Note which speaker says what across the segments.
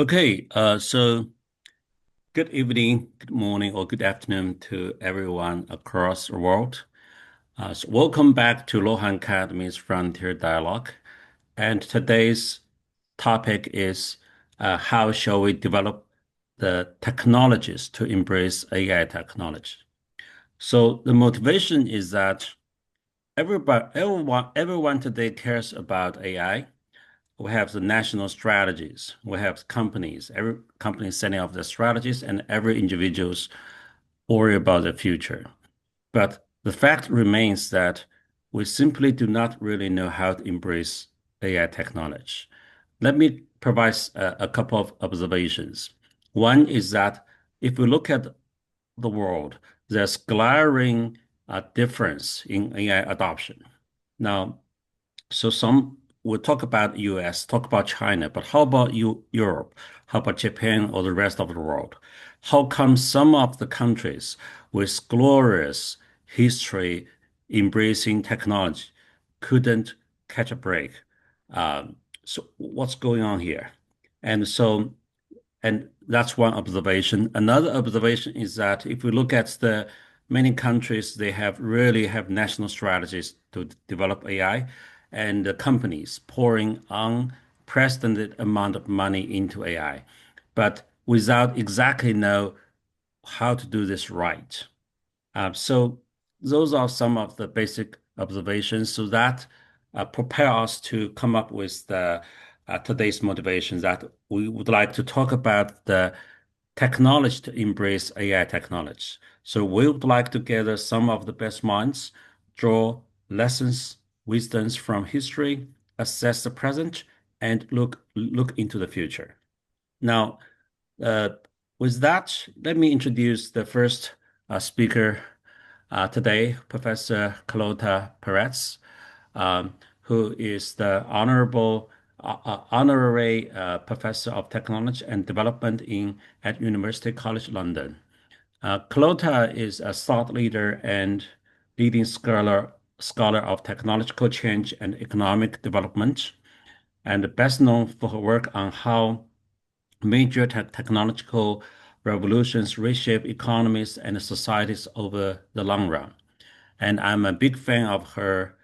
Speaker 1: Okay, so good evening, good morning, or good afternoon to everyone across the world. So welcome back to Lohan Academy's Frontier Dialogue. And today's topic is how shall we develop the technologies to embrace AI technology? So the motivation is that everyone today cares about AI. We have the national strategies. We have companies. Every company is setting up their strategies, and every individual's worry about the future. But the fact remains that we simply do not really know how to embrace AI technology. Let me provide a couple of observations. One is that if we look at the world, there's glaring difference in AI adoption. Now, so some will talk about US, talk about China, but how about Europe? How about Japan or the rest of the world? How come some of the countries with glorious history embracing technology couldn't catch a break? So what's going on here? And so, and that's one observation. Another observation is that if we look at the many countries, they really have national strategies to develop AI, and the companies pouring unprecedented amount of money into AI, but without exactly know how to do this right. So those are some of the basic observations. So that prepare us to come up with the today's motivations that we would like to talk about the technology to embrace AI technology. So we would like to gather some of the best minds, draw lessons, wisdoms from history, assess the present, and look into the future. Now, uh, with that, let me introduce the first speaker today, Professor Carlota Perez, who is the honorary professor of technology and development at University College London. Carlota is a thought leader and leading scholar of technological change and economic development, and best known for her work on how major technological revolutions reshape economies and societies over the long run. And I'm a big fan of her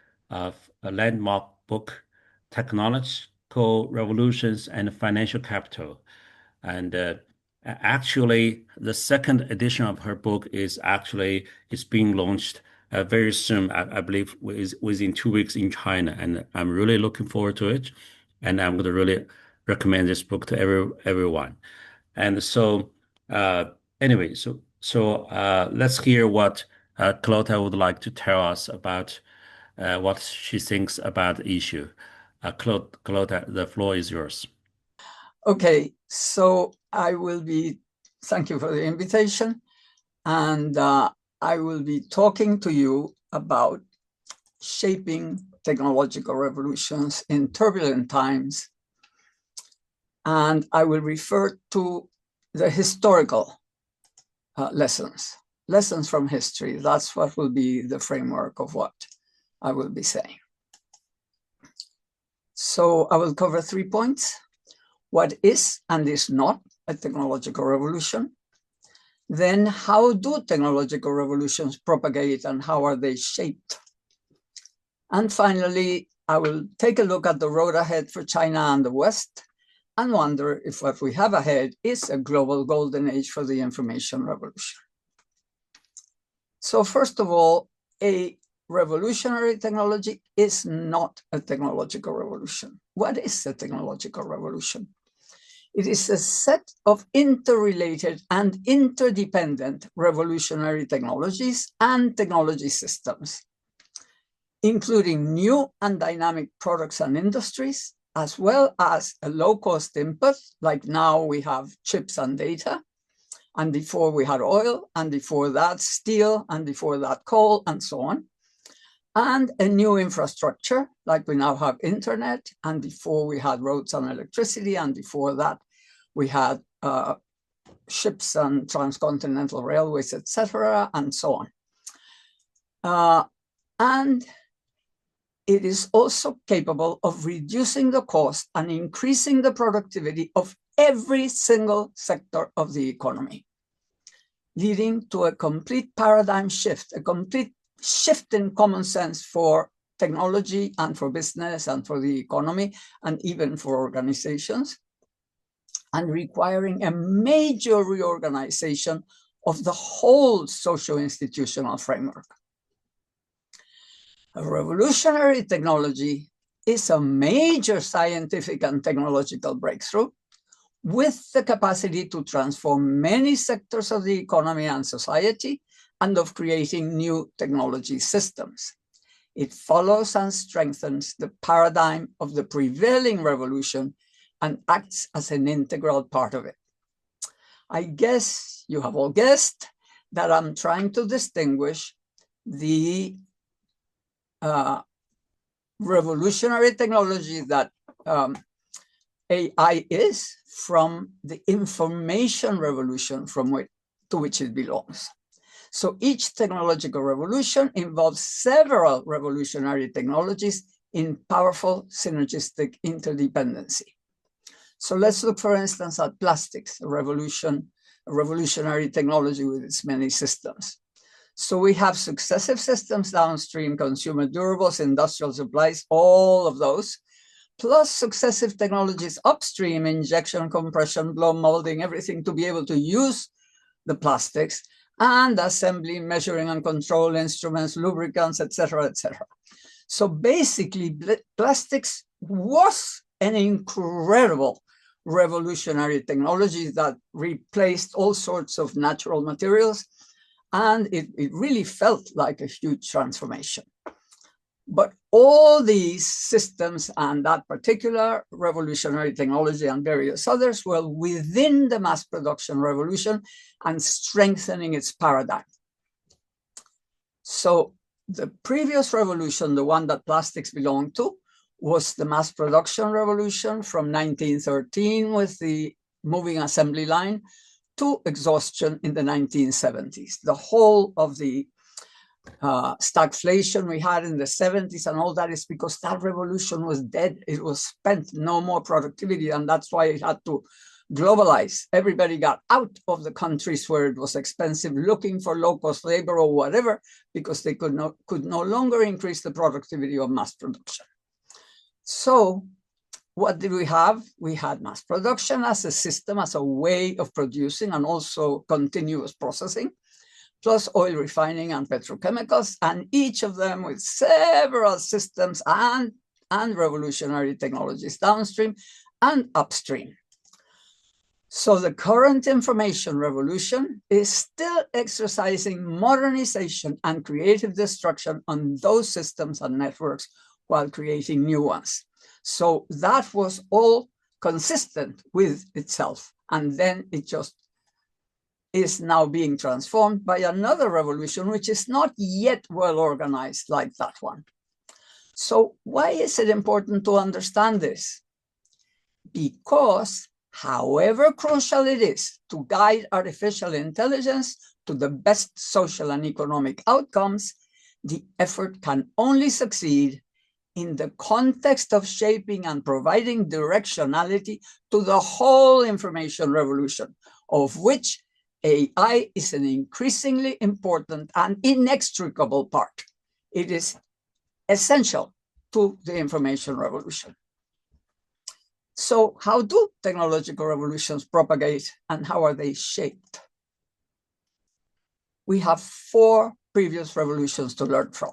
Speaker 1: landmark book, Technological Revolutions and Financial Capital. And actually, the second edition of her book is being launched very soon. I believe within 2 weeks in China, and I'm really looking forward to it. And I'm going to really recommend this book to everyone. And so, uh, anyway, let's hear what Clota would like to tell us about what she thinks about the issue. Clota, the floor is yours.
Speaker 2: Okay, so thank you for the invitation, and I will be talking to you about shaping technological revolutions in turbulent times, and I will refer to the historical lessons from history. That's what will be the framework of what I will be saying. So I will cover 3 points: what is and is not a technological revolution. Then how do technological revolutions propagate and how are they shaped? And finally, I will take a look at the road ahead for China and the West and wonder if what we have ahead is a global golden age for the information revolution. So first of all, a revolutionary technology is not a technological revolution. What is a technological revolution? It is a set of interrelated and interdependent revolutionary technologies and technology systems, including new and dynamic products and industries, as well as a low-cost input, like now we have chips and data, and before we had oil, and before that steel, and before that coal, and so on. And a new infrastructure, like we now have internet, and before we had roads and electricity, and before that we had ships and transcontinental railways, etc., and so on. And it is also capable of reducing the cost and increasing the productivity of every single sector of the economy, leading to a complete paradigm shift, a complete shift in common sense for technology and for business and for the economy and even for organizations, and requiring a major reorganization of the whole socio-institutional framework. A revolutionary technology is a major scientific and technological breakthrough with the capacity to transform many sectors of the economy and society and of creating new technology systems. It follows and strengthens the paradigm of the prevailing revolution and acts as an integral part of it. I guess you have all guessed that I'm trying to distinguish the revolutionary technology that AI is from the information revolution to which it belongs. So each technological revolution involves several revolutionary technologies in powerful synergistic interdependency. So let's look, for instance, at plastics, a revolutionary technology with its many systems. So we have successive systems downstream, consumer durables, industrial supplies, all of those, plus successive technologies upstream, injection, compression, blow molding, everything to be able to use the plastics, and assembly, measuring and control instruments, lubricants, etc., etc. So basically, plastics was an incredible revolutionary technology that replaced all sorts of natural materials, and it really felt like a huge transformation. But all these systems and that particular revolutionary technology and various others were within the mass production revolution and strengthening its paradigm. So the previous revolution, the one that plastics belonged to, was the mass production revolution from 1913 with the moving assembly line to exhaustion in the 1970s. The whole of the stagflation we had in the 70s and all that is because that revolution was dead. It was spent, no more productivity, and that's why it had to globalize. Everybody got out of the countries where it was expensive, looking for low-cost labor or whatever, because they could no longer increase the productivity of mass production. So what did we have? We had mass production as a system, as a way of producing, and also continuous processing, plus oil refining and petrochemicals, and each of them with several systems and revolutionary technologies downstream and upstream. So the current information revolution is still exercising modernization and creative destruction on those systems and networks while creating new ones. So that was all consistent with itself. And then it just is now being transformed by another revolution, which is not yet well organized like that one. So why is it important to understand this? Because however crucial it is to guide artificial intelligence to the best social and economic outcomes, the effort can only succeed in the context of shaping and providing directionality to the whole information revolution, of which AI is an increasingly important and inextricable part. It is essential to the information revolution. So how do technological revolutions propagate and how are they shaped? We have 4 previous revolutions to learn from: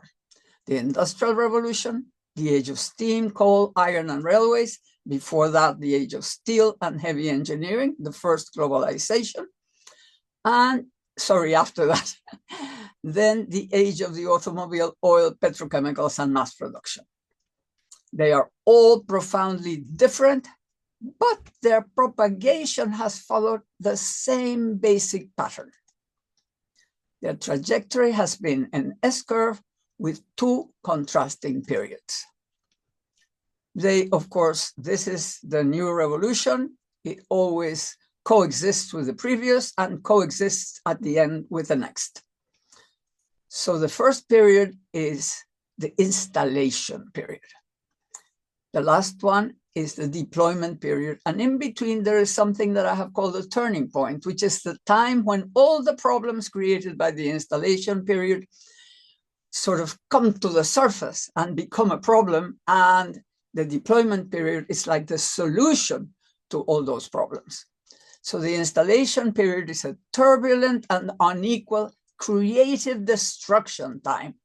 Speaker 2: the Industrial Revolution, the age of steam, coal, iron, and railways. Before that, the age of steel and heavy engineering, the first globalization. And after that, then the age of the automobile, oil, petrochemicals, and mass production. They are all profoundly different, but their propagation has followed the same basic pattern. Their trajectory has been an S-curve with 2 contrasting periods. They, of course, this is the new revolution. It always coexists with the previous and coexists at the end with the next. So the first period is the installation period. The last one is the deployment period. And in between, there is something that I have called a turning point, which is the time when all the problems created by the installation period sort of come to the surface and become a problem. And the deployment period is like the solution to all those problems. So the installation period is a turbulent and unequal creative destruction time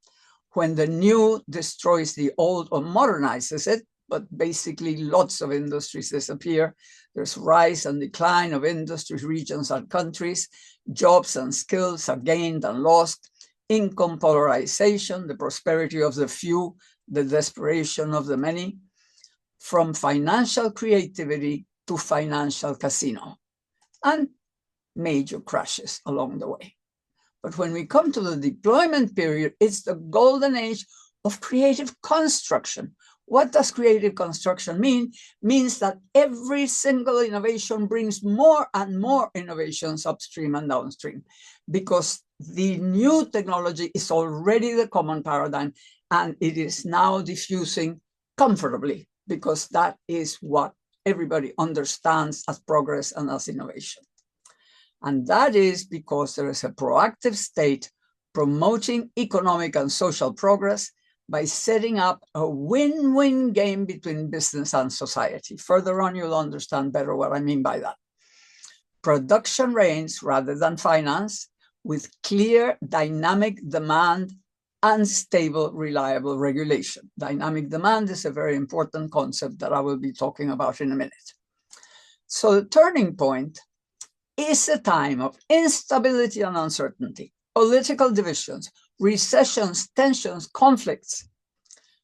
Speaker 2: when the new destroys the old or modernizes it, but basically lots of industries disappear. There's rise and decline of industries, regions, and countries. Jobs and skills are gained and lost. Income polarization, the prosperity of the few, the desperation of the many. From financial creativity to financial casino. And major crashes along the way. But when we come to the deployment period, it's the golden age of creative construction. What does creative construction mean? Means that every single innovation brings more and more innovations upstream and downstream, because the new technology is already the common paradigm, and it is now diffusing comfortably, because that is what everybody understands as progress and as innovation. And that is because there is a proactive state promoting economic and social progress by setting up a win-win game between business and society. Further on, you'll understand better what I mean by that. Production reigns rather than finance, with clear dynamic demand and stable, reliable regulation. Dynamic demand is a very important concept that I will be talking about in a minute. So the turning point is a time of instability and uncertainty, political divisions, recessions, tensions, conflicts,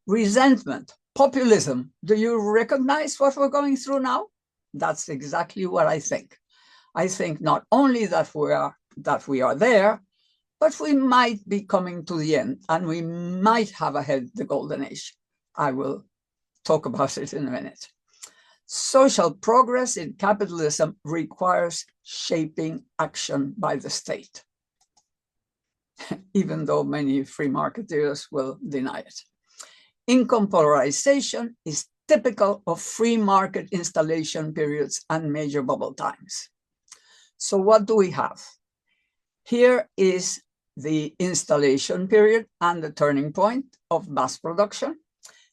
Speaker 2: resentment, populism. Do you recognize what we're going through now? That's exactly what I think. I think not only that we are there, but we might be coming to the end, and we might have ahead the golden age. I will talk about it in a minute. Social progress in capitalism requires shaping action by the state, even though many free marketeers will deny it. Income polarization is typical of free market installation periods and major bubble times. So what do we have? Here is the installation period and the turning point of mass production.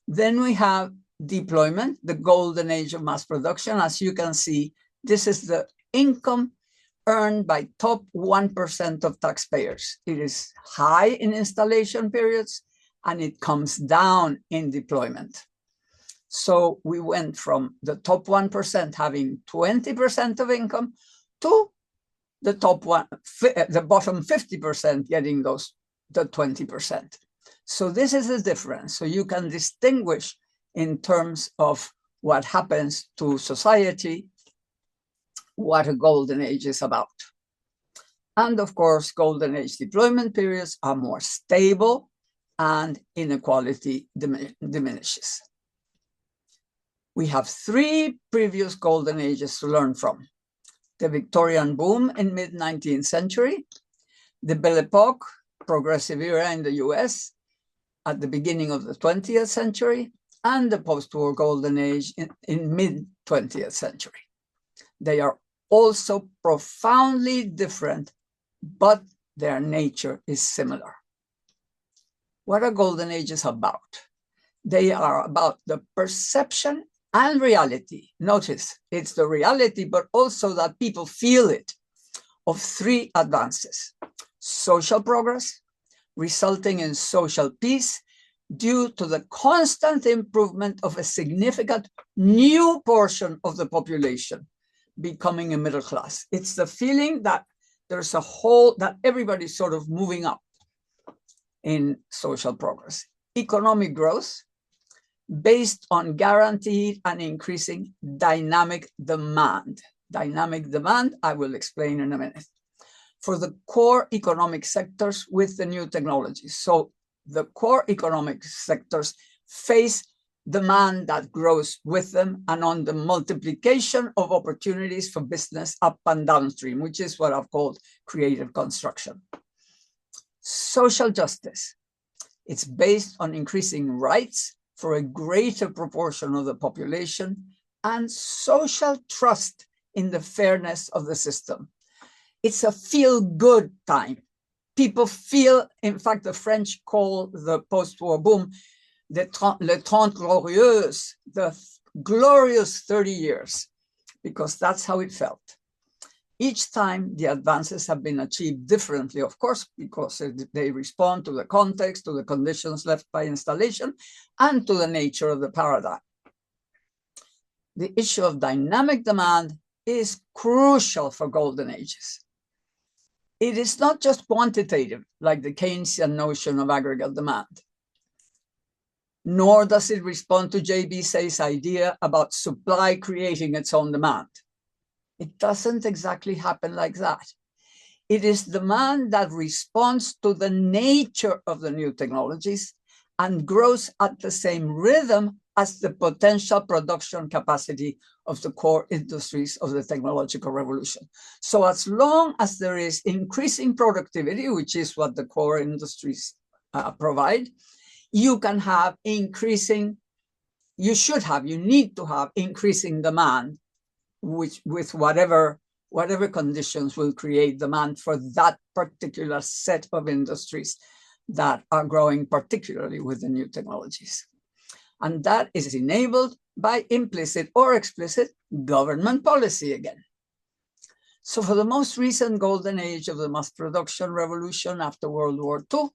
Speaker 2: Then we have deployment, the golden age of mass production. As you can see, this is the income earned by top 1% of taxpayers. It is high in installation periods, and it comes down in deployment. So we went from the top 1% having 20% of income to the bottom 50% getting the 20%. So this is the difference. So you can distinguish in terms of what happens to society, what a golden age is about. And of course, golden age deployment periods are more stable and inequality diminishes. We have three previous golden ages to learn from. The Victorian boom in mid-19th century, the Belle Epoque, progressive era in the US at the beginning of the 20th century, and the post-war golden age in mid-20th century. They are also profoundly different, but their nature is similar. What are golden ages about? They are about the perception and reality. Notice, it's the reality, but also that people feel it, of three advances. Social progress, resulting in social peace due to the constant improvement of a significant new portion of the population becoming a middle class. It's the feeling that there's a whole, that everybody's sort of moving up in social progress. Economic growth, based on guaranteed and increasing dynamic demand. Dynamic demand, I will explain in a minute. For the core economic sectors with the new technologies. So the core economic sectors face demand that grows with them and on the multiplication of opportunities for business up and downstream, which is what I've called creative construction. Social justice. It's based on increasing rights for a greater proportion of the population and social trust in the fairness of the system. It's a feel-good time. People feel, in fact, the French call the post-war boom les 30 glorieuses, the glorious 30 years, because that's how it felt. Each time the advances have been achieved differently, of course, because they respond to the context, to the conditions left by installation, and to the nature of the paradigm. The issue of dynamic demand is crucial for golden ages. It is not just quantitative, like the Keynesian notion of aggregate demand, nor does it respond to J.B. Say's idea about supply creating its own demand. It doesn't exactly happen like that. It is demand that responds to the nature of the new technologies and grows at the same rhythm as the potential production capacity of the core industries of the technological revolution. So as long as there is increasing productivity, which is what the core industries provide, you can have increasing, you need to have increasing demand, which with whatever conditions will create demand for that particular set of industries that are growing, particularly with the new technologies. And that is enabled by implicit or explicit government policy again. So for the most recent golden age of the mass production revolution after World War II,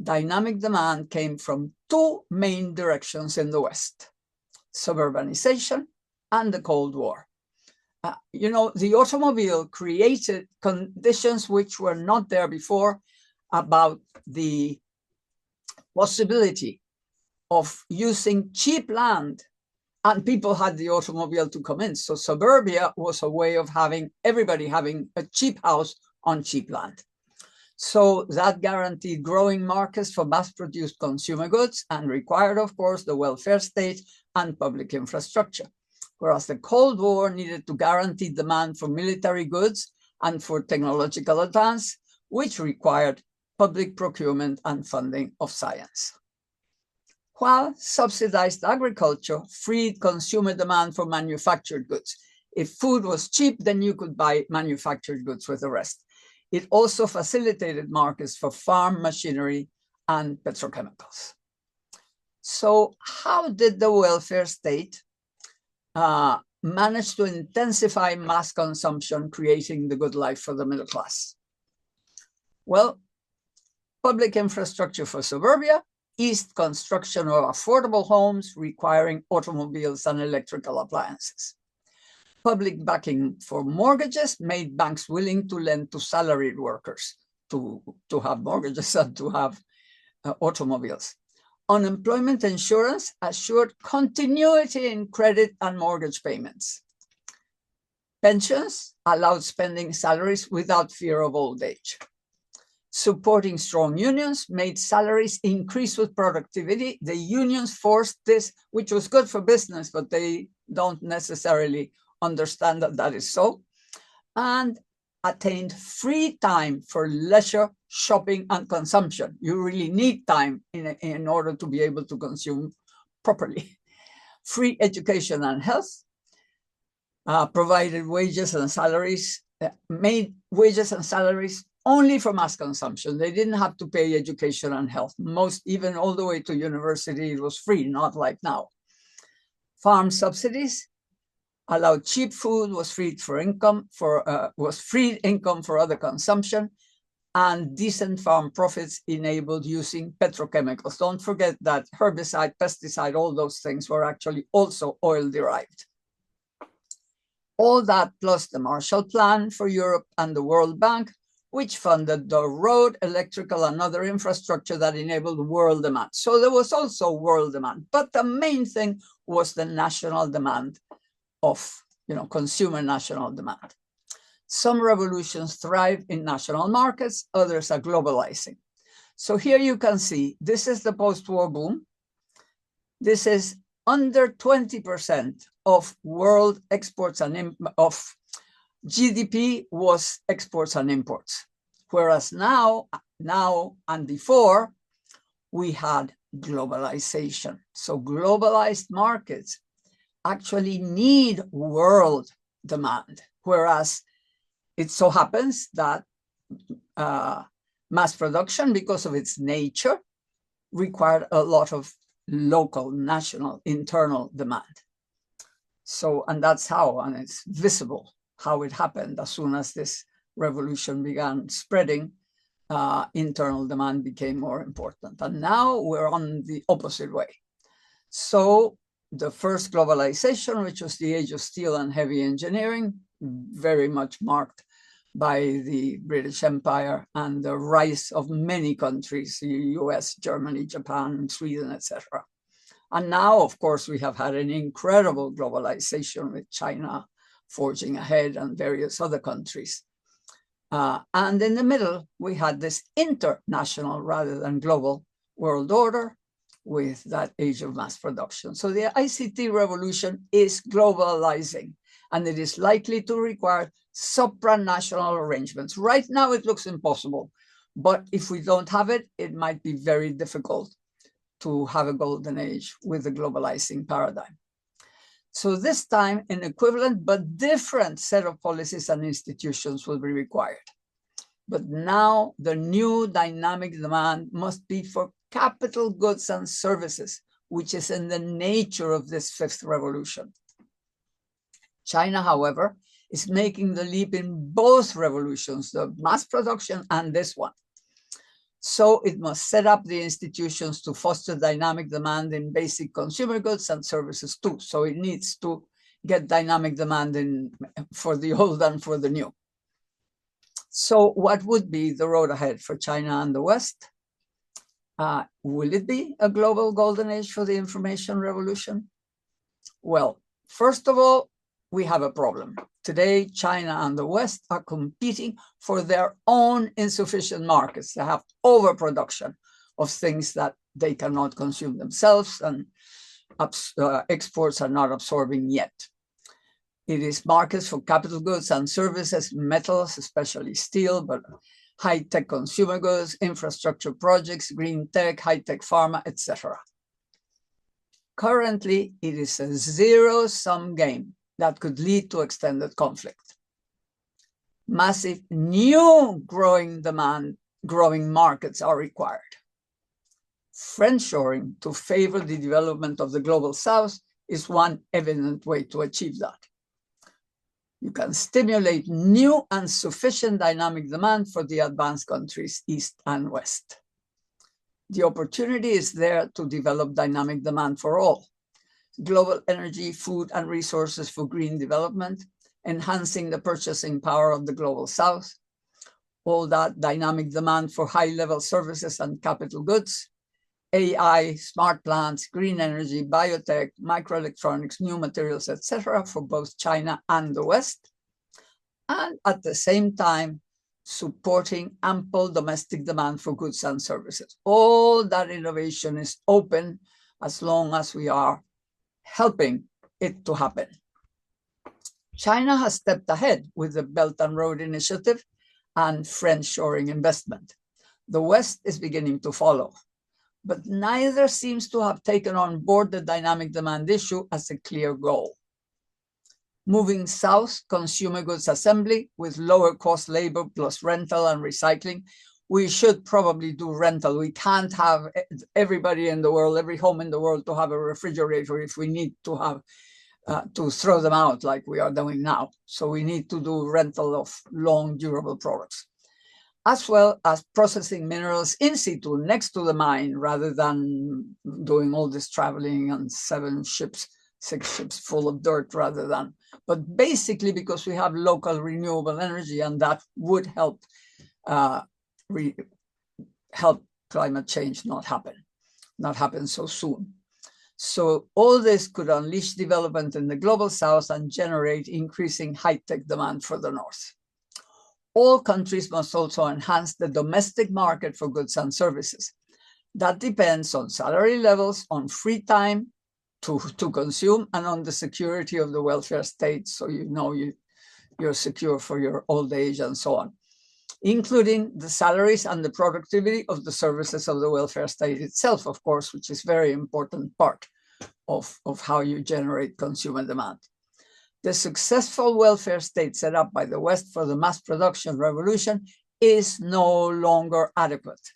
Speaker 2: dynamic demand came from two main directions in the West: suburbanization and the Cold War. The automobile created conditions which were not there before about the possibility of using cheap land, and people had the automobile to come in. So suburbia was a way of everybody having a cheap house on cheap land. So that guaranteed growing markets for mass-produced consumer goods and required, of course, the welfare state and public infrastructure. Whereas the Cold War needed to guarantee demand for military goods and for technological advance, which required public procurement and funding of science. While subsidized agriculture freed consumer demand for manufactured goods. If food was cheap, then you could buy manufactured goods with the rest. It also facilitated markets for farm machinery and petrochemicals. So how did the welfare state manage to intensify mass consumption, creating the good life for the middle class? Well, public infrastructure for suburbia eased construction of affordable homes requiring automobiles and electrical appliances. Public backing for mortgages made banks willing to lend to salaried workers to have mortgages and to have automobiles. Unemployment insurance assured continuity in credit and mortgage payments. Pensions allowed spending salaries without fear of old age. Supporting strong unions made salaries increase with productivity. The unions forced this, which was good for business, but they don't necessarily understand that that is so, and attained free time for leisure, shopping, and consumption. You really need time in order to be able to consume properly. Free education and health provided wages and salaries, made wages and salaries only for mass consumption. They didn't have to pay education and health. Even all the way to university, it was free, not like now. Farm subsidies allowed cheap food, was freed income for other consumption, and decent farm profits enabled using petrochemicals. Don't forget that herbicide, pesticide, all those things were actually also oil derived. All that plus the Marshall Plan for Europe and the World Bank, which funded the road, electrical, and other infrastructure that enabled world demand. So there was also world demand, but the main thing was the national demand of, consumer national demand. Some revolutions thrive in national markets, others are globalizing. So here you can see, this is the post-war boom. This is under 20% of world exports and of GDP was exports and imports. Whereas now and before, we had globalization. So globalized markets actually need world demand, whereas it so happens that mass production, because of its nature, required a lot of local, national, internal demand. So, and that's how, and it's visible how it happened. As soon as this revolution began spreading, internal demand became more important. And now we're on the opposite way. So the first globalization, which was the age of steel and heavy engineering, very much marked by the British Empire and the rise of many countries, the US, Germany, Japan, Sweden, etc. And now, of course, we have had an incredible globalization with China forging ahead and various other countries. And in the middle, we had this international rather than global world order with that age of mass production. So the ICT revolution is globalizing, and it is likely to require supranational arrangements. Right now, it looks impossible, but if we don't have it, it might be very difficult to have a golden age with the globalizing paradigm. So this time, an equivalent but different set of policies and institutions will be required. But now the new dynamic demand must be for capital goods and services, which is in the nature of this fifth revolution. China, however, is making the leap in both revolutions, the mass production and this one. So it must set up the institutions to foster dynamic demand in basic consumer goods and services too. So it needs to get dynamic demand in for the old and for the new. So what would be the road ahead for China and the West? Will it be a global golden age for the information revolution? Well, first of all, we have a problem. Today, China and the West are competing for their own insufficient markets. They have overproduction of things that they cannot consume themselves, and exports are not absorbing yet. It is markets for capital goods and services, metals, especially steel, but high-tech consumer goods, infrastructure projects, green tech, high-tech pharma, etc. Currently, it is a zero-sum game that could lead to extended conflict. Massive new growing markets are required. Friendshoring to favor the development of the global South is one evident way to achieve that. You can stimulate new and sufficient dynamic demand for the advanced countries, East and West. The opportunity is there to develop dynamic demand for all. Global energy, food, and resources for green development, enhancing the purchasing power of the global South, all that dynamic demand for high-level services and capital goods, AI, smart plants, green energy, biotech, microelectronics, new materials, etc., for both China and the West, and at the same time, supporting ample domestic demand for goods and services. All that innovation is open as long as we are helping it to happen. China has stepped ahead with the Belt and Road Initiative and friendshoring investment. The West is beginning to follow, but neither seems to have taken on board the dynamic demand issue as a clear goal. Moving south, consumer goods assembly with lower cost labor plus rental and recycling. We should probably do rental. We can't have everybody in the world, every home in the world to have a refrigerator if we need to have to throw them out like we are doing now. So we need to do rental of long durable products, as well as processing minerals in situ next to the mine rather than doing all this traveling on 6 ships full of dirt rather than, but basically because we have local renewable energy and that would help help climate change not happen so soon. So all this could unleash development in the global South and generate increasing high-tech demand for the North. All countries must also enhance the domestic market for goods and services. That depends on salary levels, on free time to consume, and on the security of the welfare state, so you know you're secure for your old age and so on, including the salaries and the productivity of the services of the welfare state itself, of course, which is a very important part of how you generate consumer demand. The successful welfare state set up by the West for the mass production revolution is no longer adequate,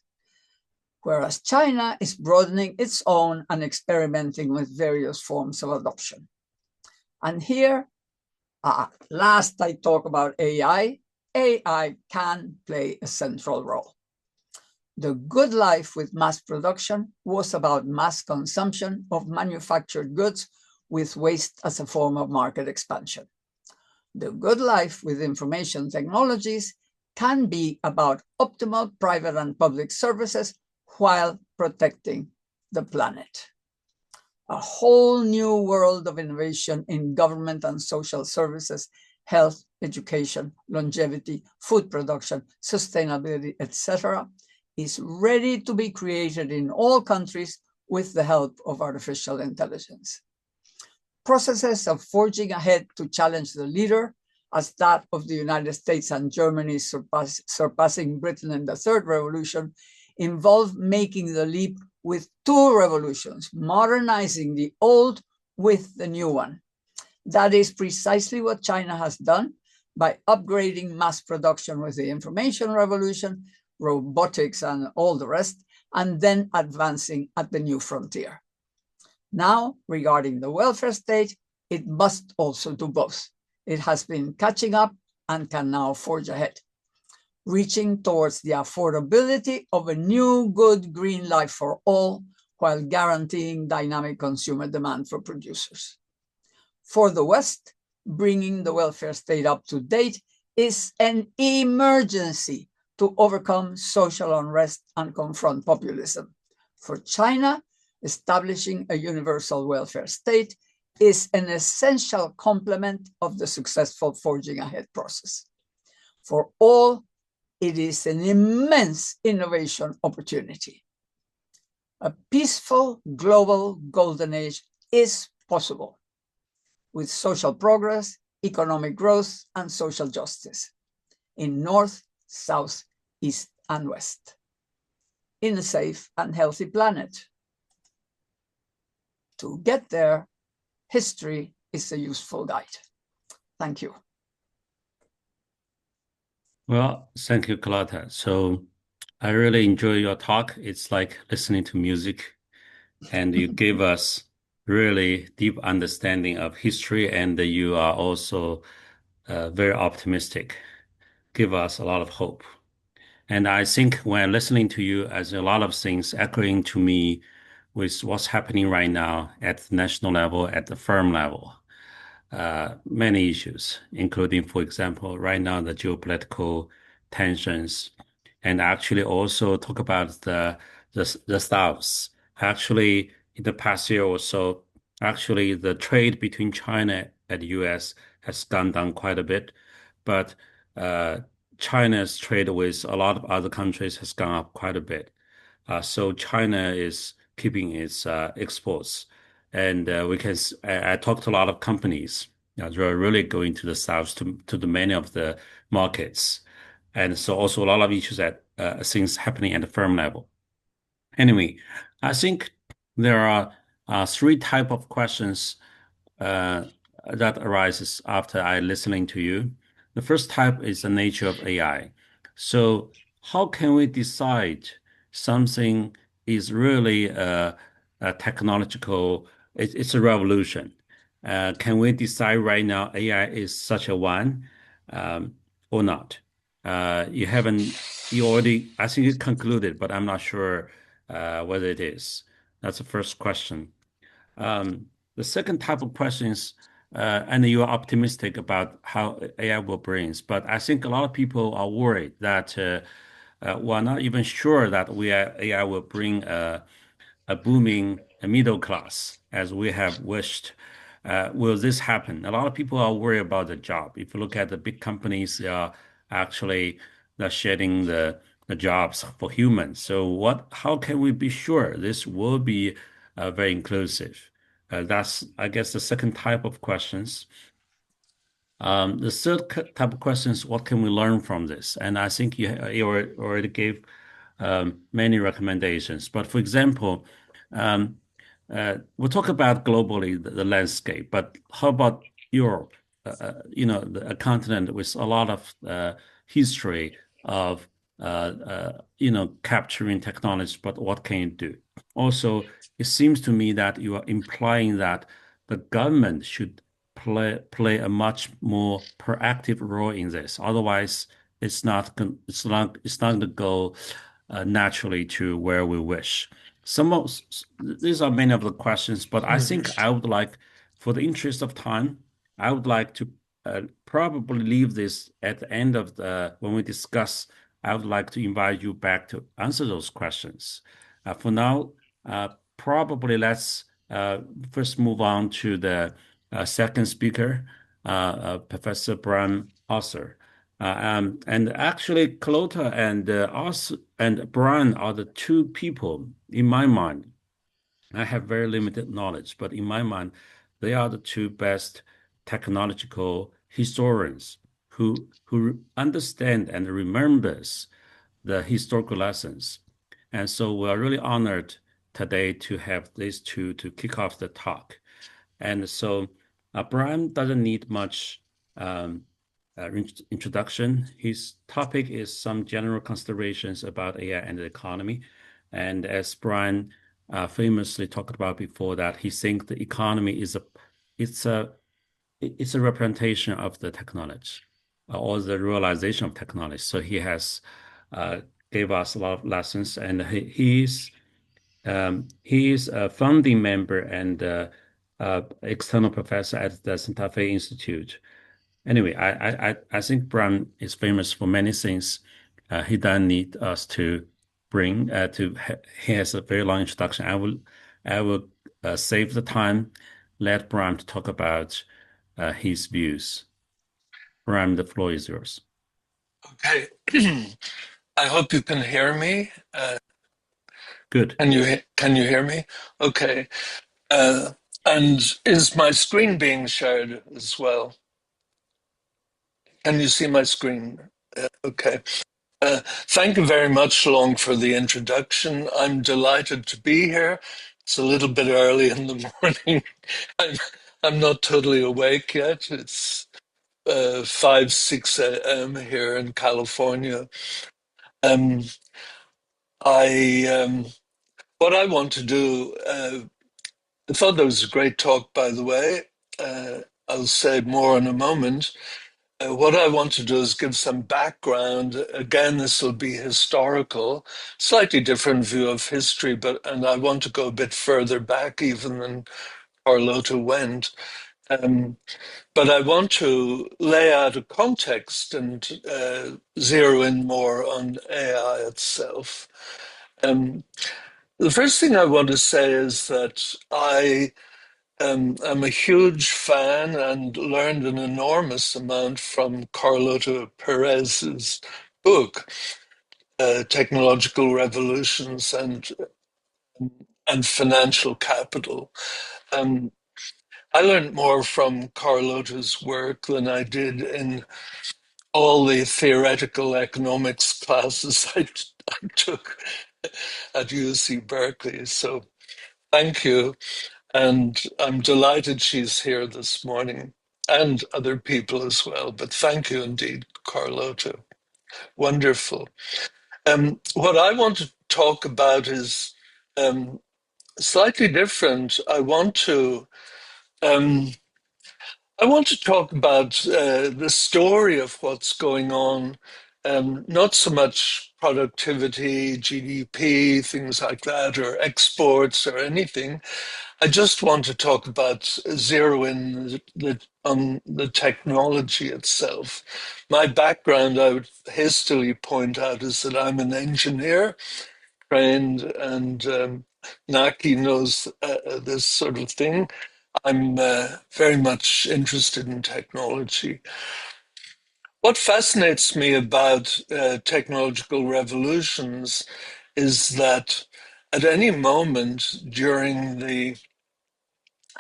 Speaker 2: whereas China is broadening its own and experimenting with various forms of adoption. And here, last I talk about AI, AI can play a central role. The good life with mass production was about mass consumption of manufactured goods with waste as a form of market expansion. The good life with information technologies can be about optimal private and public services while protecting the planet. A whole new world of innovation in government and social services, health, education, longevity, food production, sustainability, etc., is ready to be created in all countries with the help of artificial intelligence. Processes of forging ahead to challenge the leader, as that of the United States and Germany surpassing Britain in the third revolution, involve making the leap with two revolutions, modernizing the old with the new one. That is precisely what China has done by upgrading mass production with the information revolution, robotics, and all the rest, and then advancing at the new frontier. Now, regarding the welfare state, it must also do both. It has been catching up and can now forge ahead, reaching towards the affordability of a new good green life for all, while guaranteeing dynamic consumer demand for producers. For the West, bringing the welfare state up to date is an emergency to overcome social unrest and confront populism. For China, establishing a universal welfare state is an essential complement of the successful forging ahead process. For all, it is an immense innovation opportunity. A peaceful global golden age is possible with social progress, economic growth, and social justice in North, South, East, and West, in a safe and healthy planet. To get there, history is a useful guide. Thank you.
Speaker 1: Well, thank you, Carlotta. So I really enjoy your talk. It's like listening to music, and you gave us really deep understanding of history, and you are also very optimistic. Give us a lot of hope. And I think when listening to you, as a lot of things echoing to me with what's happening right now at the national level, at the firm level. Many issues, including, for example, right now, the geopolitical tensions, and actually also talk about the staffs. Actually, in the past year or so, actually the trade between China and the US has gone down quite a bit, but China's trade with a lot of other countries has gone up quite a bit. So China is keeping its exports. And I talked to a lot of companies that are really going to the south to the many of the markets. And so also a lot of issues that things happening at the firm level. Anyway, I think there are three type of questions that arises after I listening to you. The first type is the nature of AI. So how can we decide something is really a technological, it's a revolution? Can we decide right now AI is such a one or not? You already, I think you concluded, but I'm not sure whether it is. That's the first question. The second type of questions, and you are optimistic about how AI will bring, but I think a lot of people are worried that we're not even sure that AI will bring a booming middle class as we have wished. Will this happen? A lot of people are worried about the job. If you look at the big companies, they are actually they're shedding the jobs for humans. So how can we be sure this will be very inclusive? That's, I guess, the second type of questions. The third type of questions, what can we learn from this? And I think you already gave many recommendations. But for example, we'll talk about globally the landscape, but how about Europe? A continent with a lot of history of capturing technology, but what can you do? Also, it seems to me that you are implying that the government should play a much more proactive role in this. Otherwise, it's not going to go naturally to where we wish. These are many of the questions, but I think I would like, for the interest of time, I would like to probably leave this at the end of when we discuss. I would like to invite you back to answer those questions. For now, probably let's first move on to the second speaker, Professor Brian Arthur. And actually, Clota and us and Brian are the two people in my mind. I have very limited knowledge, but in my mind, they are the two best technological historians who understand and remembers the historical lessons. And so we are really honored today to have these two to kick off the talk. And so Brian doesn't need much introduction. His topic is some general considerations about AI and the economy. And as Brian famously talked about before, that he thinks the economy it's a representation of the technology or the realization of technology. So he has gave us a lot of lessons, and he is a founding member and external professor at the Santa Fe Institute. Anyway, I think Brian is famous for many things. He doesn't need us to bring to. He has a very long introduction. I will save the time. Let Brian to talk about his views. Brian, the floor is yours.
Speaker 3: Okay. I hope you can hear me.
Speaker 1: Good.
Speaker 3: Can you hear me? Okay. Uh, and is my screen being shared as well? Can you see my screen? Okay. Thank you very much, Long, for the introduction. I'm delighted to be here. It's a little bit early in the morning. I'm, I'm not totally awake yet. It's 5, 6 a.m. here in California. Um, I what I want to do. I thought that was a great talk, by the way. I'll say more in a moment. What I want to do is give some background. Again, this will be historical, slightly different view of history, and I want to go a bit further back even than Carlota went. But I want to lay out a context and zero in more on AI itself. The first thing I want to say is that I'm a huge fan and learned an enormous amount from Carlota Perez's book, Technological Revolutions and Financial Capital. I learned more from Carlota's work than I did in all the theoretical economics classes I took at UC Berkeley. So thank you. And I'm delighted she's here this morning and other people as well. But thank you indeed, Carlota. Wonderful. What I want to talk about is slightly different. Um, I want to talk about the story of what's going on, not so much productivity, GDP, things like that, or exports or anything. I just want to talk about zero in on the technology itself. My background, I would hastily point out, is that I'm an engineer trained, and Naki knows this sort of thing. I'm very much interested in technology. What fascinates me about technological revolutions is that at any moment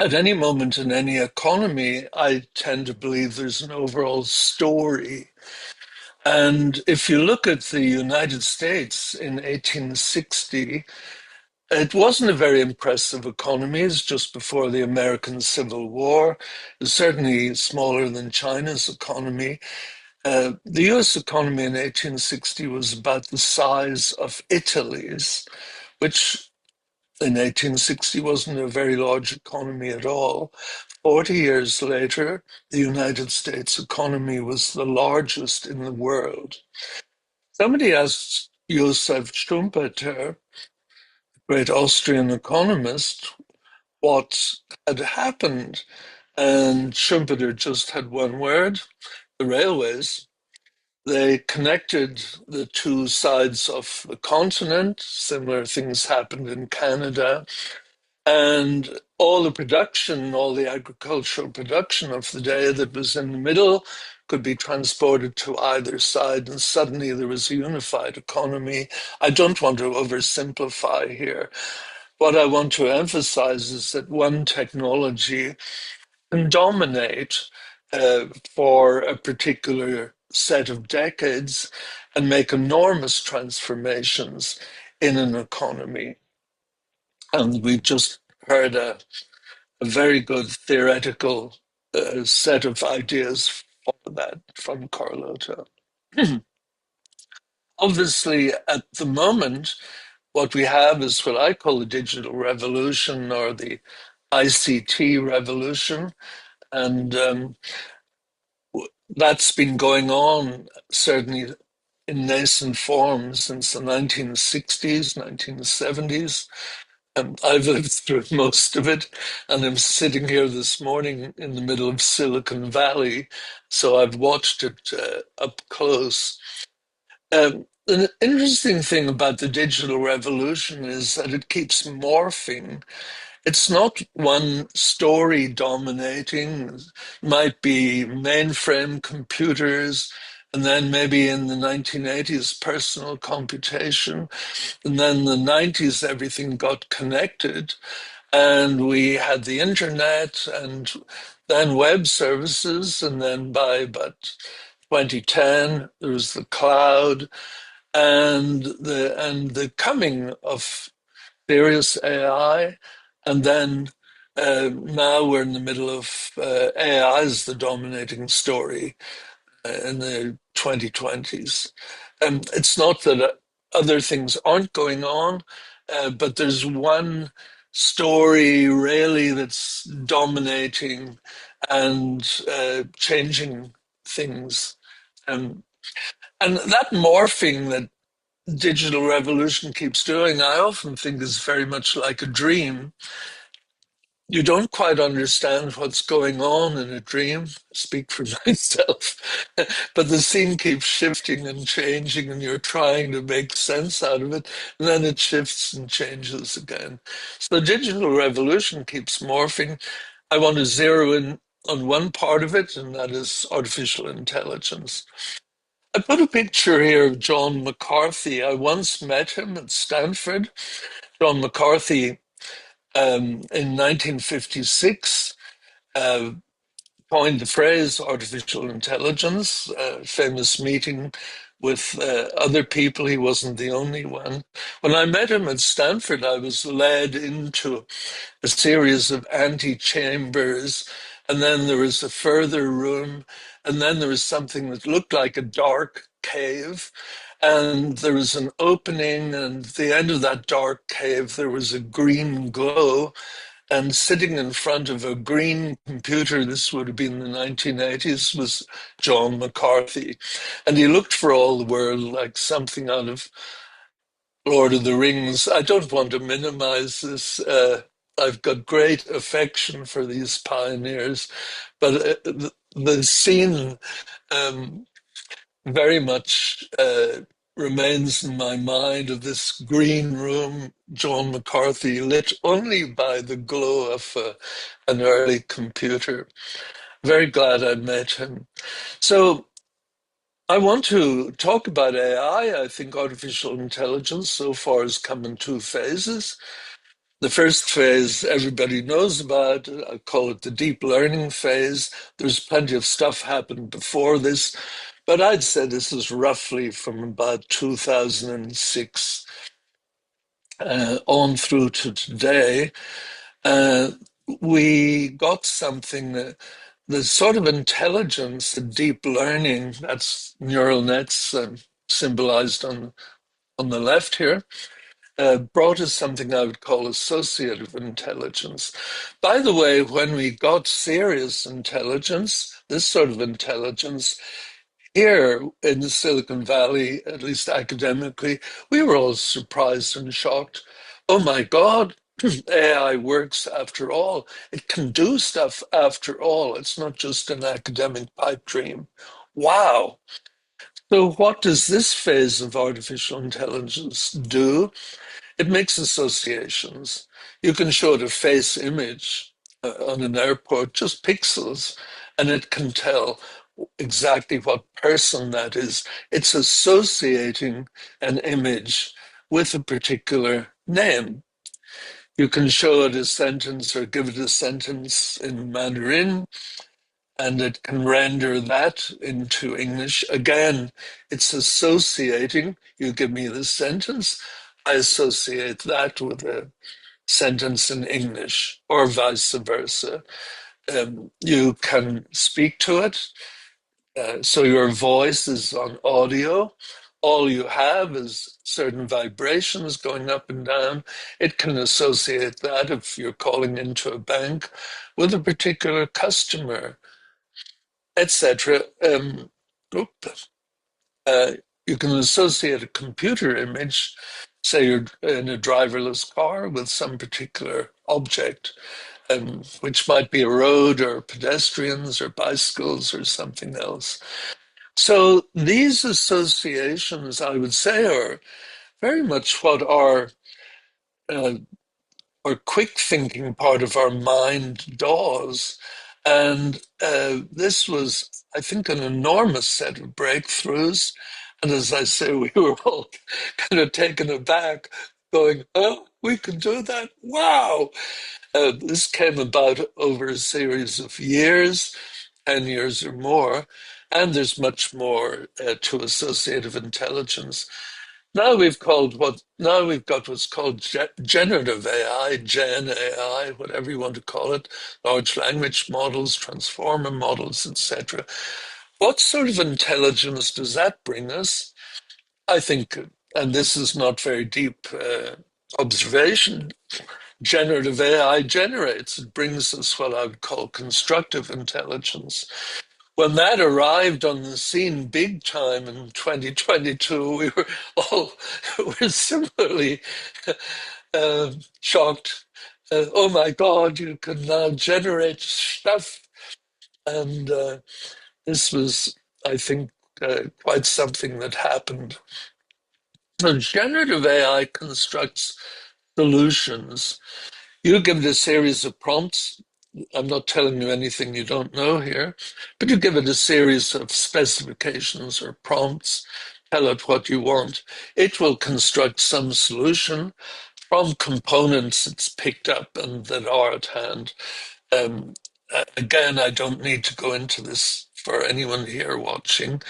Speaker 3: at any moment in any economy, I tend to believe there's an overall story. And if you look at the United States in 1860, It wasn't a very impressive economy. It's just before the American Civil War. It's certainly smaller than China's economy. The US economy in 1860 was about the size of Italy's, which in 1860 wasn't a very large economy at all. 40 years later, the United States economy was the largest in the world. Somebody asked Josef Schumpeter, great Austrian economist, what had happened. And Schumpeter just had one word: the railways. They connected the two sides of the continent. Similar things happened in Canada. And all the production, all the agricultural production of the day that was in the middle could be transported to either side, and suddenly there was a unified economy. I don't want to oversimplify here. What I want to emphasize is that one technology can dominate for a particular set of decades and make enormous transformations in an economy. And we've just heard a very good theoretical set of ideas for that from Carlota. Obviously, at the moment, what we have is what I call the digital revolution, or the ICT revolution. And that's been going on certainly in nascent forms since the 1960s, 1970s. I've lived through most of it, and I'm sitting here this morning in the middle of Silicon Valley, so I've watched it up close. An interesting thing about the digital revolution is that it keeps morphing. It's not one story dominating. It might be mainframe computers, and then maybe in the 1980s, personal computation. And then the 90s, everything got connected, and we had the internet, and then web services. And then by about 2010, there was the cloud, and the coming of serious AI. And then now we're in the middle of AI as the dominating story in the 2020s. It's not that other things aren't going on, but there's one story really that's dominating and changing things. And that morphing that digital revolution keeps doing, I often think is very much like a dream. You don't quite understand what's going on in a dream, speak for myself, but the scene keeps shifting and changing, and you're trying to make sense out of it, and then it shifts and changes again. So the digital revolution keeps morphing. I want to zero in on one part of it, and that is artificial intelligence. I put a picture here of John McCarthy. I once met him at Stanford. John McCarthy, in 1956, coined the phrase artificial intelligence, a famous meeting with other people. He wasn't the only one. When I met him at Stanford, I was led into a series of antechambers, and then there was a further room, and then there was something that looked like a dark cave, and there was an opening, and at the end of that dark cave there was a green glow, and sitting in front of a green computer, this would have been the 1980s, was John McCarthy. And he looked for all the world like something out of Lord of the Rings. I don't want to minimize this. I've got great affection for these pioneers, but the scene very much remains in my mind of this green room, John McCarthy, lit only by the glow of an early computer. Very glad I met him. So I want to talk about AI. I think artificial intelligence so far has come in two phases. The first phase everybody knows about, I call it the deep learning phase. There's plenty of stuff happened before this, but I'd say this is roughly from about 2006. on through to today, uh, we got something that the sort of intelligence, the deep learning, that's neural nets symbolized on the left here, brought us something I would call associative intelligence. By the way, when we got serious intelligence, this sort of intelligence, here in Silicon Valley, at least academically, we were all surprised and shocked. Oh my God, AI works after all. It can do stuff after all. It's not just an academic pipe dream. Wow. So, what does this phase of artificial intelligence do? It makes associations. You can show it a face image on an airport, just pixels, and it can tell exactly what person that is. It's associating an image with a particular name. You can show it a sentence or give it a sentence in Mandarin, and it can render that into English. Again, it's associating. You give me the sentence, I associate that with a sentence in English, or vice versa. You can speak to it. So your voice is on audio. All you have is certain vibrations going up and down. It can associate that if you're calling into a bank with a particular customer, etc. Uh, you can associate a computer image, say you're in a driverless car, with some particular object, which might be a road or pedestrians or bicycles or something else. So these associations, I would say, are very much what uh, our quick thinking part of our mind does. And this was, I think, an enormous set of breakthroughs. And as I say, we were all kind of taken aback, going, oh, we can do that? Wow. This came about over a series of years, 10 years or more. And there's much more to associative intelligence. Now we've got what's called generative AI, Gen AI, whatever you want to call it, large language models, transformer models, etc. What sort of intelligence does that bring us? I think, and this is not very deep observation, generative AI generates. It brings us what I would call constructive intelligence. When that arrived on the scene big time in 2022, we were all were similarly shocked. Oh my God, you can now generate stuff. And this was, I think, quite something that happened. So generative AI constructs solutions. You give it a series of prompts. I'm not telling you anything you don't know here, but you give it a series of specifications or prompts, tell it what you want. It will construct some solution from components it's picked up and that are at hand. Again, I don't need to go into this for anyone here watching.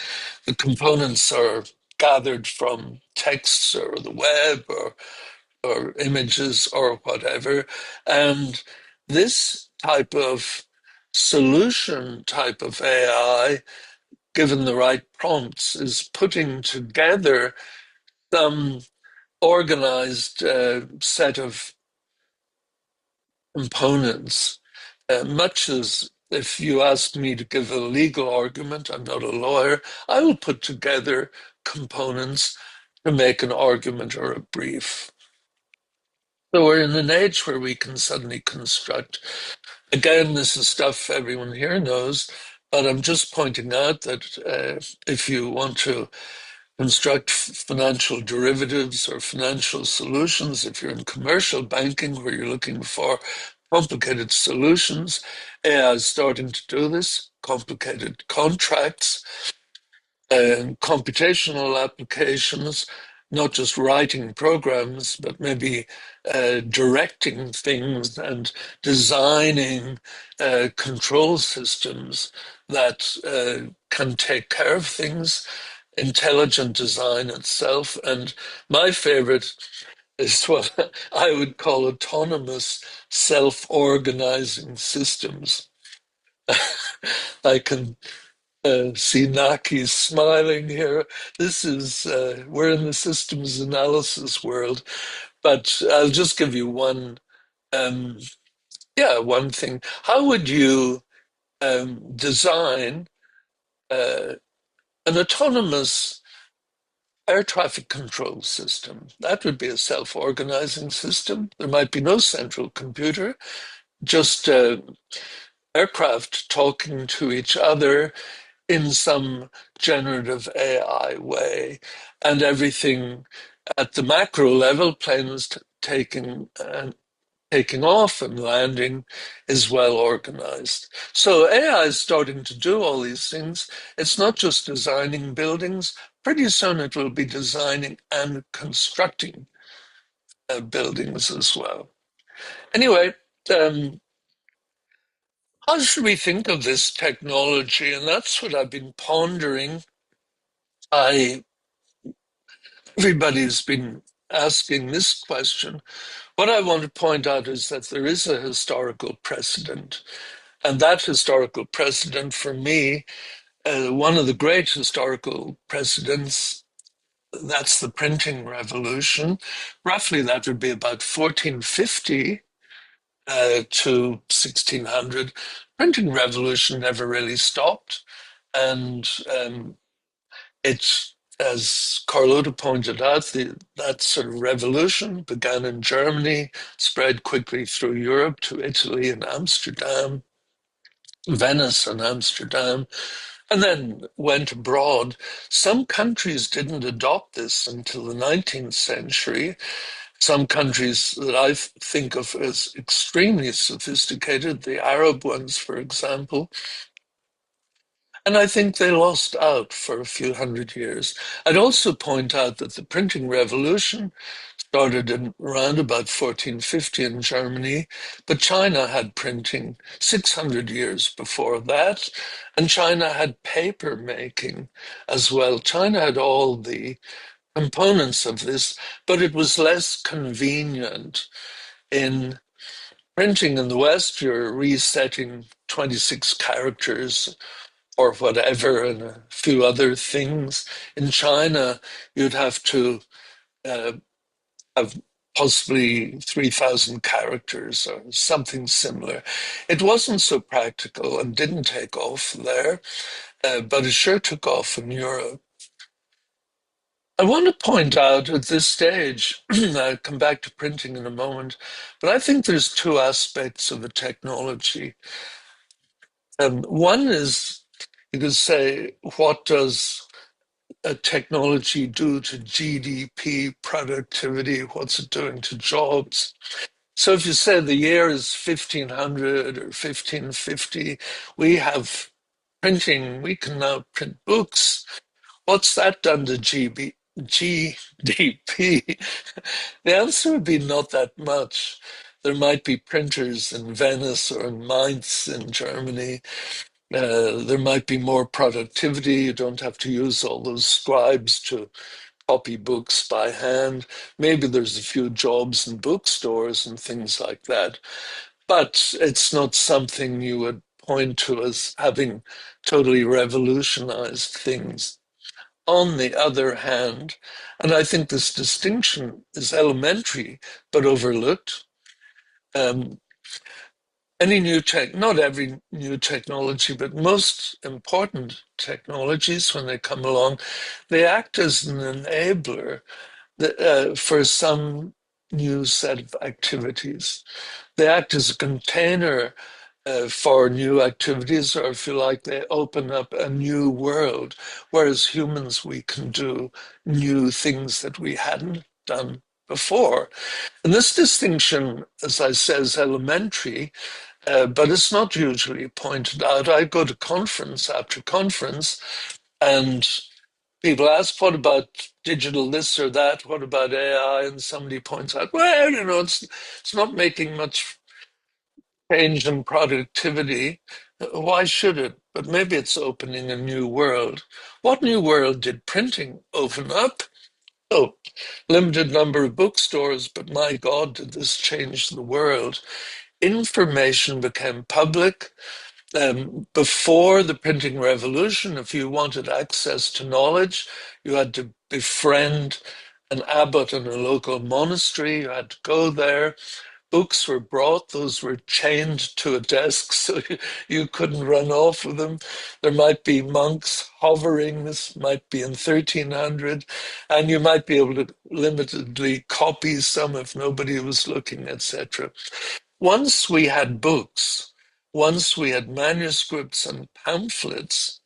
Speaker 3: The components are gathered from texts or the web or images or whatever. And this type of solution type of AI, given the right prompts, is putting together some organized set of components, much as if you ask me to give a legal argument, I'm not a lawyer, I will put together components to make an argument or a brief. So we're in an age where we can suddenly construct. Again, this is stuff everyone here knows, but I'm just pointing out that if you want to construct financial derivatives or financial solutions, if you're in commercial banking where you're looking for complicated solutions, AI is starting to do this, complicated contracts and computational applications, not just writing programs, but maybe directing things and designing control systems that can take care of things, intelligent design itself. And my favorite is what I would call autonomous self-organizing systems. I can see Naki smiling here. This is, we're in the systems analysis world, but I'll just give you um, one thing. How would you design an autonomous air traffic control system? That would be a self-organizing system. There might be no central computer, just aircraft talking to each other in some generative AI way, and everything at the macro level, planes taking off and landing, is well organized. So AI is starting to do all these things. It's not just designing buildings. Pretty soon it will be designing and constructing buildings as well. Anyway, how should we think of this technology? And that's what I've been pondering. Everybody's been asking this question. What I want to point out is that there is a historical precedent. And that historical precedent, for me, one of the great historical precedents, that's the printing revolution. Roughly, that would be about 1450 to 1600. Printing revolution never really stopped. And it's, as Carlota pointed out, that sort of revolution began in Germany, spread quickly through Europe to Italy and Amsterdam, Venice and Amsterdam, and then went abroad. Some countries didn't adopt this until the 19th century. Some countries that I think of as extremely sophisticated, the Arab ones, for example, and I think they lost out for a few hundred years. I'd also point out that the printing revolution started around about 1450 in Germany, but China had printing 600 years before that, and China had paper making as well. China had all the components of this, but it was less convenient. In printing in the West, you're resetting 26 characters or whatever, and a few other things. In China, you'd have to uh, have possibly 3,000 characters or something similar. It wasn't so practical and didn't take off there, but it sure took off in Europe. I want to point out at this stage, I'll come back to printing in a moment, but I think there's two aspects of the technology. One is, you could say, what does a technology do to GDP, productivity? What's it doing to jobs? So if you say the year is 1500 or 1550, we have printing, we can now print books. What's that done to GDP? The answer would be not that much. There might be printers in Venice or in Mainz in Germany. There might be more productivity. You don't have to use all those scribes to copy books by hand. Maybe there's a few jobs in bookstores and things like that. But it's not something you would point to as having totally revolutionized things. On the other hand, and I think this distinction is elementary but overlooked, um, not every new technology, but most important technologies, when they come along, they act as an enabler for some new set of activities. They act as a container for new activities, or if you like, they open up a new world. Whereas humans, we can do new things that we hadn't done before. And this distinction, as I say, is elementary, but it's not usually pointed out. I go to conference after conference, and people ask, what about digital this or that? What about AI? And somebody points out, well, it's not making much change in productivity. Why should it? But maybe it's opening a new world. What new world did printing open up? Oh, limited number of bookstores, but my God, did this change the world. Information became public. Before the printing revolution, if you wanted access to knowledge, you had to befriend an abbot in a local monastery. You had to go there. Books were brought, those were chained to a desk so you couldn't run off with them. There might be monks hovering, this might be in 1300, and you might be able to limitedly copy some if nobody was looking, etc. Once we had books, once we had manuscripts and pamphlets,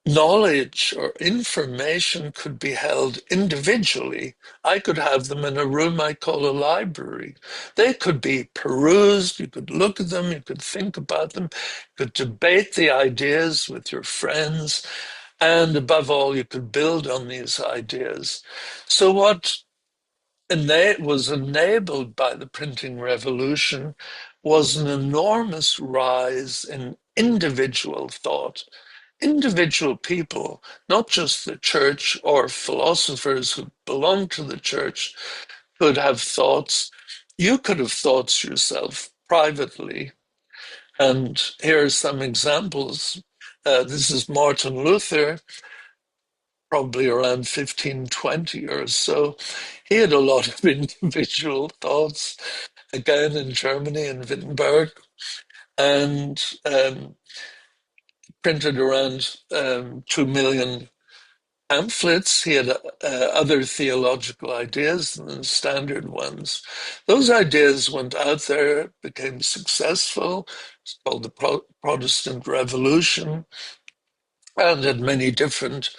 Speaker 3: knowledge or information could be held individually. I could have them in a room I call a library. They could be perused, you could look at them, you could think about them, you could debate the ideas with your friends, and above all, you could build on these ideas. So what was enabled by the printing revolution was an enormous rise in individual thought. Individual people, not just the church or philosophers who belong to the church, could have thoughts. You could have thoughts yourself privately. And here are some examples. This is Martin Luther, probably around 1520 or so. He had a lot of individual thoughts, again in Germany, in Wittenberg, and printed around 2 million pamphlets. He had other theological ideas than the standard ones. Those ideas went out there, became successful. It's called the Protestant Revolution, and had many different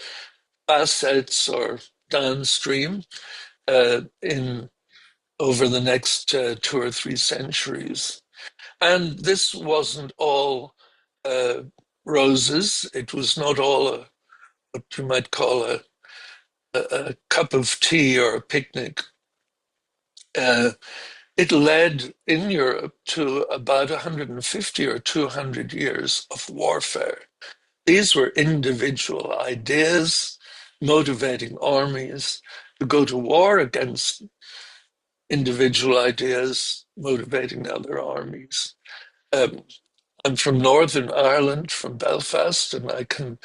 Speaker 3: facets or downstream in over the next 2 or 3 centuries. And this wasn't all roses. It was not all what you might call a cup of tea or a picnic. It led in Europe to about 150 or 200 years of warfare. These were individual ideas motivating armies to go to war against individual ideas motivating other armies. I'm from Northern Ireland, from Belfast, and I can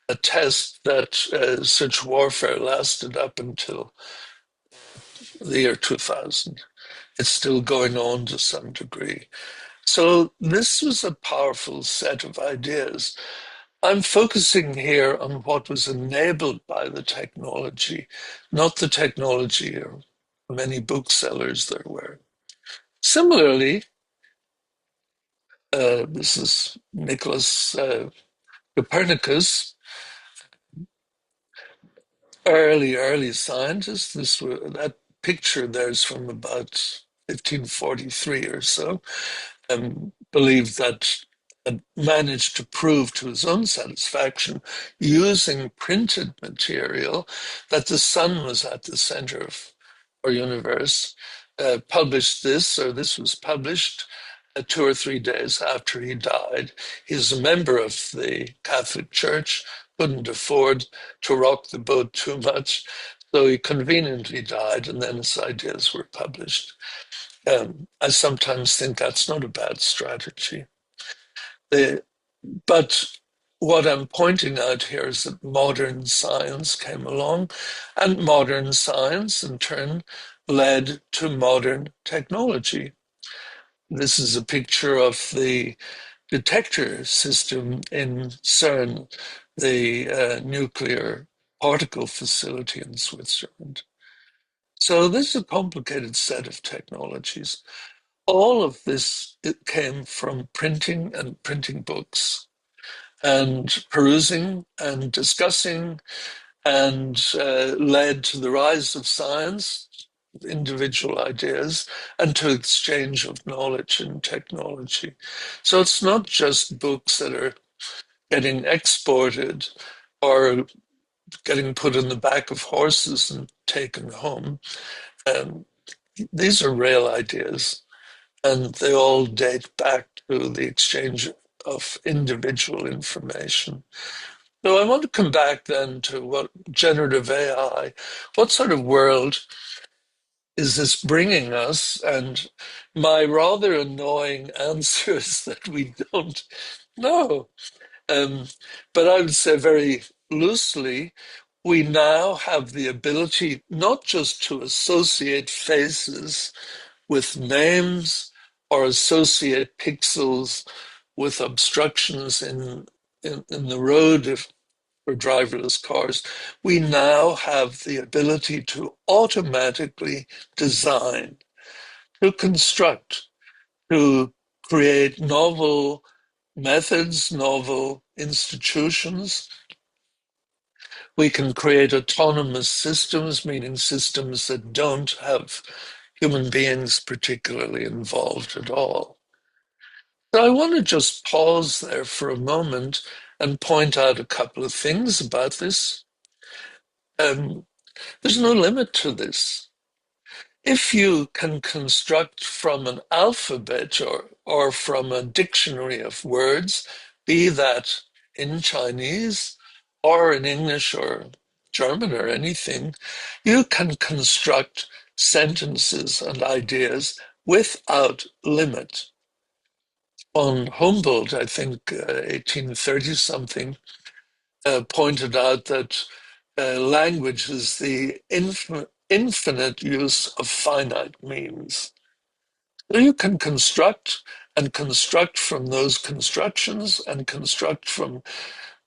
Speaker 3: attest that such warfare lasted up until the year 2000. It's still going on to some degree. So this was a powerful set of ideas. I'm focusing here on what was enabled by the technology, not the technology or many booksellers there were. Similarly, this is Nicholas Copernicus, early scientist. That picture there's from about 1543 or so. Believed that had managed to prove to his own satisfaction, using printed material, that the sun was at the center of our universe. Published this, or this was published 2 or 3 days after he died. He's a member of the Catholic Church, couldn't afford to rock the boat too much, so he conveniently died, and then his ideas were published. I sometimes think that's not a bad strategy. But what I'm pointing out here is that modern science came along, and modern science in turn led to modern technology. This is a picture of the detector system in CERN, the nuclear particle facility in Switzerland. So this is a complicated set of technologies. All of this, it came from printing and printing books and perusing and discussing, and led to the rise of science, individual ideas, and to exchange of knowledge and technology. So it's not just books that are getting exported or getting put in the back of horses and taken home. These are real ideas, and they all date back to the exchange of individual information. So I want to come back then to what generative AI, what sort of world is this bringing us? And my rather annoying answer is that we don't know. Um, but I would say very loosely, we now have the ability not just to associate faces with names or associate pixels with obstructions in the road for driverless cars. We now have the ability to automatically design, to construct, to create novel methods, novel institutions. We can create autonomous systems, meaning systems that don't have human beings particularly involved at all. So I want to just pause there for a moment and point out a couple of things about this. There's no limit to this. If you can construct from an alphabet or from a dictionary of words, be that in Chinese or in English or German or anything, you can construct sentences and ideas without limit. On Humboldt, I think 1830 something, pointed out that language is the infinite use of finite means. So you can construct and construct from those constructions and construct from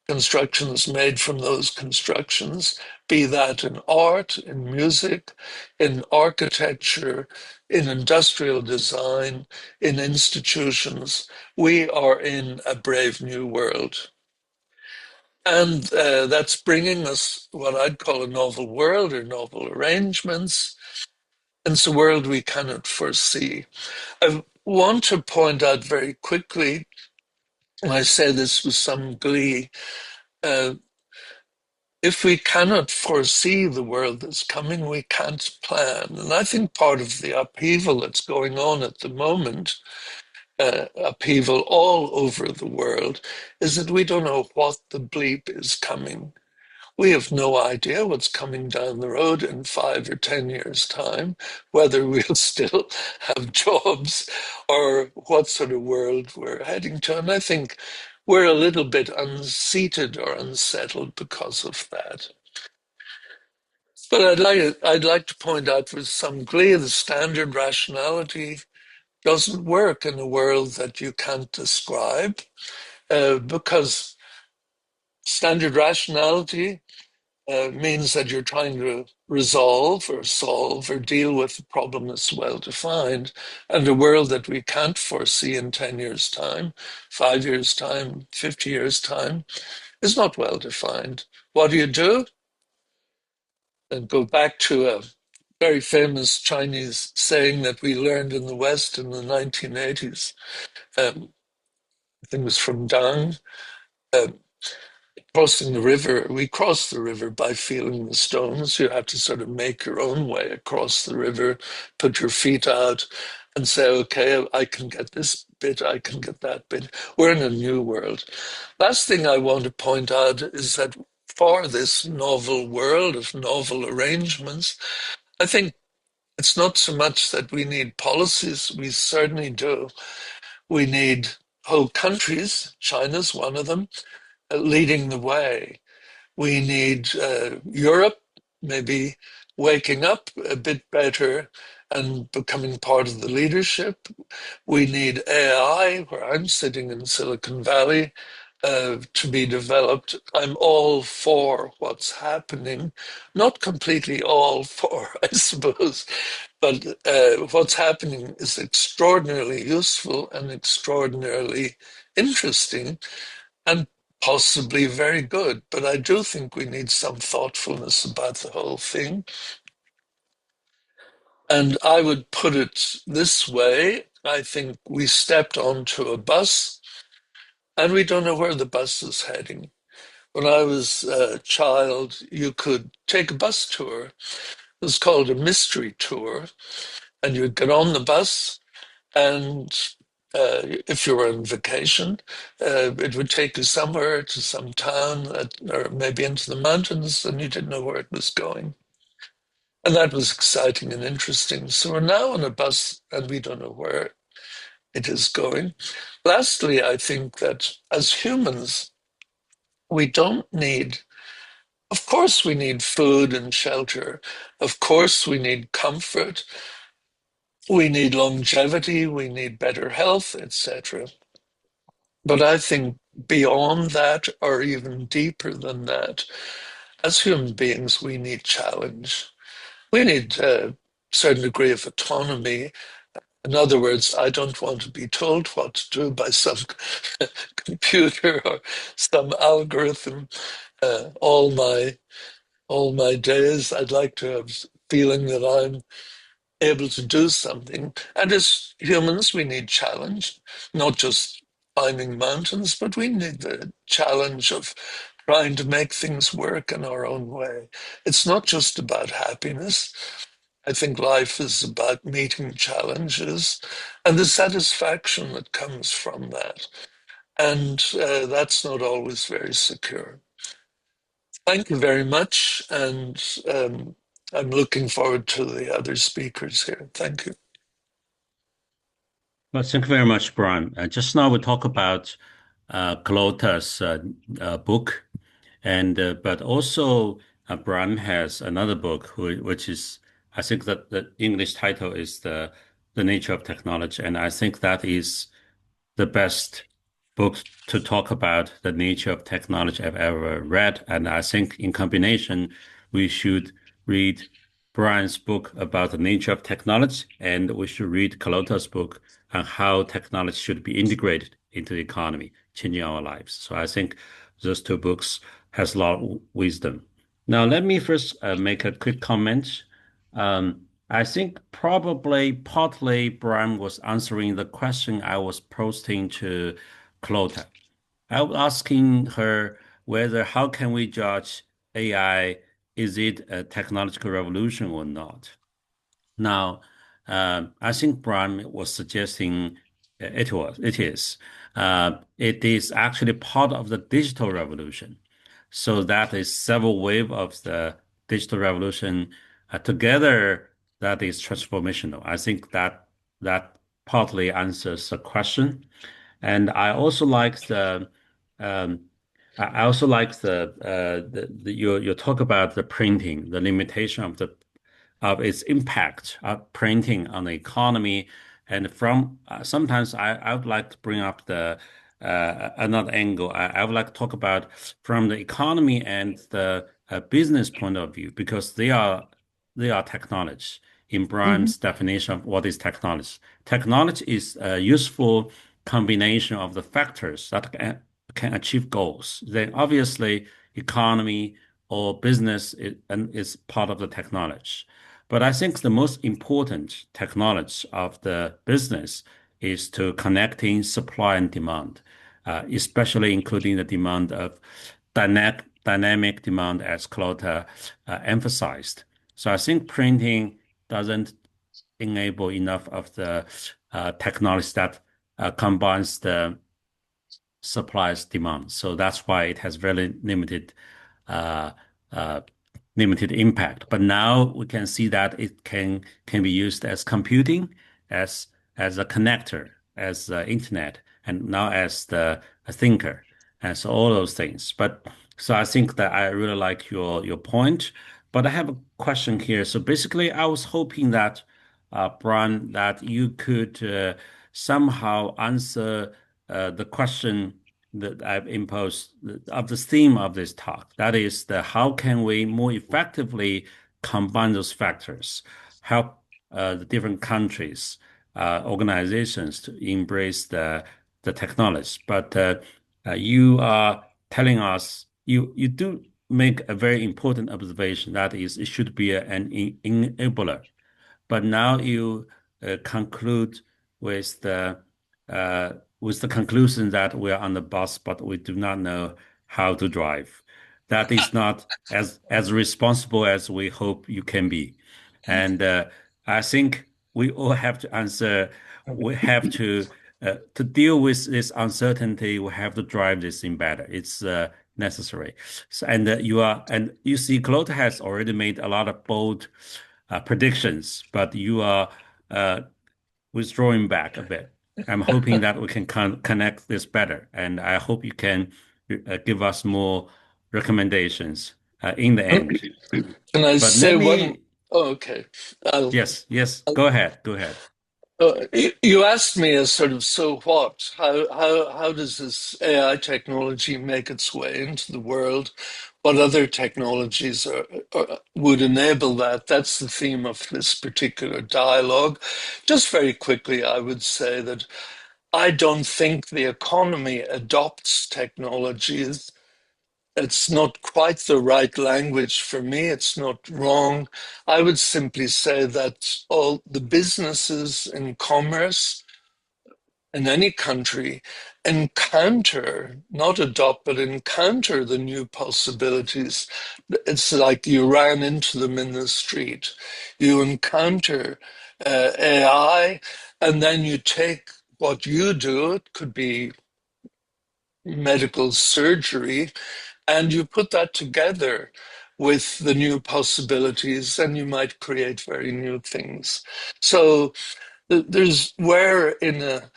Speaker 3: constructions made from those constructions, be that in art, in music, in architecture, in industrial design, in institutions. We are in a brave new world. And that's bringing us what I'd call a novel world or novel arrangements. And it's a world we cannot foresee. I want to point out very quickly, and I say this with some glee, uh, if we cannot foresee the world that's coming, we can't plan. And I think part of the upheaval that's going on at the moment, upheaval all over the world, is that we don't know what the bleep is coming. We have no idea what's coming down the road in 5 or 10 years' time, whether we'll still have jobs or what sort of world we're heading to. And I think we're a little bit unseated or unsettled because of that. But I'd like to point out with some glee the standard rationality doesn't work in a world that you can't describe, because standard rationality means that you're trying to resolve or solve or deal with a problem that's well defined. And a world that we can't foresee in 10 years' time, 5 years' time, 50 years' time is not well defined. What do? And go back to a very famous Chinese saying that we learned in the West in the 1980s. I think it was from Dang. Um, Crossing the river, we cross the river by feeling the stones. You have to sort of make your own way across the river, put your feet out and say, okay, I can get this bit, I can get that bit. We're in a new world. Last thing I want to point out is that for this novel world of novel arrangements, I think it's not so much that we need policies, we certainly do. We need whole countries, China's one of them, leading the way. We need Europe maybe waking up a bit better and becoming part of the leadership. We need AI, where I'm sitting in Silicon Valley, to be developed. I'm all for what's happening, not completely all for, I suppose, but what's happening is extraordinarily useful and extraordinarily interesting and possibly very good. But I do think we need some thoughtfulness about the whole thing. And I would put it this way. I think we stepped onto a bus and we don't know where the bus is heading. When I was a child, you could take a bus tour. It was called a mystery tour. And you'd get on the bus and if you were on vacation, it would take you somewhere to some town or maybe into the mountains, and you didn't know where it was going. And that was exciting and interesting. So we're now on a bus and we don't know where it is going. Lastly, I think that as humans, we don't need, of course, we need food and shelter. Of course, we need comfort. We need longevity. We need better health, etc. But I think beyond that, or even deeper than that, as human beings, we need challenge. We need a certain degree of autonomy. In other words, I don't want to be told what to do by some computer or some algorithm all my days. I'd like to have feeling that I'm able to do something. And as humans, we need challenge, not just climbing mountains, but we need the challenge of trying to make things work in our own way. It's not just about happiness. I think life is about meeting challenges and the satisfaction that comes from that. And that's not always very secure. Thank you very much. And I'm looking forward to the other speakers here. Thank you.
Speaker 1: Well, thank you very much, Brian. Just now we talk about Clota's book, and but also Brian has another book, which is I think that the English title is the Nature of Technology, and I think that is the best book to talk about the nature of technology I've ever read. And I think in combination, we should read Brian's book about the nature of technology, and we should read Clota's book on how technology should be integrated into the economy, changing our lives. So I think those two books has a lot of wisdom. Now, let me first make a quick comment. I think probably partly Brian was answering the question I was posting to Clota. I was asking her whether how can we judge AI, is it a technological revolution or not? Now, I think Brian was suggesting it is. It is actually part of the digital revolution. So that is several wave of the digital revolution together. That is transformational. I think that partly answers the question. And I also like um, I also like your talk about the printing, the limitation of its impact of printing on the economy. And from sometimes I would like to bring up the another angle. I would like to talk about from the economy and the business point of view because they are technology in
Speaker 2: Mhm.
Speaker 1: Brian's definition of what is technology. Technology is a useful combination of the factors that can achieve goals. Then obviously economy or business is part of the technology. But I think the most important technology of the business is to connecting supply and demand, especially including the demand of dynamic demand as Clota emphasized. So I think printing doesn't enable enough of the technology that combines the supplies demand. So that's why it has very uh, uh, limited impact. But now we can see that it can be used as computing, as a connector, as the internet, and now as the a thinker, and so all those things. But so I think that I really like your point. But I have a question here. So basically, I was hoping that Brian, that you could somehow answer the question that I've imposed of the theme of this talk. That is the how can we more effectively combine those factors, help the different countries, organizations to embrace the technology. But you are telling us you do make a very important observation. That is, it should be an enabler. But now you conclude with the conclusion that we are on the bus, but we do not know how to drive. That is not as responsible as we hope you can be. And I think we all have to answer. We have to to deal with this uncertainty, we have to drive this thing better. It's necessary. So, and you see, Claude has already made a lot of bold predictions, but you are withdrawing back a bit. I'm hoping that we can connect this better, and I hope you can give us more recommendations in the end.
Speaker 3: Can I
Speaker 1: But
Speaker 3: say
Speaker 1: let
Speaker 3: one?
Speaker 1: me,
Speaker 3: Oh, okay. I'll,
Speaker 1: yes, go ahead, go ahead.
Speaker 3: You asked me as sort of, so what? How does this AI technology make its way into the world? What other technologies would enable that? That's the theme of this particular dialogue. Just very quickly, I would say that I don't think the economy adopts technologies. It's not quite the right language for me. It's not wrong. I would simply say that all the businesses in commerce in any country encounter, not adopt, but encounter the new possibilities. It's like you ran into them in the street. You encounter AI, and then you take what you do, it could be medical surgery, and you put that together with the new possibilities, and you might create very new things. So there's where in a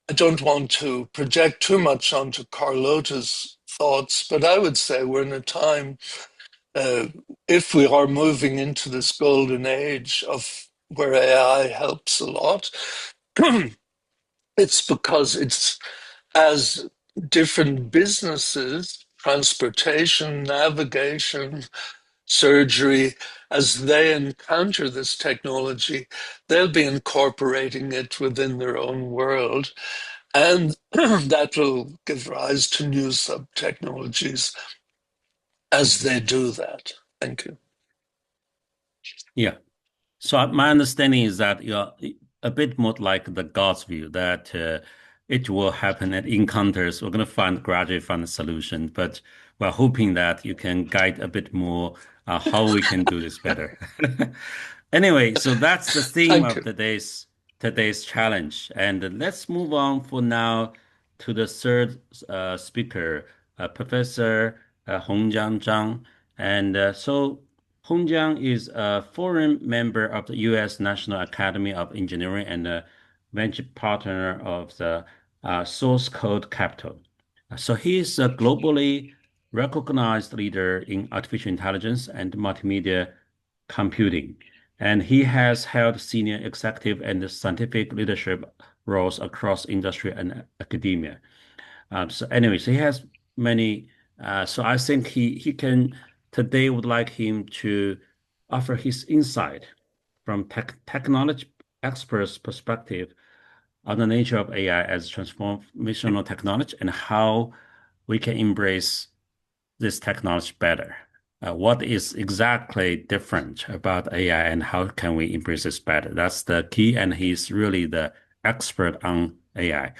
Speaker 3: I don't want to project too much onto Carlota's thoughts, but I would say we're in a time, uh, if we are moving into this golden age of where AI helps a lot, it's because it's as different businesses, transportation, navigation, surgery, as they encounter this technology, they'll be incorporating it within their own world. And that will give rise to new sub-technologies as they do that. Thank you.
Speaker 1: Yeah. So my understanding is that you're a bit more like the God's view that it will happen at encounters. We're going to gradually find a solution, but we're hoping that you can guide a bit more how we can do this better. Anyway, so that's the theme
Speaker 3: Thank
Speaker 1: of
Speaker 3: you.
Speaker 1: today's challenge, and let's move on for now to the third speaker, Professor Hongjiang Zhang, and so. Hongjiang is a foreign member of the U.S. National Academy of Engineering and a venture partner of the Source Code Capital. So he is a globally recognized leader in artificial intelligence and multimedia computing. And he has held senior executive and scientific leadership roles across industry and academia. So anyways, he has many. So I think he can today would like him to offer his insight from technology experts' perspective on the nature of AI as transformational technology and how we can embrace this technology better. What is exactly different about AI and how can we embrace this better? That's the key, and he's really the expert on AI.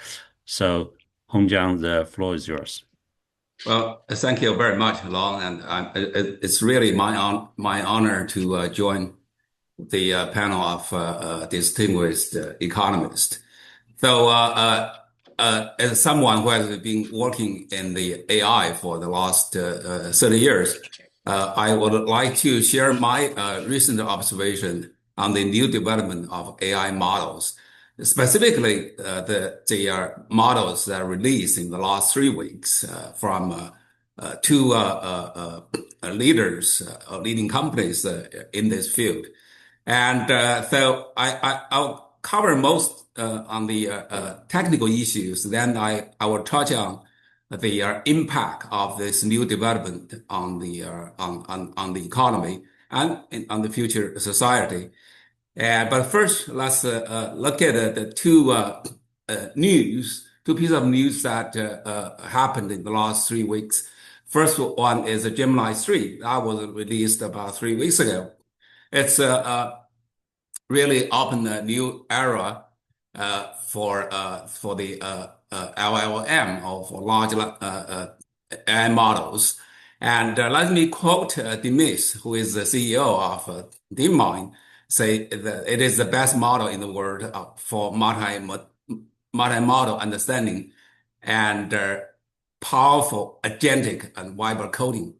Speaker 1: So, Hongjiang, the floor is yours.
Speaker 4: Well, thank you very much, Long, and it's really my honor to join the panel of distinguished economists. So, as someone who has been working in the AI for the last 30 years, I would like to share my recent observation on the new development of AI models, specifically the models that are released in the last 3 weeks from two leaders, leading companies in this field. And so I'll cover most on the technical issues. Then I will touch on the impact of this new development on the economy and on the future society. But first, let's look at the two pieces of news that happened in the last 3 weeks. First one is Gemini 3 that was released about 3 weeks ago. It's really opened a new era for the LLM, or for large AI models. And let me quote Demis, who is the CEO of DeepMind, say that it is the best model in the world for multi-model understanding and powerful agentic and Viber coding.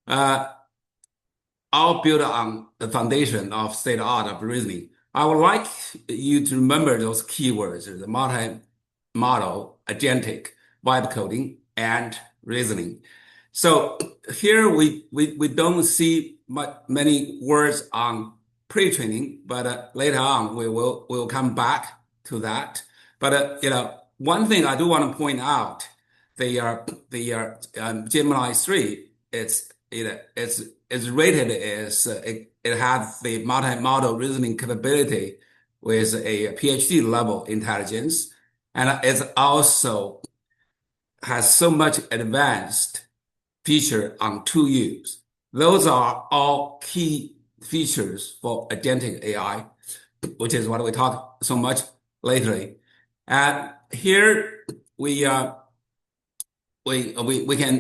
Speaker 4: All built on the foundation of state-of-art of reasoning. I would like you to remember those keywords: the multi-model, agentic, vibe coding, and reasoning. So here we don't see many words on pre-training, but later on we'll come back to that. But one thing I do want to point out, Gemini 3, it's rated as it has the multi-model reasoning capability with a PhD level intelligence, and it also has so much advanced feature on 2Us. Those are all key features for agentic AI, which is what we talk so much lately. And here we can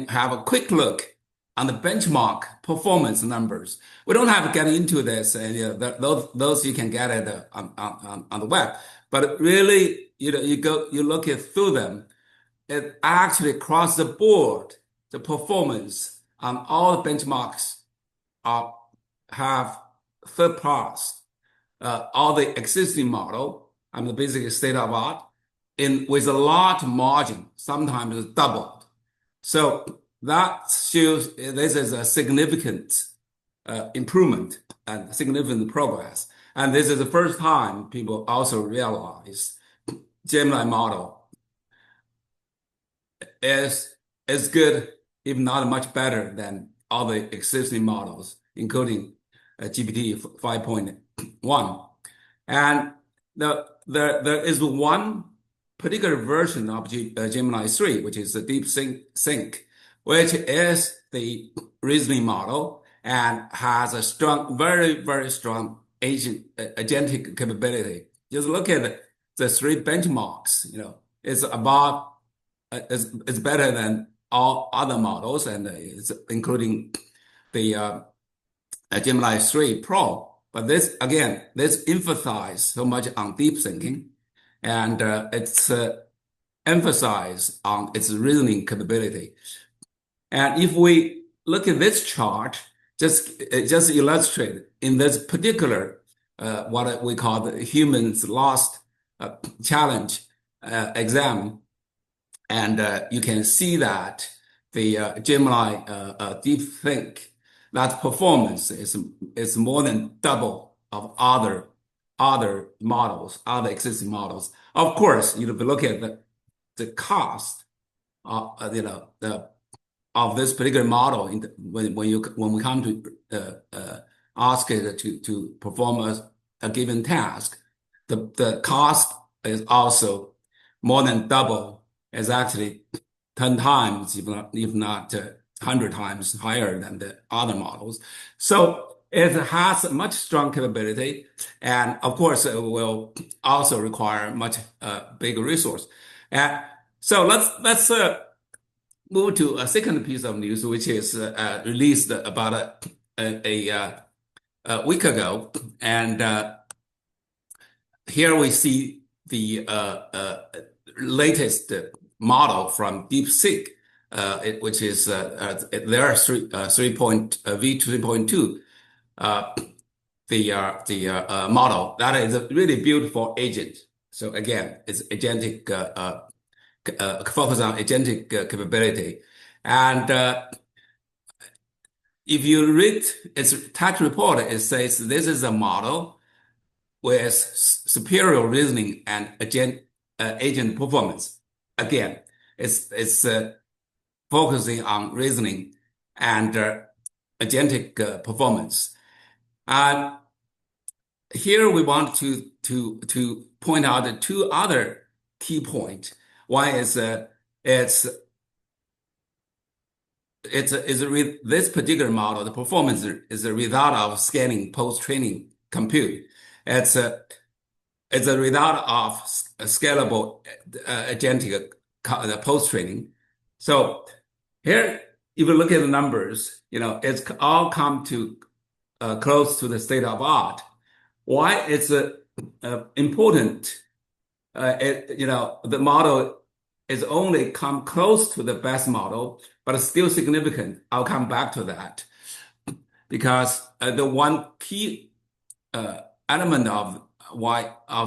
Speaker 4: have a quick look on the benchmark performance numbers. We don't have to get into this, and those you can get it on the web. But really, you look through them. It actually across the board, the performance on all the benchmarks have surpassed all the existing model. The basic state of art with a large margin, sometimes doubled. So that shows this is a significant improvement and significant progress. And this is the first time people also realize Gemini model is good, if not much better than all the existing models, including GPT 5.1. And there is one particular version of Gemini 3, which is the DeepSync, which is the reasoning model and has a strong, very, very strong agentic capability. Just look at the three benchmarks. It's about it's better than all other models, and it's including the Gemini 3 Pro. But this emphasizes so much on deep thinking, and it's emphasized on its reasoning capability. And if we look at this chart, just illustrate in this particular what we call the humans lost challenge exam, and you can see that the Gemini DeepSync, that performance is more than double of other models, other existing models. Of course, if you look at the cost of this particular model when we come to ask it to perform a given task, the cost is also more than double. Is actually 10 times, if not 100 times higher than the other models. So it has a much strong capability, and of course it will also require much bigger resource. So let's move to a second piece of news, which is released about a week ago, and here we see the latest model from DeepSeek, which is their V3.2, the model that is a really beautiful agent. So again, it's agentic, focus on agentic capability, and if you read its tech report, it says this is a model with superior reasoning and agent performance. Again, it's focusing on reasoning and agentic performance. And here we want to point out the two other key points. One is this particular model, the performance is a result of scaling post-training compute. It's a result of scalable agentic post-training. So here, if you look at the numbers, it's all come to close to the state of art. Why it's important the model is only come close to the best model, but it's still significant. I'll come back to that because the one key element of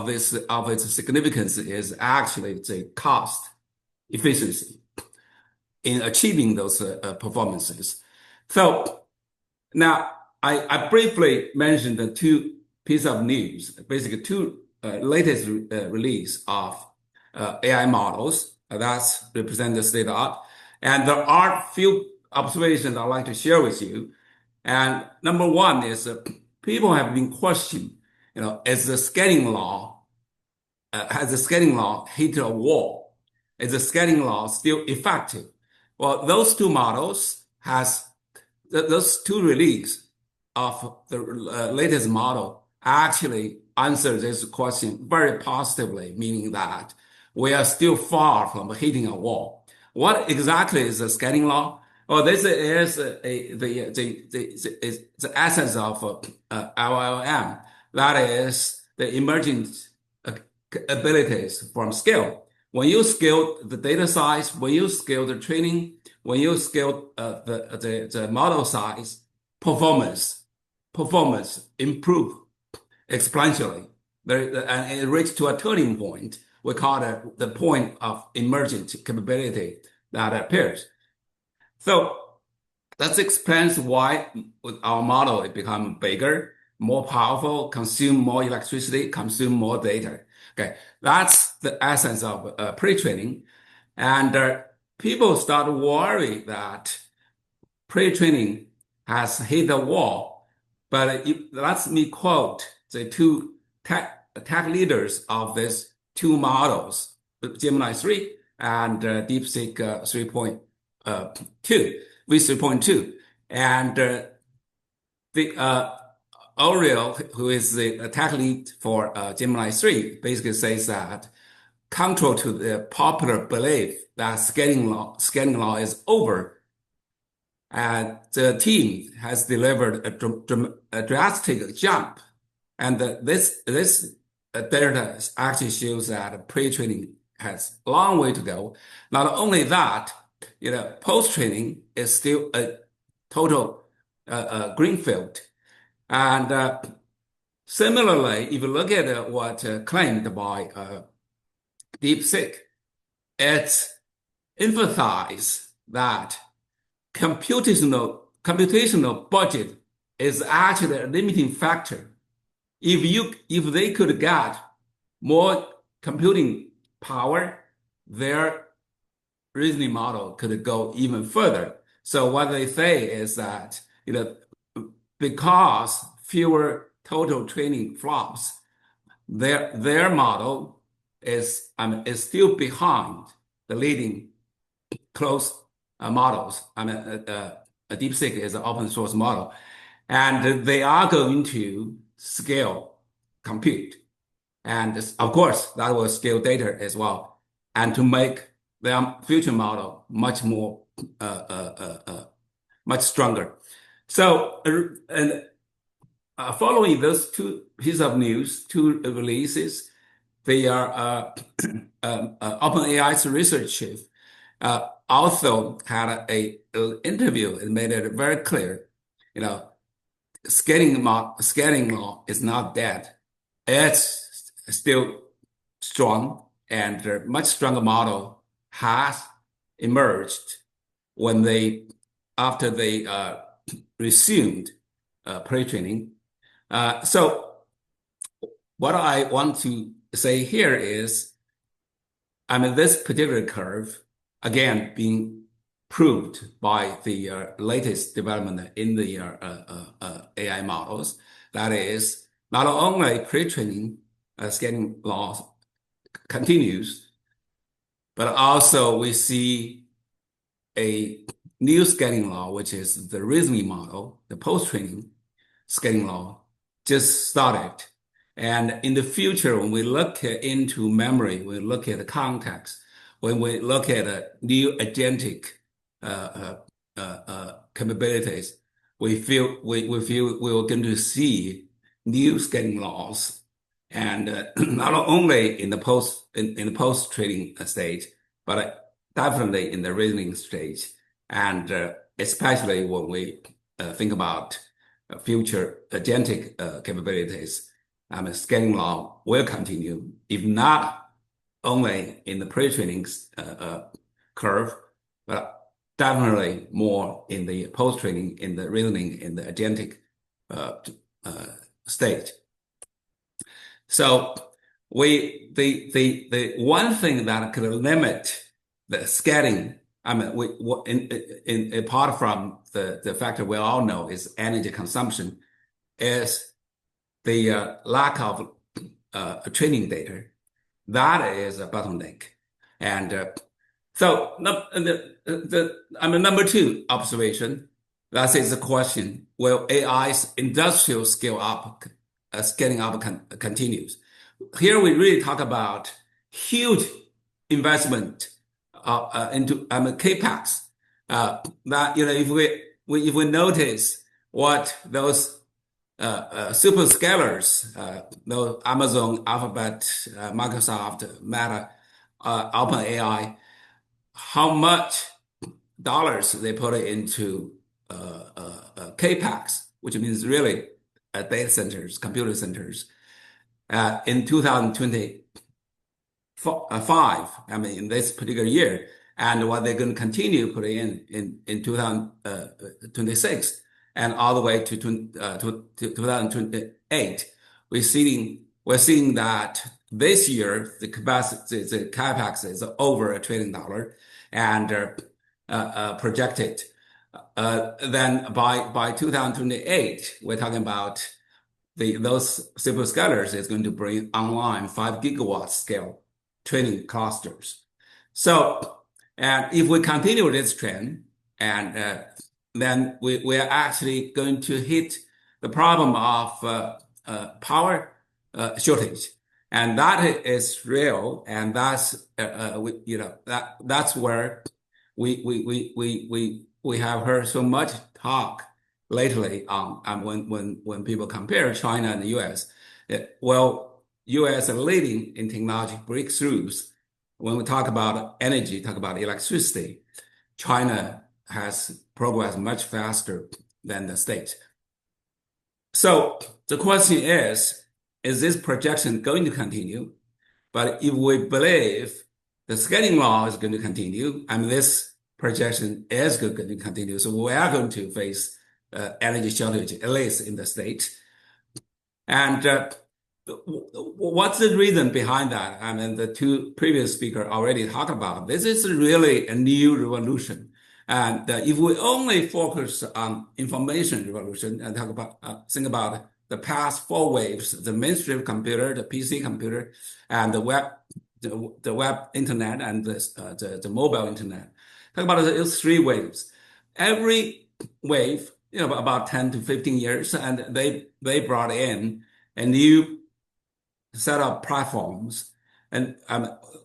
Speaker 4: its significance is actually the cost efficiency in achieving those performances. So now I briefly mentioned the two pieces of news, basically two latest release of AI models. That's represent the state of art. And there are few observations I'd like to share with you. And number one is people have been questioning, has the scaling law hit a wall? Is the scaling law still effective? Well, those two models those two releases of the latest model actually answer this question very positively, meaning that we are still far from hitting a wall. What exactly is the scaling law? Well, this is the essence of LLM. That is the emergent abilities from scale. When you scale the data size, when you scale the training, when you scale the model size, performance improve exponentially. And it reached to a turning point. We call it the point of emergent capability that appears. So that explains why with our model it becomes bigger, more powerful, consume more electricity, consume more data. Okay, that's the essence of pre-training. And people start to worry that pre-training has hit a wall. But let me quote the two tech leaders of these two models, Gemini 3 and DeepSeek 3.2, v3.2. And Oriel, who is the tech lead for Gemini 3, basically says that contrary to the popular belief that scaling law is over, and the team has delivered a drastic jump. And this data actually shows that pre-training has a long way to go. Not only that, post-training is still a total greenfield. And similarly, if you look at what claimed by DeepSeek, it emphasizes that computational budget is actually a limiting factor. If they could get more computing power, their reasoning model could go even further. So what they say is that because fewer total training flops, their model is still behind the leading close models. DeepSeek is an open source model, and they are going to scale compute. And of course, that will scale data as well, and to make their future model much more, much stronger. So, following those two pieces of news, two releases, they are OpenAI's research chief also had an interview and made it very clear, scaling law is not dead. It's still strong, and a much stronger model has emerged after they resumed pre-training. So what I want to say here is, this particular curve, again, being proved by the latest development in the AI models. That is, not only pre-training scaling law continues, but also we see a new scaling law, which is the reasoning model, the post-training scaling law, just started. And in the future, when we look into memory, we look at the context, when we look at new agentic capabilities, we feel we're going to see new scaling laws and not only in the post trading stage, but definitely in the reasoning stage, and especially when we think about future agentic capabilities. Scaling law will continue, if not only in the pre-training curve, but definitely more in the post-training, in the reasoning, in the agentic stage. So the one thing that could limit the scaling, apart from the factor we all know is energy consumption, is the lack of training data. That is a bottleneck. And so number two observation, that is the question, will AI's industrial scaling up continues? Here we really talk about huge investment into CapEx. That if we notice what those super scalers, those Amazon, Alphabet, Microsoft, Meta, OpenAI, how much dollars they put into CapEx, which means really data centers, computer centers, in 2025, in this particular year, and what they're going to continue putting in 2026 and all the way to 2028. We're seeing that this year the capex is over $1 trillion, and projected. Then by 2028, we're talking about those superscalers is going to bring online 5 gigawatt scale training clusters. So, and if we continue this trend, and then we are actually going to hit the problem of power shortage, and that is real, and that's that's where we have heard so much talk lately on when people compare China and the U.S. Well, U.S. are leading in technology breakthroughs. When we talk about energy, talk about electricity, China has progressed much faster than the States. So the question is this projection going to continue? But if we believe the scaling law is going to continue, this projection is going to continue, so we are going to face energy shortage, at least in the States. And what's the reason behind that? The two previous speakers already talked about. This is really a new revolution. And if we only focus on information revolution and think about the past 4 waves, the mainstream computer, the PC computer, and the web internet, and the mobile internet. Talk about those 3 waves. Every wave, about 10 to 15 years, and they brought in a new set of platforms and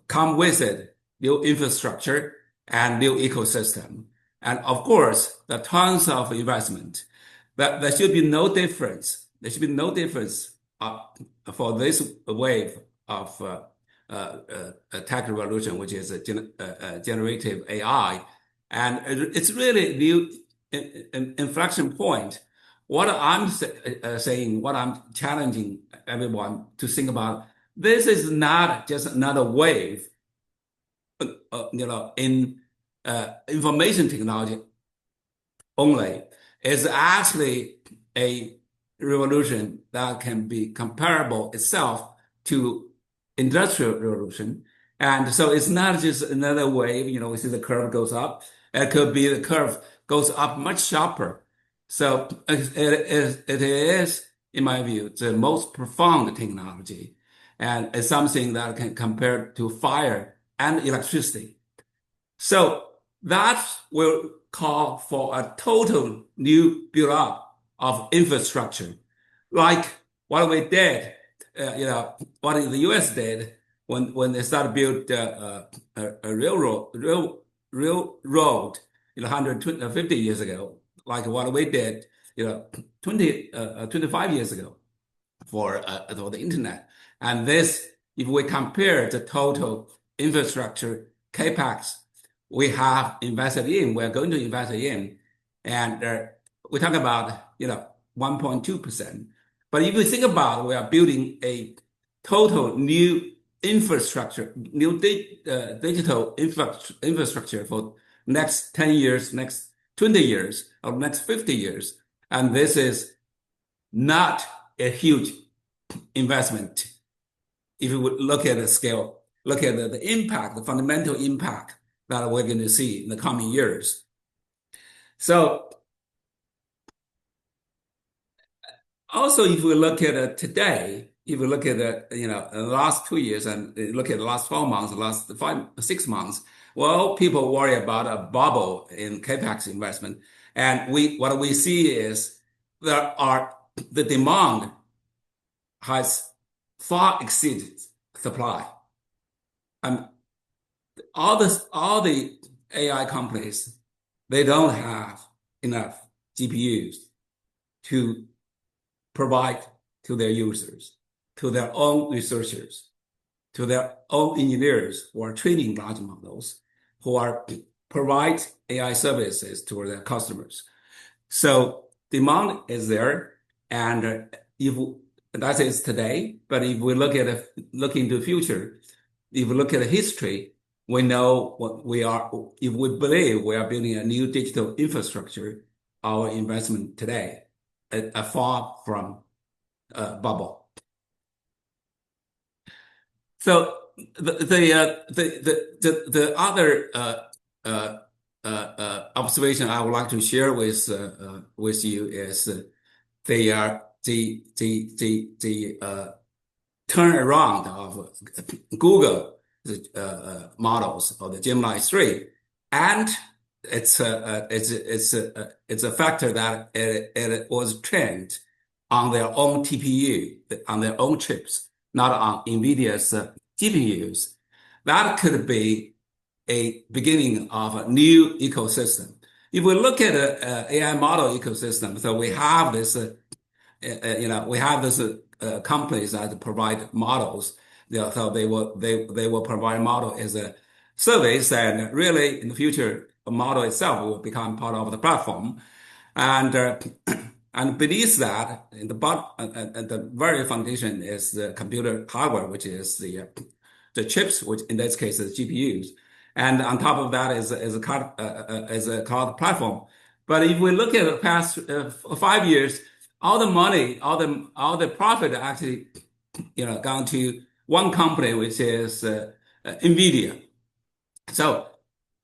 Speaker 4: come with it new infrastructure and new ecosystem. And of course, the tons of investment. But there should be no difference. There should be no difference for this wave of tech revolution, which is generative AI. And it's really a new inflection point. What I'm saying, what I'm challenging everyone to think about, this is not just another wave, in information technology only. It's actually a revolution that can be comparable itself to industrial revolution. And so it's not just another wave, we see the curve goes up. It could be the curve goes up much sharper. So it is, in my view, the most profound technology, and it's something that can compare to fire and electricity. So that will call for a total new build-up of infrastructure, like what we did, what the U.S. did when they started build a railroad 150 years ago, like what we did 25 years ago for the internet. And this, if we compare the total infrastructure CapEx we have invested in, we're going to invest in, and we talk about 1.2%. But if you think about, we are building a total new infrastructure, new digital infrastructure for next 10 years, next 20 years, or next 50 years. And this is not a huge investment. If you would look at the scale, look at the impact, the fundamental impact that we're going to see in the coming years. So also, if we look at today, if we look at the last 2 years and look at the last 12 months, the last 6 months, well, people worry about a bubble in capex investment, and what we see is the demand has far exceeded supply, and all the AI companies, they don't have enough GPUs to provide to their users, to their own researchers, to their own engineers who are training large models, who are provide AI services to their customers. So demand is there, and if that is today, but if we look into the future, if we look at the history, we know what we are. If we believe we are building a new digital infrastructure, our investment today are far from bubble. So the other observation I would like to share with you is the turnaround of Google models of the Gemini 3, and it's a factor that it was trained on their own TPU, on their own chips, not on NVIDIA's GPUs. That could be a beginning of a new ecosystem. If we look at an AI model ecosystem, so we have this, companies that provide models. So they will provide model as a service, and really in the future, a model itself will become part of the platform. And beneath that, in the very foundation is the computer hardware, which is the chips, which in this case is GPUs. And on top of that is a cloud platform. But if we look at the past 5 years, all the money, all the profit actually, gone to one company, which is NVIDIA. So,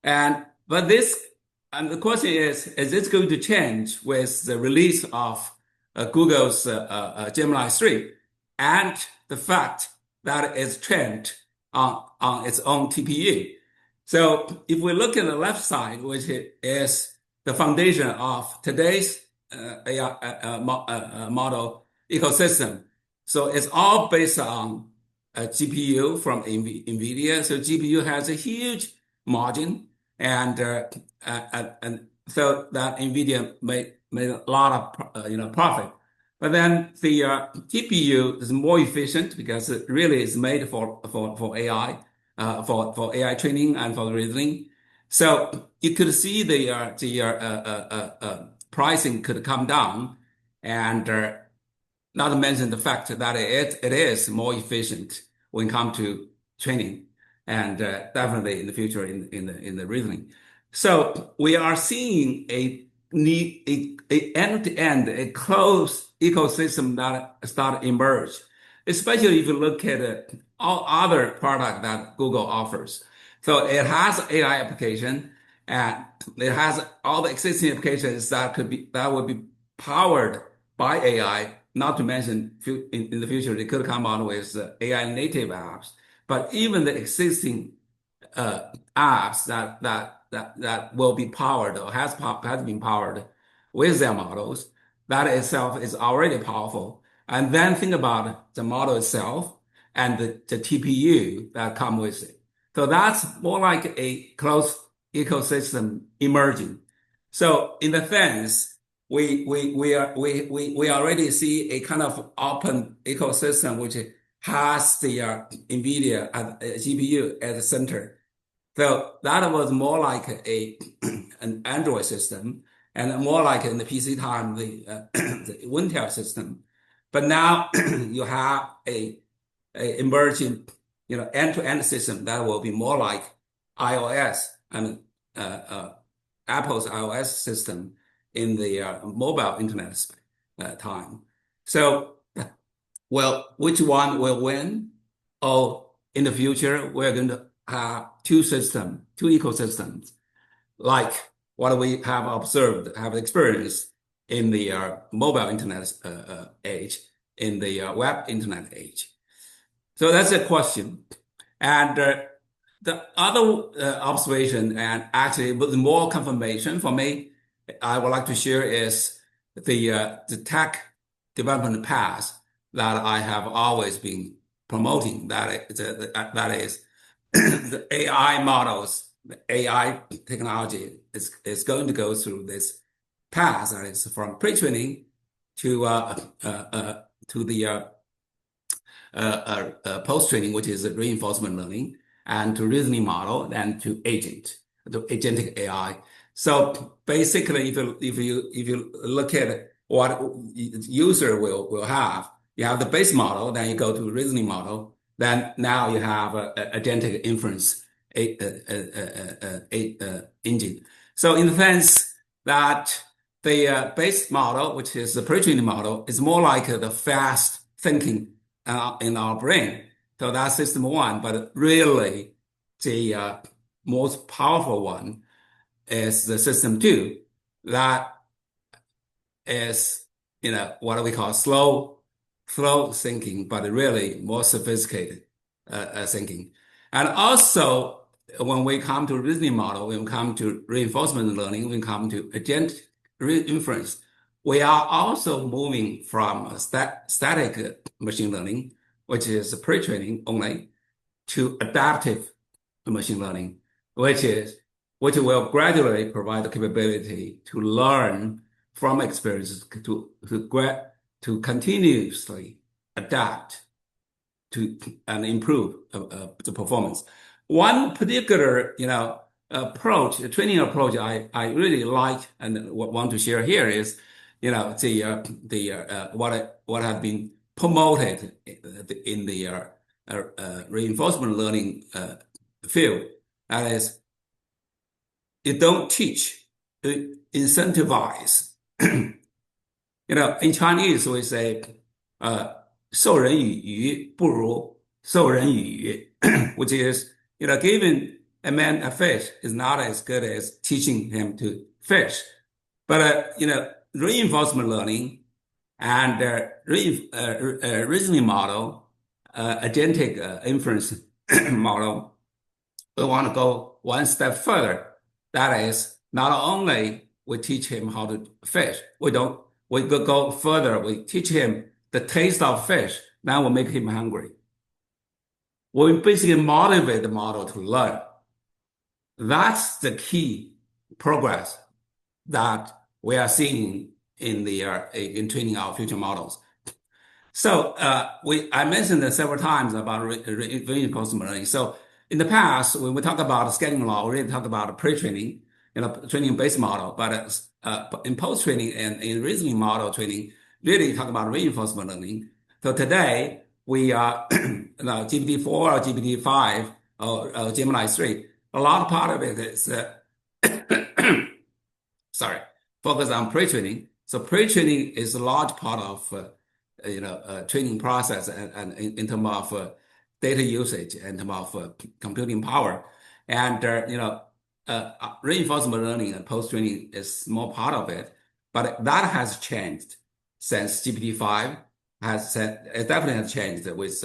Speaker 4: but the question is this going to change with the release of Google's Gemini 3 and the fact that it's trained on its own TPU? So if we look at the left side, which is the foundation of today's AI model ecosystem, so it's all based on a GPU from NVIDIA. So GPU has a huge margin, and so that NVIDIA made a lot of profit. But then the GPU is more efficient because it really is made for AI, for AI training and for reasoning. So you could see the pricing could come down, and not to mention the fact that it is more efficient when it comes to training, and definitely in the future in the reasoning. So we are seeing a end-to-end, a closed ecosystem that start emerge, especially if you look at all other product that Google offers. So it has AI application, and it has all the existing applications that would be powered by AI. Not to mention in the future, they could come out with AI native apps. But even the existing apps that will be powered or has been powered with their models, that itself is already powerful. And then think about the model itself and the TPU that come with it. So that's more like a closed ecosystem emerging. So in the sense, we already see a kind of open ecosystem, which has the NVIDIA GPU at the center. So that was more like an Android system, and more like in the PC time, the Intel system. But now you have a emerging, end-to-end system that will be more like iOS, Apple's iOS system in the mobile internet time. So, well, which one will win? Oh, in the future, we're going to have two ecosystems, like what we have observed, have experienced in the mobile internet age, in the web internet age. So that's a question. And the other observation, and actually with more confirmation for me, I would like to share is the tech development path that I have always been promoting. That is the AI models, the AI technology is going to go through this path, that is from pre-training to the post-training, which is reinforcement learning, and to reasoning model, and to agentic AI. So basically, if you look at what user will have, you have the base model, then you go to reasoning model, then now you have agentic inference engine. So in the sense that the base model, which is the pre-training model, is more like the fast thinking in our brain. So that's system one, but really the most powerful one is the system two, that is, what we call slow thinking, but really more sophisticated thinking. And also, when we come to reasoning model, when we come to reinforcement learning, when we come to agentic inference, we are also moving from static machine learning, which is pre-training only, to adaptive machine learning, which will gradually provide the capability to learn from experiences, to continuously adapt to and improve the performance. One particular, training approach I really like and want to share here is, what has been promoted in the reinforcement learning field. That is, you don't teach, you incentivize. In Chinese we say, 授人以鱼不如授人以渔, which is, giving a man a fish is not as good as teaching him to fish. But, reinforcement learning and reasoning model, agentic inference model, we want to go one step further. That is, not only we teach him how to fish, we could go further. We teach him the taste of fish. Now we make him hungry. We basically motivate the model to learn. That's the key progress that we are seeing in training our future models. So I mentioned it several times about reinforcement learning. So in the past, when we talk about scaling law, we really talk about pre-training, training-based model. But in post-training and in reasoning model training, really talk about reinforcement learning. So today, we are GPT-4 or GPT-5 or Gemini 3. A lot of part of it is focus on pre-training. So pre-training is a large part of training process and in terms of data usage and in terms of computing power. And reinforcement learning and post-training is more part of it. But that has changed since GPT-5 it definitely has changed with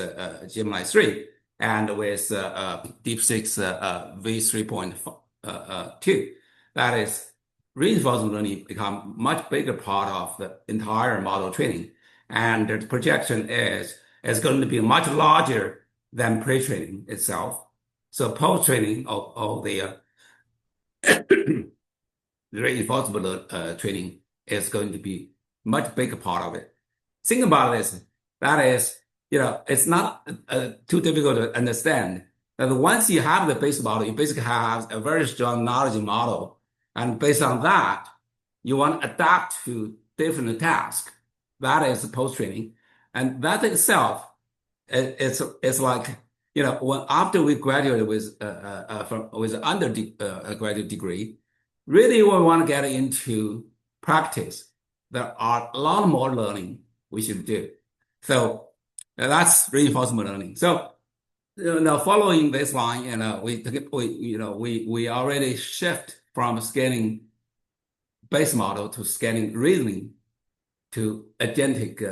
Speaker 4: Gemini 3 and with DeepSeek's v3.2. That is, reinforcement learning become much bigger part of the entire model training. And the projection is going to be much larger than pre-training itself. So post-training of the reinforcement training is going to be much bigger part of it. Think about this. That is, it's not too difficult to understand that once you have the base model, you basically have a very strong knowledge model. And based on that, you want to adapt to different tasks. That is post-training. And that itself, it's like, after we graduate with an undergraduate degree, really we want to get into practice. There are a lot more learning we should do. So that's reinforcement learning. So following this line, we already shift from scaling base model to scaling reasoning to agentic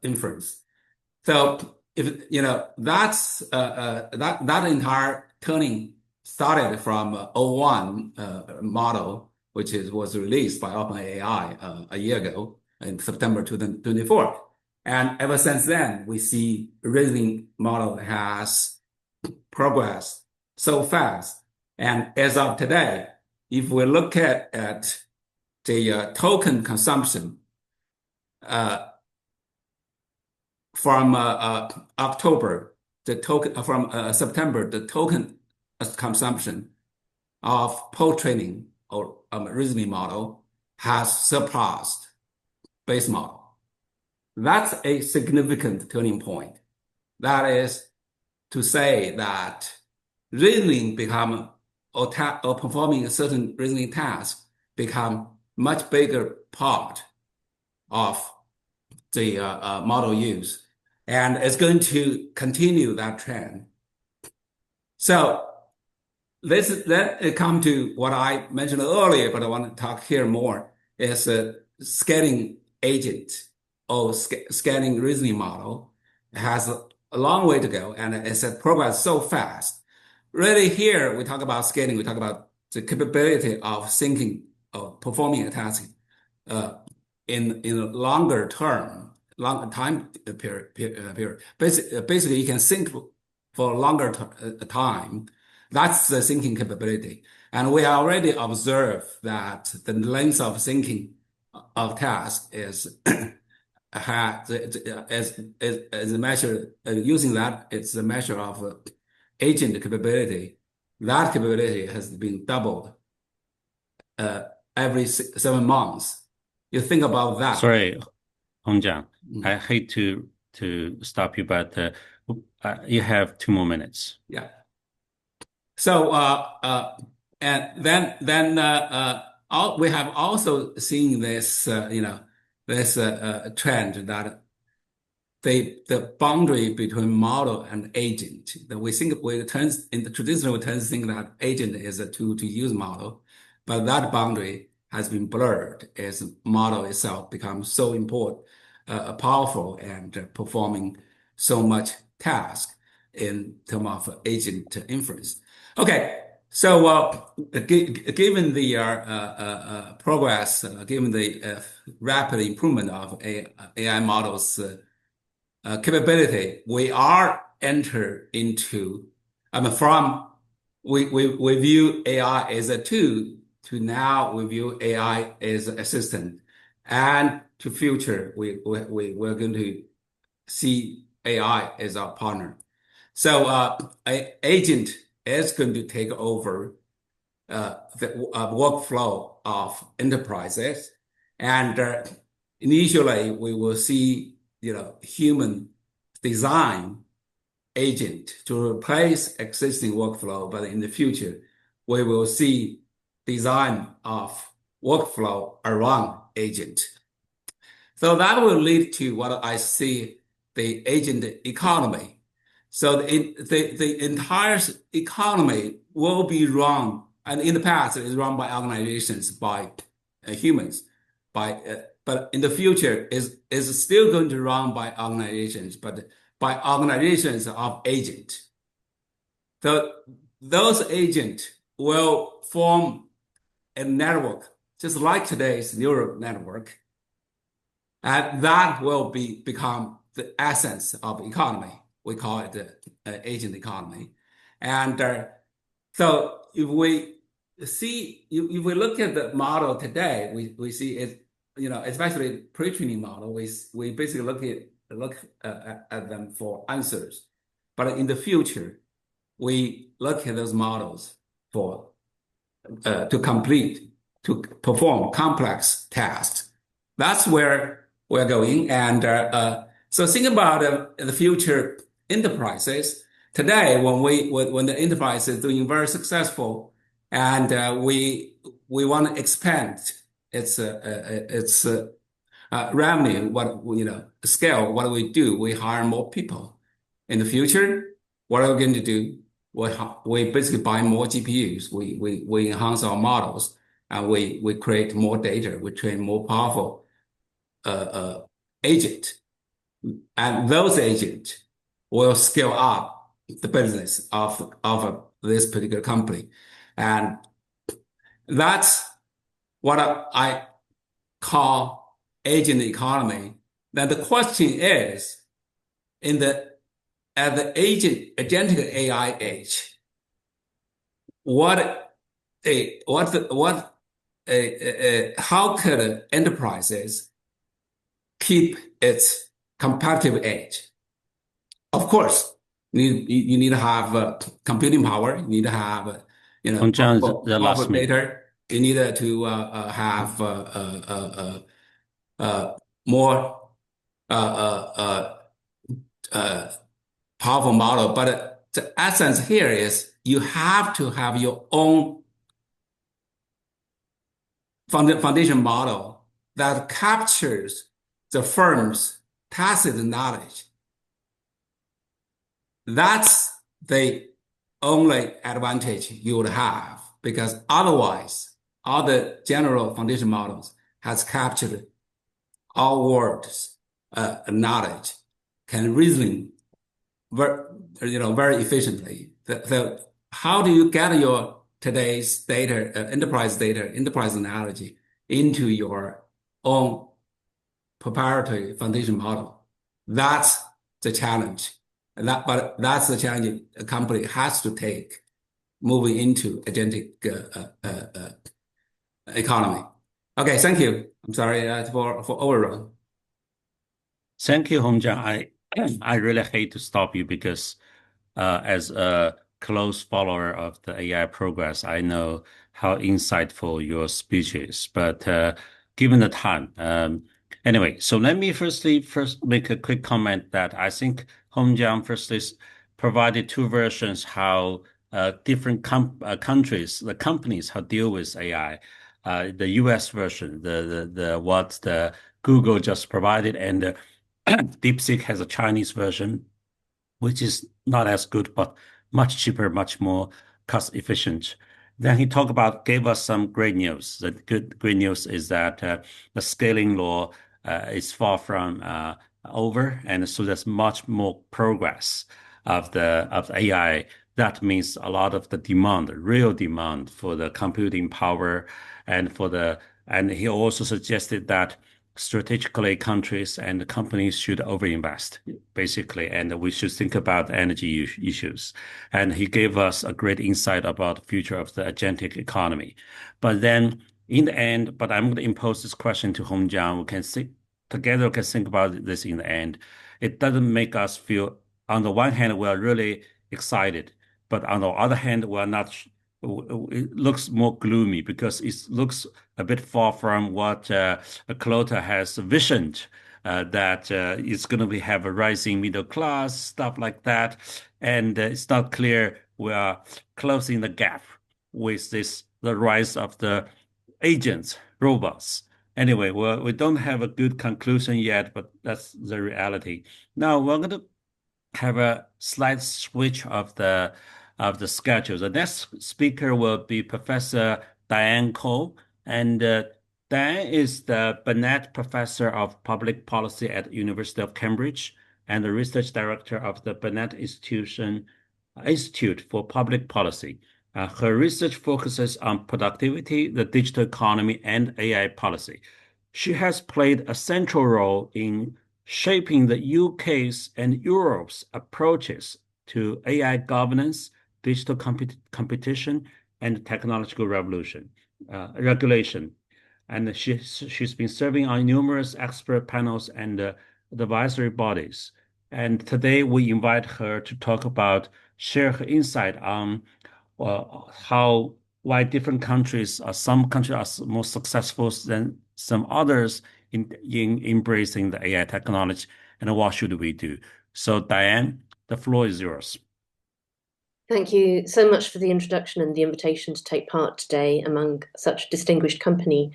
Speaker 4: inference. So if that's that entire turning started from O1 model, which was released by OpenAI a year ago in September 2024. And ever since then, we see reasoning model has progressed so fast. And as of today, if we look at the token consumption from October, from September, the token consumption of post-training or reasoning model has surpassed base model. That's a significant turning point. That is to say that reasoning become or performing a certain reasoning task become much bigger part of the model use, and it's going to continue that trend. So then it come to what I mentioned earlier, but I want to talk here more, is scaling agent or scaling reasoning model. It has a long way to go, and it's progress so fast. Really here, we talk about scaling, we talk about the capability of thinking, of performing a task in a longer term, long time period. Basically, you can think for a longer time. That's the thinking capability. And we already observe that the length of thinking of task is as a measure, using that, it's a measure of agent capability. That capability has been doubled every 7 months. You think about that.
Speaker 1: Sorry, Hongjiang, I hate to stop you, but you have 2 more minutes.
Speaker 4: Yeah. So and then we have also seen this this trend that the boundary between model and agent, that we think traditionally we tend to think that agent is a tool to use model, but that boundary has been blurred as model itself becomes so important, powerful, and performing so much task in terms of agent inference. Okay, so given the progress, given the rapid improvement of AI models capability, we are enter into, we view AI as a tool to now we view AI as an assistant, and to future we're going to see AI as our partner. So agent is going to take over the workflow of enterprises, and initially we will see human design agent to replace existing workflow, but in the future we will see design of workflow around agent. So that will lead to what I see the agent economy. So the entire economy will be run, and in the past it is run by organizations, by humans, but in the future is still going to run by organizations, but by organizations of agent. So those agents will form a network, just like today's neural network, and that will become the essence of economy. We call it the agent economy. And so if we look at the model today, we see it, especially pre-training model, we basically look at look at them for answers. But in the future, we look at those models for to perform complex tasks. That's where we're going. And so think about the future enterprises. Today, when the enterprise is doing very successful, and we want to expand its revenue, scale. What do? We hire more people. In the future, what are we going to do? We basically buy more GPUs. We enhance our models, and we create more data. We train more powerful agent, and those agents will scale up the business of this particular company, and that's what I call agent economy. Then the question is, at the agentic AI age, how could enterprises keep its competitive edge? Of course, you need to have computing power. You need to have
Speaker 1: Hongjiang, the last
Speaker 4: powerful
Speaker 1: minute.
Speaker 4: data. You need to have more powerful model. But the essence here is you have to have your own foundation model that captures the firm's tacit knowledge. That's the only advantage you would have, because otherwise, all the general foundation models has captured all world's knowledge, can reason very efficiently. How do you get your today's data, enterprise analogy into your own proprietary foundation model? That's the challenge. But that's the challenge a company has to take moving into agentic economy. Okay, thank you. I'm sorry for overrun.
Speaker 1: Thank you, Hongjiang. I really hate to stop you because as a close follower of the AI progress, I know how insightful your speech is. But given the time, anyway, so let me first make a quick comment that I think Hongjiang firstly provided two versions how different countries, the companies, how deal with AI. The US version, what the Google just provided, and DeepSeek has a Chinese version, which is not as good, but much cheaper, much more cost efficient. Then he gave us some great news. The great news is that the scaling law is far from over, and so there's much more progress of AI. That means a lot of the demand, real demand for the computing power, and he also suggested that strategically countries and companies should overinvest, basically, and we should think about energy issues. And he gave us a great insight about the future of the agentic economy. But then in the end, I'm going to impose this question to Hongjiang. We can think about this in the end. It doesn't make us feel, on the one hand, we are really excited, but on the other hand, we're not. It looks more gloomy because it looks a bit far from what Clota has visioned, that it's going to have a rising middle class, stuff like that. And it's not clear we are closing the gap with the rise of the agents, robots. Anyway, we don't have a good conclusion yet, but that's the reality. Now we're going to have a slight switch of the schedule. The next speaker will be Professor Diane Cole, and Diane is the Burnett Professor of Public Policy at University of Cambridge and the Research Director of the Burnett Institute for Public Policy. Her research focuses on productivity, the digital economy, and AI policy. She has played a central role in shaping the UK's and Europe's approaches to AI governance, digital competition, and technological regulation. And she's been serving on numerous expert panels and advisory bodies. And today we invite her to talk about, share her insight on why different countries, some countries are more successful than some others in embracing the AI technology, and what should we do? So Diane, the floor is yours.
Speaker 5: Thank you so much for the introduction and the invitation to take part today among such a distinguished company.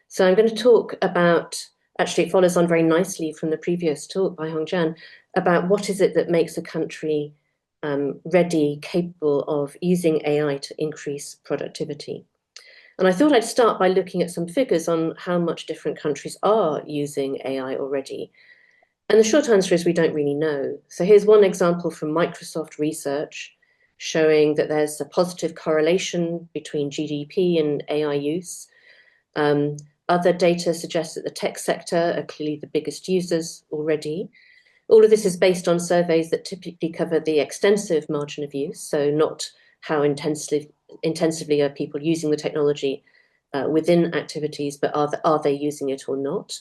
Speaker 5: So I'm going to talk about, actually it follows on very nicely from the previous talk by Hongjian, about what is it that makes a country ready, capable of using AI to increase productivity. And I thought I'd start by looking at some figures on how much different countries are using AI already. And the short answer is we don't really know. So here's one example from Microsoft research showing that there's a positive correlation between GDP and AI use. Other data suggests that the tech sector are clearly the biggest users already. All of this is based on surveys that typically cover the extensive margin of use, so not how intensively are people using the technology within activities, but are they using it or not?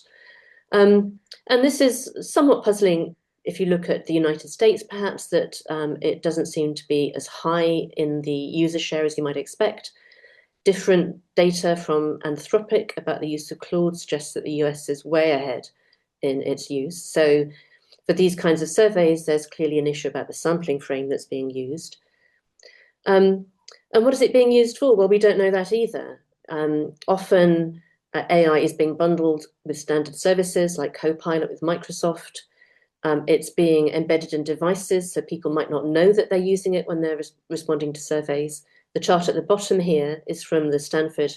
Speaker 5: And this is somewhat puzzling if you look at the United States, perhaps, that it doesn't seem to be as high in the user share as you might expect. Different data from Anthropic about the use of Claude suggests that the US is way ahead in its use. So for these kinds of surveys, there's clearly an issue about the sampling frame that's being used. And what is it being used for? Well, we don't know that either. Often AI is being bundled with standard services like Copilot with Microsoft. It's being embedded in devices, so people might not know that they're using it when they're responding to surveys. The chart at the bottom here is from the Stanford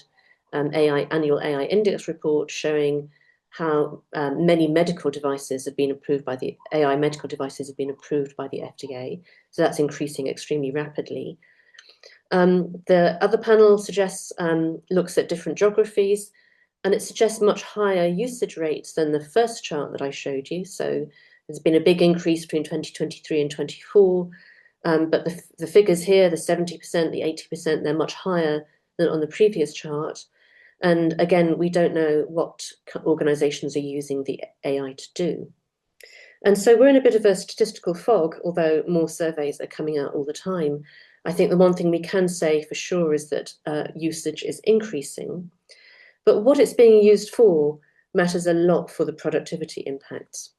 Speaker 5: Annual AI Index report showing how many medical devices have been approved by the AI medical devices have been approved by the FDA. So that's increasing extremely rapidly. The other panel looks at different geographies, and it suggests much higher usage rates than the first chart that I showed you. So there's been a big increase between 2023 and 24, but the figures here, the 70%, the 80%, they're much higher than on the previous chart. And again, we don't know what organizations are using the AI to do. And so we're in a bit of a statistical fog, although more surveys are coming out all the time. I think the one thing we can say for sure is that usage is increasing. But what it's being used for matters a lot for the productivity impacts.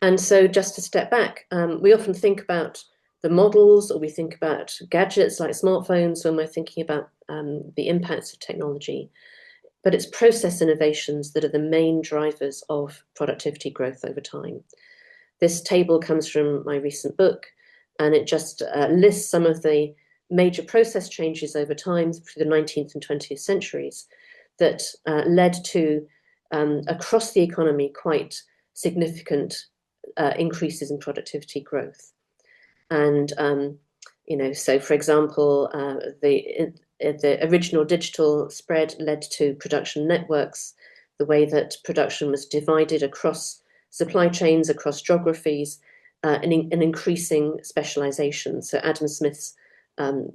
Speaker 5: And so just to step back, we often think about the models, or we think about gadgets like smartphones when we're thinking about the impacts of technology. But it's process innovations that are the main drivers of productivity growth over time. This table comes from my recent book, and it just lists some of the major process changes over time through the 19th and 20th centuries that led to, across the economy, quite significant increases in productivity growth. And, so for example, the original digital spread led to production networks, the way that production was divided across supply chains, across geographies, an increasing specialization. So Adam Smith's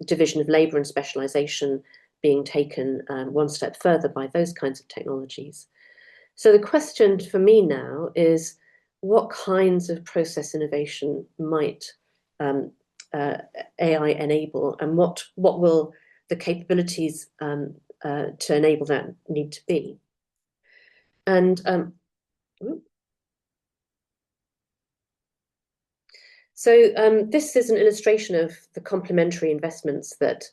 Speaker 5: division of labor and specialization being taken one step further by those kinds of technologies. So the question for me now is, what kinds of process innovation might AI enable, and what will the capabilities to enable that need to be? And so this is an illustration of the complementary investments that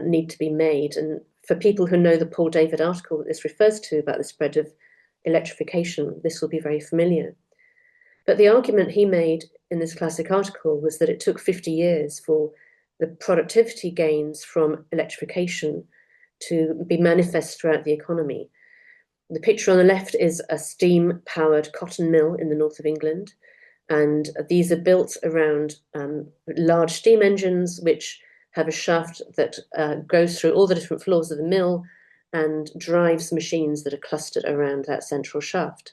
Speaker 5: need to be made. And for people who know the Paul David article that this refers to about the spread of electrification, this will be very familiar. But the argument he made in this classic article was that it took 50 years for the productivity gains from electrification to be manifest throughout the economy. The picture on the left is a steam-powered cotton mill in the north of England, and these are built around large steam engines which have a shaft that goes through all the different floors of the mill and drives machines that are clustered around that central shaft.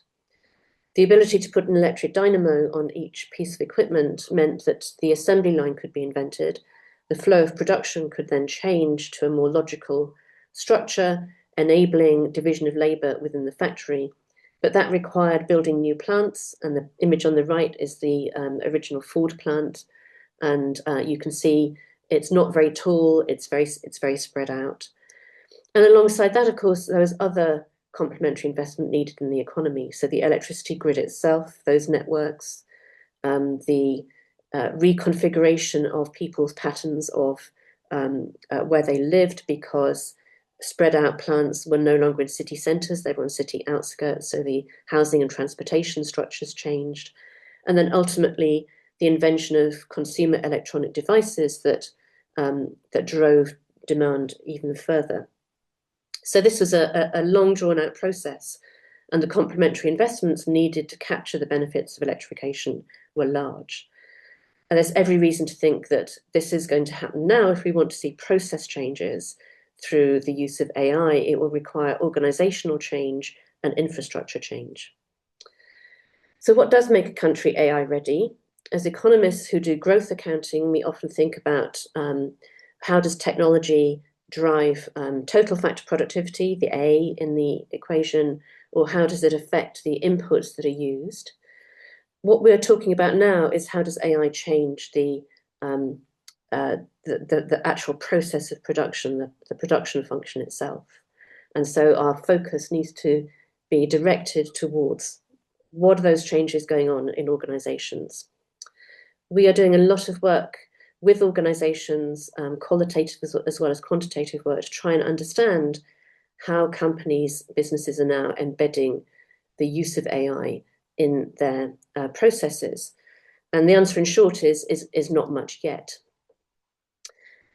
Speaker 5: The ability to put an electric dynamo on each piece of equipment meant that the assembly line could be invented. The flow of production could then change to a more logical structure, enabling division of labor within the factory. But that required building new plants, and the image on the right is the original Ford plant. And you can see it's not very tall, it's very spread out. And alongside that, of course, there was other complementary investment needed in the economy. So the electricity grid itself, those networks, the reconfiguration of people's patterns of where they lived, because spread out plants were no longer in city centres, they were on city outskirts, so the housing and transportation structures changed. And then ultimately, the invention of consumer electronic devices that drove demand even further. So this was a long drawn out process, and the complementary investments needed to capture the benefits of electrification were large. And there's every reason to think that this is going to happen now. If we want to see process changes through the use of AI, it will require organizational change and infrastructure change. So what does make a country AI ready? As economists who do growth accounting, we often think about how does technology drive total factor productivity, the A in the equation, or how does it affect the inputs that are used? What we're talking about now is how does AI change the actual process of production, the production function itself. And so our focus needs to be directed towards what are those changes going on in organizations. We are doing a lot of work with organizations, qualitative as well as quantitative work, to try and understand how companies, businesses are now embedding the use of AI in their processes. And the answer in short is not much yet.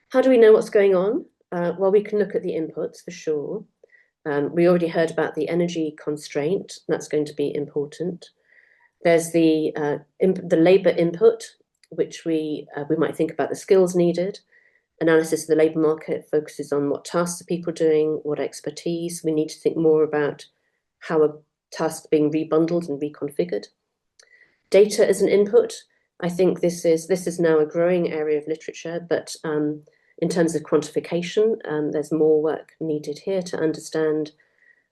Speaker 5: How do we know what's going on? Well, we can look at the inputs for sure. We already heard about the energy constraint. That's going to be important. There's the labour input, which we might think about the skills needed. Analysis of the labour market focuses on what tasks are people doing, what expertise. We need to think more about how a task being rebundled and reconfigured. Data as an input. I think this is now a growing area of literature, but in terms of quantification, there's more work needed here to understand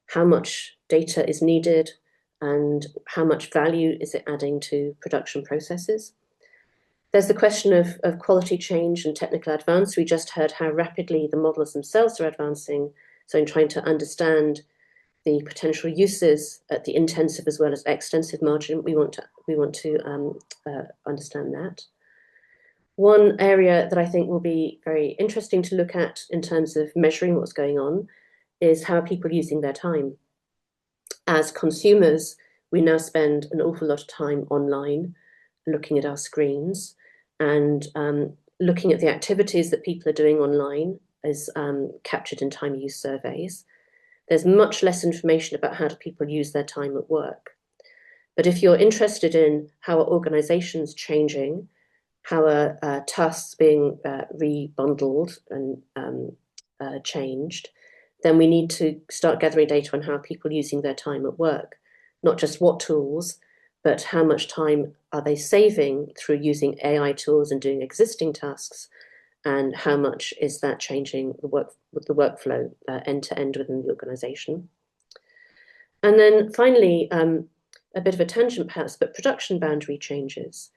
Speaker 5: how much data is needed and how much value is it adding to production processes. There's the question of quality change and technical advance. We just heard how rapidly the models themselves are advancing. So in trying to understand the potential uses at the intensive as well as extensive margin, we want to understand that. One area that I think will be very interesting to look at in terms of measuring what's going on is how are people using their time. As consumers, we now spend an awful lot of time online, looking at our screens, and looking at the activities that people are doing online is captured in time use surveys. There's much less information about how do people use their time at work. But if you're interested in how are organizations changing, how are tasks being rebundled and changed, then we need to start gathering data on how people are using their time at work. Not just what tools, but how much time are they saving through using AI tools and doing existing tasks, and how much is that changing the workflow end to end within the organization. And then finally, a bit of a tangent perhaps, but production boundary changes.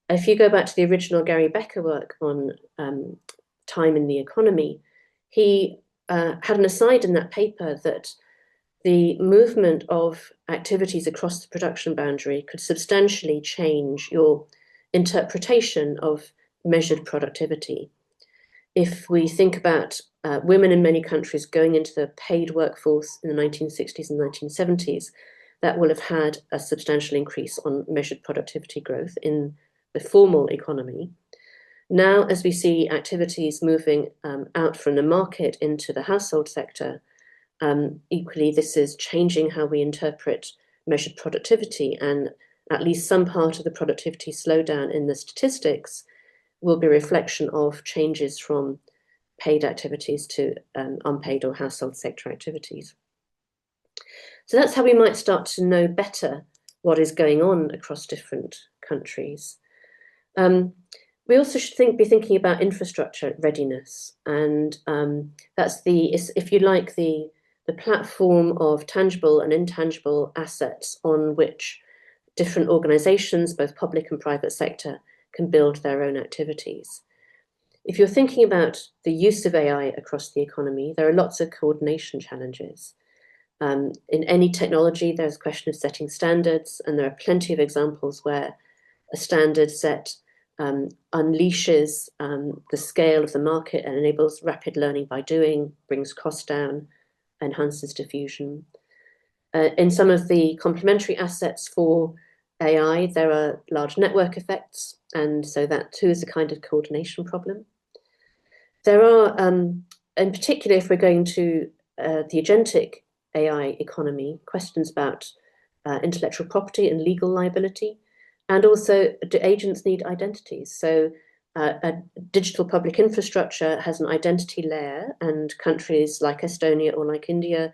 Speaker 5: If you go back to the original Gary Becker work on time in the economy, he had an aside in that paper that the movement of activities across the production boundary could substantially change your interpretation of measured productivity. If we think about women in many countries going into the paid workforce in the 1960s and 1970s, that will have had a substantial increase on measured productivity growth in the formal economy. Now, as we see activities moving out from the market into the household sector, equally, this is changing how we interpret measured productivity, and at least some part of the productivity slowdown in the statistics will be a reflection of changes from paid activities to unpaid or household sector activities. So that's how we might start to know better what is going on across different countries. We also should be thinking about infrastructure readiness, and that's if you like, the the platform of tangible and intangible assets on which different organizations, both public and private sector, can build their own activities. If you're thinking about the use of AI across the economy, there are lots of coordination challenges. In any technology, there's a question of setting standards, and there are plenty of examples where a standard set unleashes the scale of the market and enables rapid learning by doing, brings costs down, enhances diffusion. In some of the complementary assets for AI, there are large network effects, and so that too is a kind of coordination problem. There are, in particular, if we're going to the agentic AI economy, questions about intellectual property and legal liability, and also do agents need identities? So a digital public infrastructure has an identity layer, and countries like Estonia or like India,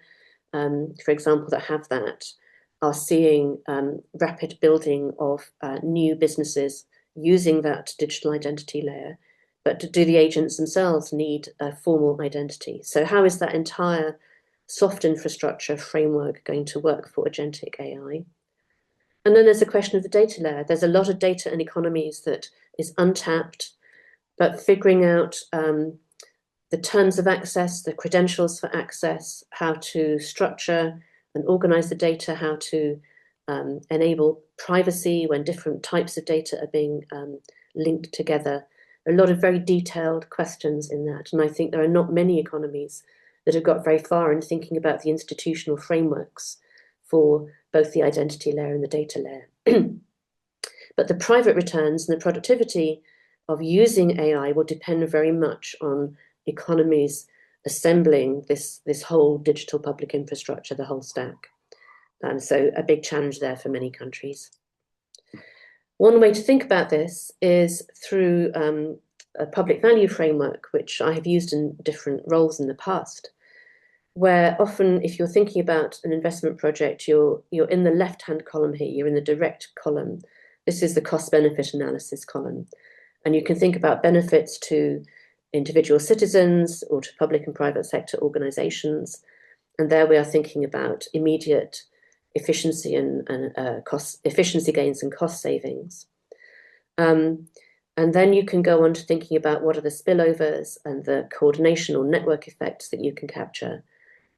Speaker 5: for example, that have that, are seeing rapid building of new businesses using that digital identity layer. But do the agents themselves need a formal identity? So how is that entire soft infrastructure framework going to work for agentic AI? And then there's the question of the data layer. There's a lot of data in economies that is untapped, but figuring out the terms of access, the credentials for access, how to structure and organize the data, how to enable privacy when different types of data are being linked together. A lot of very detailed questions in that. And I think there are not many economies that have got very far in thinking about the institutional frameworks for both the identity layer and the data layer. But the private returns and the productivity of using AI will depend very much on economies assembling this whole digital public infrastructure, the whole stack. And so a big challenge there for many countries. One way to think about this is through a public value framework, which I have used in different roles in the past, where often if you're thinking about an investment project, you're in the left-hand column here, you're in the direct column. This is the cost-benefit analysis column. And you can think about benefits to individual citizens or to public and private sector organizations. And there we are thinking about immediate efficiency and cost efficiency gains and cost savings. And then you can go on to thinking about what are the spillovers and the coordination or network effects that you can capture.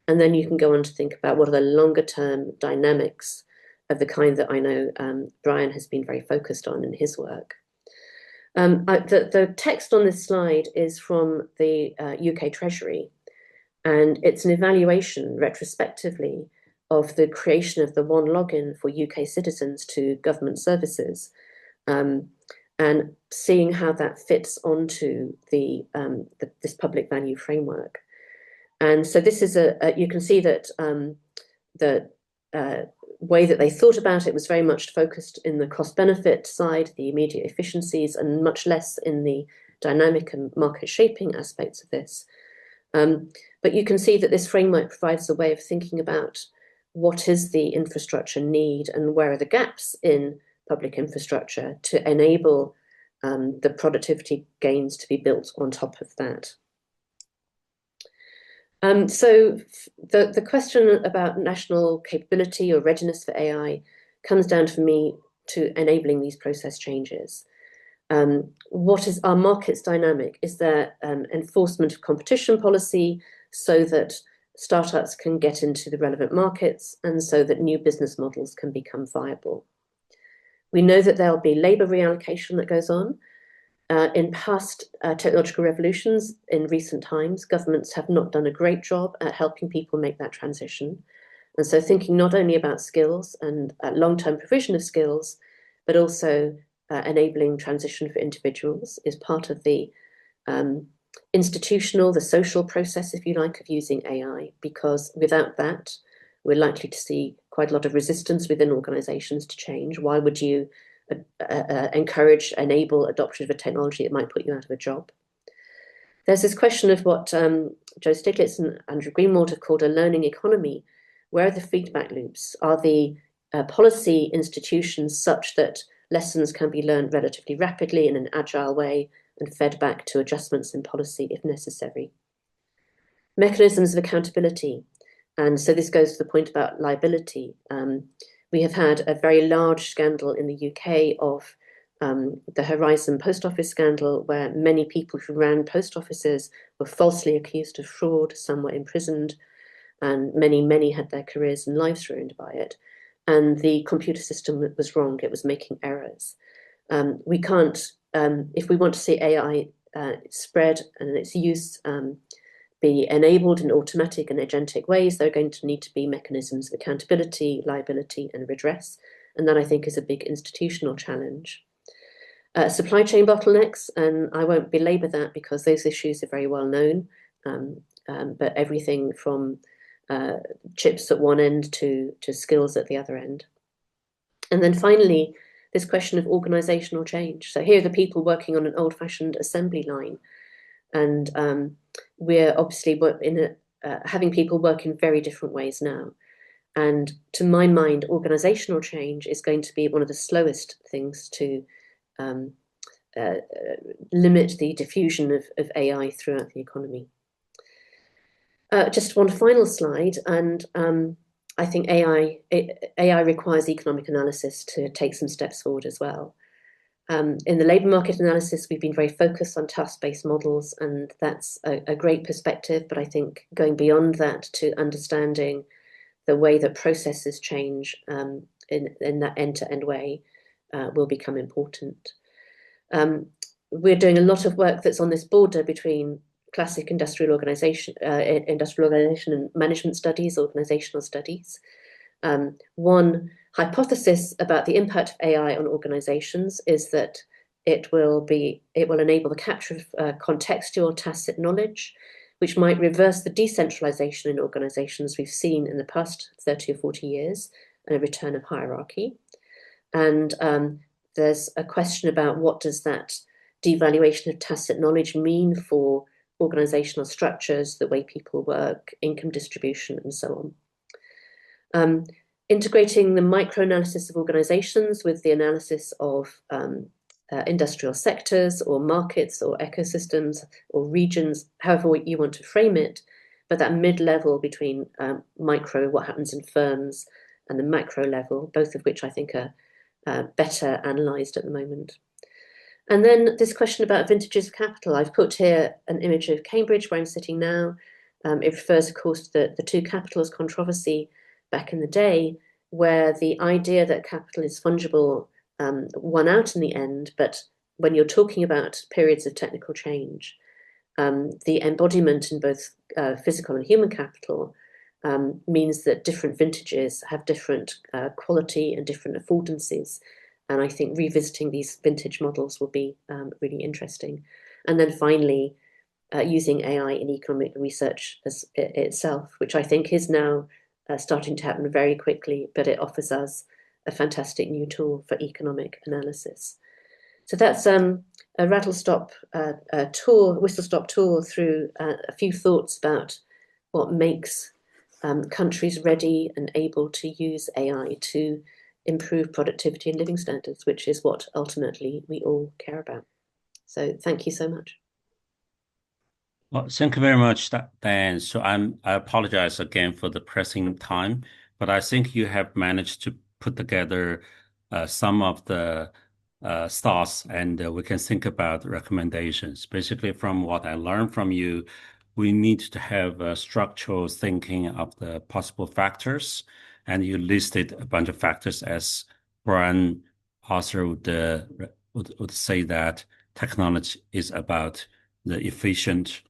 Speaker 5: And then you can go on to think about what are the longer term dynamics of the kind that I know Brian has been very focused on in his work. The text on this slide is from the UK Treasury, and it's an evaluation retrospectively of the creation of the one login for UK citizens to government services, and seeing how that fits onto this public value framework. And so this is you can see that the way that they thought about it was very much focused in the cost-benefit side, the immediate efficiencies, and much less in the dynamic and market-shaping aspects of this. But you can see that this framework provides a way of thinking about what is the infrastructure need and where are the gaps in public infrastructure to enable the productivity gains to be built on top of that. So the question about national capability or readiness for AI comes down for me to enabling these process changes. What is our markets dynamic? Is there enforcement of competition policy so that startups can get into the relevant markets and so that new business models can become viable? We know that there'll be labor reallocation that goes on. In past technological revolutions in recent times, governments have not done a great job at helping people make that transition. And so thinking not only about skills and long-term provision of skills, but also enabling transition for individuals is part of the institutional, the social process, if you like, of using AI, because without that, we're likely to see quite a lot of resistance within organizations to change. Why would you encourage, enable adoption of a technology that might put you out of a job? There's this question of what Joe Stiglitz and Andrew Greenwald have called a learning economy. Where are the feedback loops? Are the policy institutions such that lessons can be learned relatively rapidly in an agile way and fed back to adjustments in policy if necessary? Mechanisms of accountability. And so this goes to the point about liability. We have had a very large scandal in the UK of the Horizon post office scandal, where many people who ran post offices were falsely accused of fraud. Some were imprisoned, and many had their careers and lives ruined by it. And the computer system was wrong. It was making errors. We can't, if we want to see AI spread and its use be enabled in automatic and agentic ways, there are going to need to be mechanisms of accountability, liability, and redress. And that, I think, is a big institutional challenge. Supply chain bottlenecks, and I won't belabor that because those issues are very well known, but everything from chips at one end to skills at the other end. And then finally, this question of organizational change. So here are the people working on an old-fashioned assembly line, and we're obviously having people work in very different ways now. And to my mind, organizational change is going to be one of the slowest things to limit the diffusion of AI throughout the economy. Just one final slide, and I think AI requires economic analysis to take some steps forward as well. In the labour market analysis, we've been very focused on task-based models, and that's a great perspective, but I think going beyond that to understanding the way that processes change in that end-to-end way will become important. We're doing a lot of work that's on this border between classic industrial organization and management studies, organizational studies. One hypothesis about the impact of AI on organizations is that it will enable the capture of contextual tacit knowledge, which might reverse the decentralization in organizations we've seen in the past 30 or 40 years, and a return of hierarchy. And there's a question about what does that devaluation of tacit knowledge mean for organizational structures, the way people work, income distribution, and so on. Integrating the microanalysis of organizations with the analysis of industrial sectors or markets or ecosystems or regions, however you want to frame it, but that mid-level between micro, what happens in firms, and the macro level, both of which I think are better analysed at the moment. And then this question about vintages of capital. I've put here an image of Cambridge, where I'm sitting now. It refers, of course, to the two capitals controversy back in the day, where the idea that capital is fungible won out in the end. But when you're talking about periods of technical change, the embodiment in both physical and human capital means that different vintages have different quality and different affordances. And I think revisiting these vintage models will be really interesting. And then finally, using AI in economic research itself, which I think is now starting to happen very quickly, but it offers us a fantastic new tool for economic analysis. So that's a whistle-stop tour through a few thoughts about what makes countries ready and able to use AI to improve productivity and living standards, which is what ultimately we all care about. So thank you so much.
Speaker 1: Well, thank you very much, Diane. So I apologize again for the pressing time, but I think you have managed to put together some of the thoughts, and we can think about recommendations. Basically, from what I learned from you, we need to have structural thinking of the possible factors, and you listed a bunch of factors as Brian Arthur would say that technology is about the efficient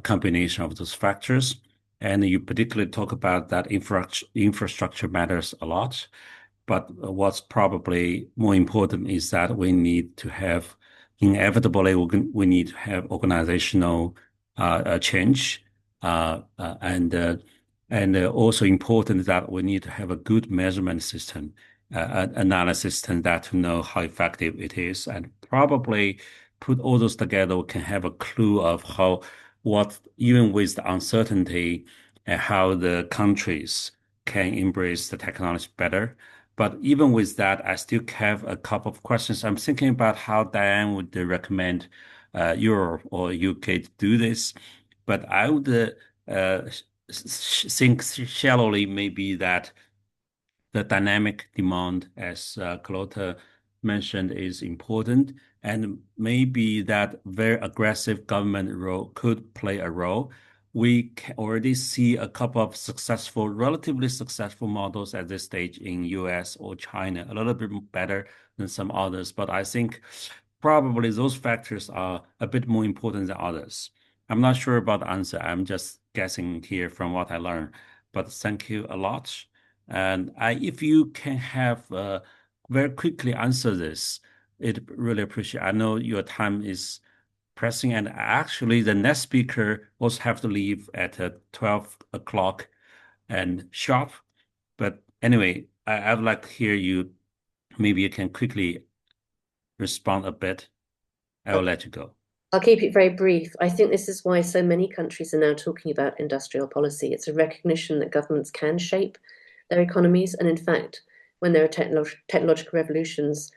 Speaker 1: combination of those factors. And you particularly talk about that infrastructure matters a lot. But what's probably more important is that we need to have, inevitably, we need to have organizational change, and also important that we need to have a good measurement system, analysis system that to know how effective it is, and probably put all those together, we can have a clue of even with the uncertainty, how the countries can embrace the technology better. But even with that, I still have a couple of questions. I'm thinking about how Diane would recommend Europe or UK to do this. But I would think shallowly maybe that the dynamic demand, as Carlota mentioned, is important, and maybe that very aggressive government role could play a role. We can already see a couple of relatively successful models at this stage in US or China, a little bit better than some others, but I think probably those factors are a bit more important than others. I'm not sure about the answer. I'm just guessing here from what I learned, but thank you a lot. And if you can have very quickly answer this, it really appreciate. I know your time is pressing, and actually the next speaker also have to leave at 12 o'clock and sharp. But anyway, I would like to hear you. Maybe you can quickly respond a bit. I will let you go.
Speaker 5: I'll keep it very brief. I think this is why so many countries are now talking about industrial policy. It's a recognition that governments can shape their economies. And in fact, when there are technological revolutions,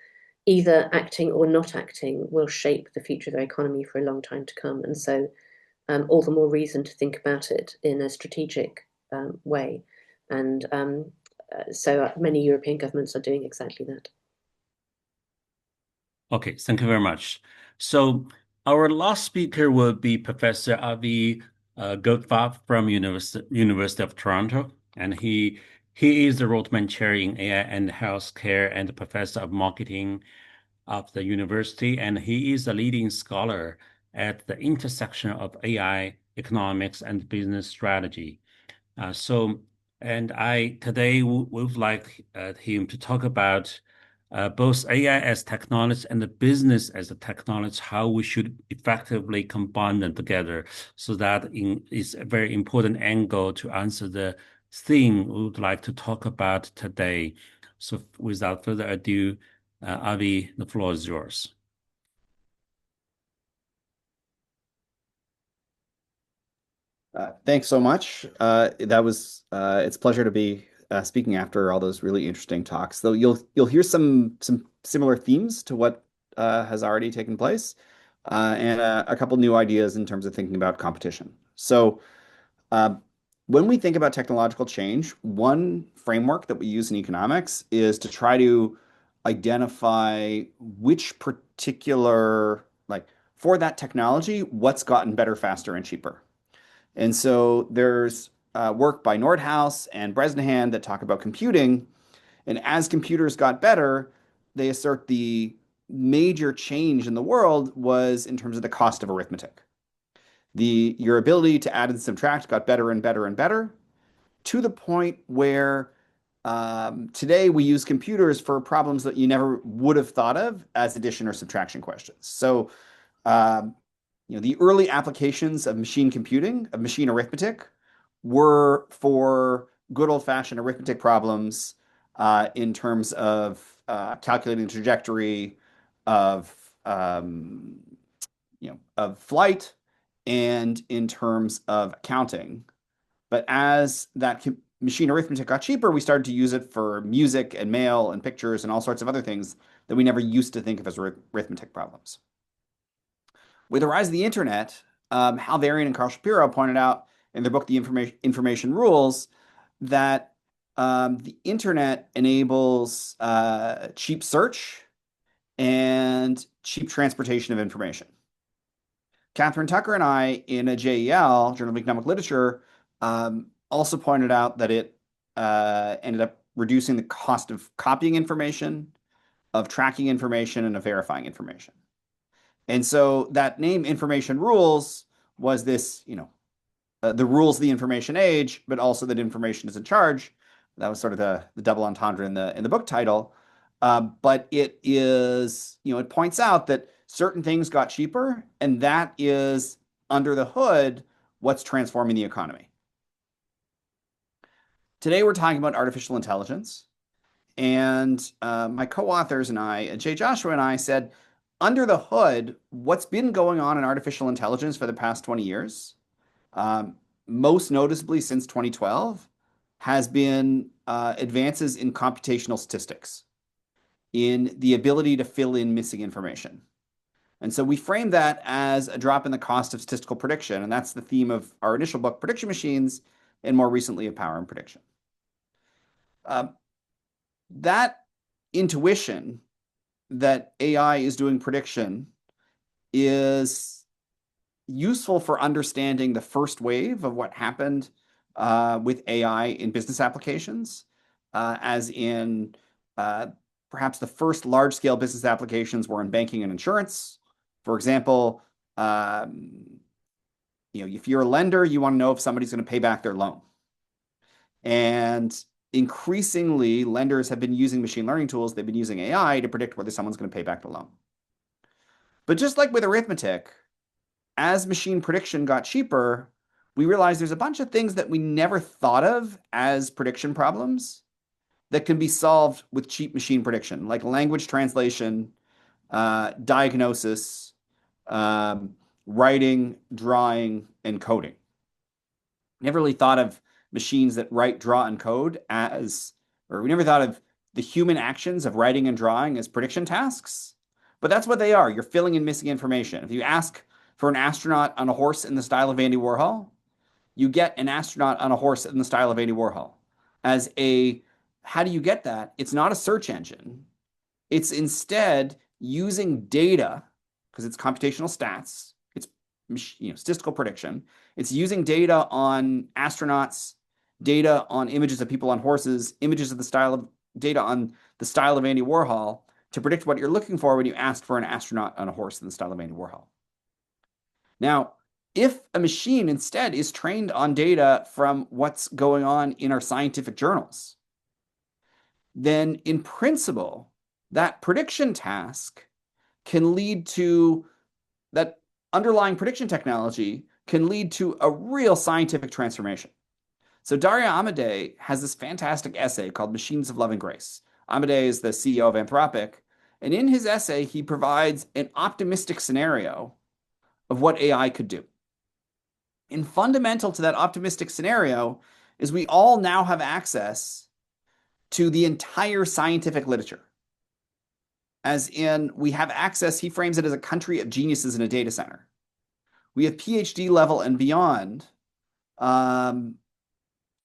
Speaker 5: either acting or not acting will shape the future of their economy for a long time to come. And so all the more reason to think about it in a strategic way. And so many European governments are doing exactly that.
Speaker 1: Okay, thank you very much. So our last speaker will be Professor Avi Goldfarb from University of Toronto, and he is the Rotman Chair in AI and Healthcare and the Professor of Marketing of the university, and he is a leading scholar at the intersection of AI, economics, and business strategy. Today would like him to talk about both AI as technology and the business as a technology, how we should effectively combine them together. So that is a very important angle to answer the theme we would like to talk about today. So without further ado, Avi, the floor is yours.
Speaker 6: Thanks so much. It's a pleasure to be speaking after all those really interesting talks. Though you'll hear some similar themes to what has already taken place, and a couple new ideas in terms of thinking about competition. So, when we think about technological change, one framework that we use in economics is to try to identify which particular, like for that technology, what's gotten better, faster, and cheaper. And so there's work by Nordhaus and Bresnahan that talk about computing. And as computers got better, they assert the major change in the world was in terms of the cost of arithmetic. Your ability to add and subtract got better and better and better, to the point where today we use computers for problems that you never would have thought of as addition or subtraction questions. So the early applications of machine computing, of machine arithmetic, were for good old-fashioned arithmetic problems in terms of calculating the trajectory of flight and in terms of counting. But as that machine arithmetic got cheaper, we started to use it for music and mail and pictures and all sorts of other things that we never used to think of as arithmetic problems. With the rise of the internet, Hal Varian and Carl Shapiro pointed out in their book, The Information Rules, that the internet enables cheap search and cheap transportation of information. Catherine Tucker and I, in a JEL, Journal of Economic Literature, also pointed out that it ended up reducing the cost of copying information, of tracking information, and of verifying information. And so that name, Information Rules, was this, the rules of the information age, but also that information is in charge. That was sort of the double entendre in the book title. But it is, it points out that certain things got cheaper, and that is under the hood what's transforming the economy. Today we're talking about artificial intelligence, and my co-authors and I, Jay Joshua and I, said, under the hood, what's been going on in artificial intelligence for the past 20 years, most noticeably since 2012, has been advances in computational statistics, in the ability to fill in missing information. And so we frame that as a drop in the cost of statistical prediction. And that's the theme of our initial book, Prediction Machines, and more recently of power and prediction. That intuition that AI is doing prediction is useful for understanding the first wave of what happened with AI in business applications, as in perhaps the first large-scale business applications were in banking and insurance. For example, if you're a lender, you want to know if somebody's going to pay back their loan. And increasingly, lenders have been using machine learning tools. They've been using AI to predict whether someone's going to pay back the loan. But just like with arithmetic, as machine prediction got cheaper, we realized there's a bunch of things that we never thought of as prediction problems that can be solved with cheap machine prediction, like language translation, diagnosis, writing, drawing, and coding. Never really thought of machines that write, draw, and code or we never thought of the human actions of writing and drawing as prediction tasks, but that's what they are. You're filling in missing information. If you ask for an astronaut on a horse in the style of Andy Warhol, you get an astronaut on a horse in the style of Andy Warhol. How do you get that? It's not a search engine. It's instead using data, because it's computational stats, it's statistical prediction. It's using data on astronauts, data on images of people on horses, images of data on the style of Andy Warhol to predict what you're looking for when you ask for an astronaut on a horse in the style of Andy Warhol. Now, if a machine instead is trained on data from what's going on in our scientific journals, then in principle, that prediction task can lead to, that underlying prediction technology can lead to a real scientific transformation. So Dario Amodei has this fantastic essay called Machines of Love and Grace. Amodei is the CEO of Anthropic, and in his essay, he provides an optimistic scenario of what AI could do. And fundamental to that optimistic scenario is we all now have access to the entire scientific literature. As in, we have access, he frames it as a country of geniuses in a data center. We have PhD level and beyond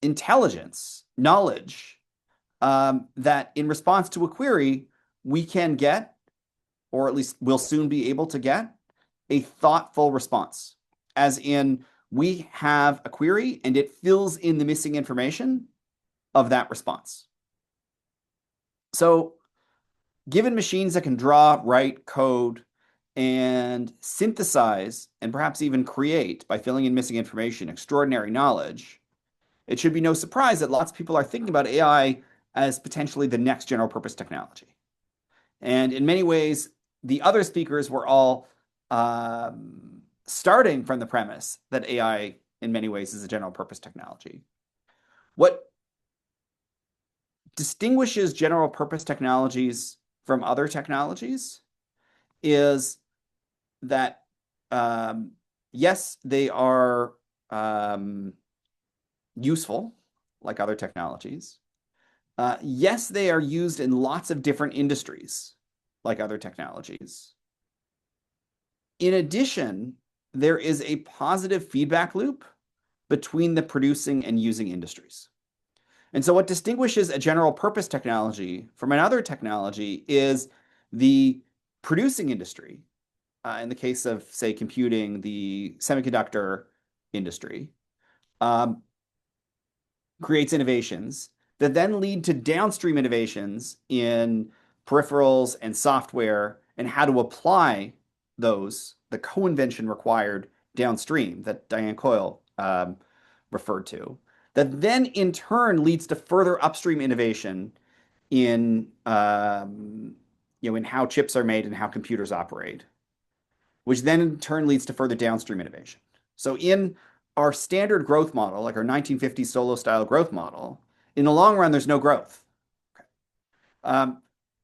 Speaker 6: intelligence, knowledge, that in response to a query, we can get, or at least will soon be able to get, a thoughtful response. As in, we have a query and it fills in the missing information of that response. So given machines that can draw, write, code, and synthesize, and perhaps even create, by filling in missing information, extraordinary knowledge, it should be no surprise that lots of people are thinking about AI as potentially the next general purpose technology. And in many ways, the other speakers were all starting from the premise that AI, in many ways, is a general purpose technology. What distinguishes general purpose technologies from other technologies is that, yes, they are useful, like other technologies. Yes, they are used in lots of different industries, like other technologies. In addition, there is a positive feedback loop between the producing and using industries. And so what distinguishes a general purpose technology from another technology is the producing industry. In the case of, say, computing, the semiconductor industry, creates innovations that then lead to downstream innovations in peripherals and software and how to apply those, the co-invention required downstream that Diane Coyle referred to, that then in turn leads to further upstream innovation in in how chips are made and how computers operate, which then in turn leads to further downstream innovation. So in our standard growth model, like our 1950s Solow style growth model, in the long run, there's no growth.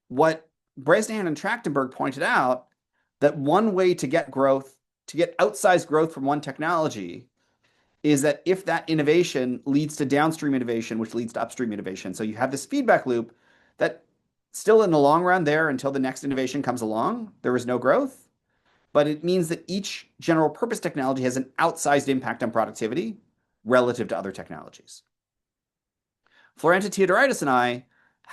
Speaker 6: What Bresnahan and Trachtenberg pointed out, that one way to get growth, to get outsized growth from one technology, is that if that innovation leads to downstream innovation, which leads to upstream innovation. So you have this feedback loop that still in the long run there, until the next innovation comes along, there is no growth. But it means that each general purpose technology has an outsized impact on productivity relative to other technologies. Florenta Theodoridis and I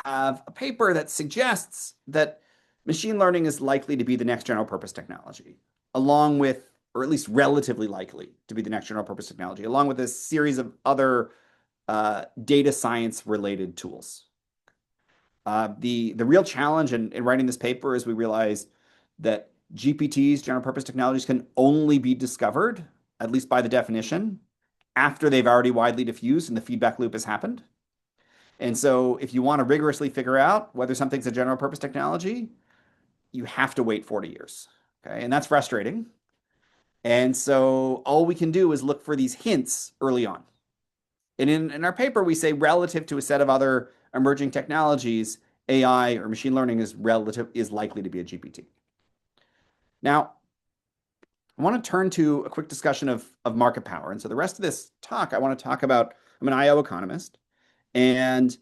Speaker 6: have a paper that suggests that machine learning is likely to be the next general purpose technology, along with, or at least relatively likely to be the next general purpose technology, along with a series of other data science related tools. The real challenge in writing this paper is we realized that GPTs, general purpose technologies, can only be discovered, at least by the definition, after they've already widely diffused and the feedback loop has happened. And so if you want to rigorously figure out whether something's a general purpose technology, you have to wait 40 years. Okay, and that's frustrating. And so all we can do is look for these hints early on. And in our paper, we say relative to a set of other emerging technologies, AI or machine learning is likely to be a GPT. Now, I want to turn to a quick discussion of market power. And so the rest of this talk, I want to talk about, I'm an IO economist, and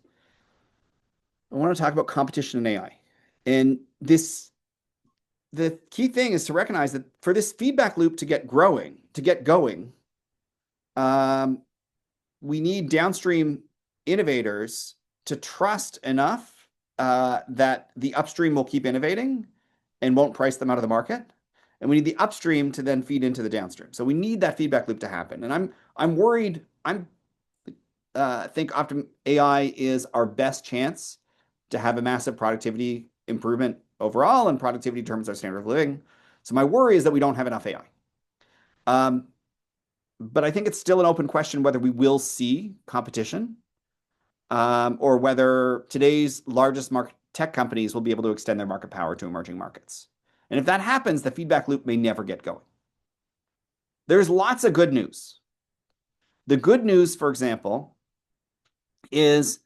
Speaker 6: I want to talk about competition in AI. And the key thing is to recognize that for this feedback loop to get going, we need downstream innovators to trust enough that the upstream will keep innovating and won't price them out of the market. And we need the upstream to then feed into the downstream. So we need that feedback loop to happen. And I'm worried. Think Optum AI is our best chance to have a massive productivity improvement overall, and productivity determines our standard of living. So my worry is that we don't have enough AI. But I think it's still an open question whether we will see competition or whether today's largest tech companies will be able to extend their market power to emerging markets. And if that happens, the feedback loop may never get going. There's lots of good news. The good news, for example, is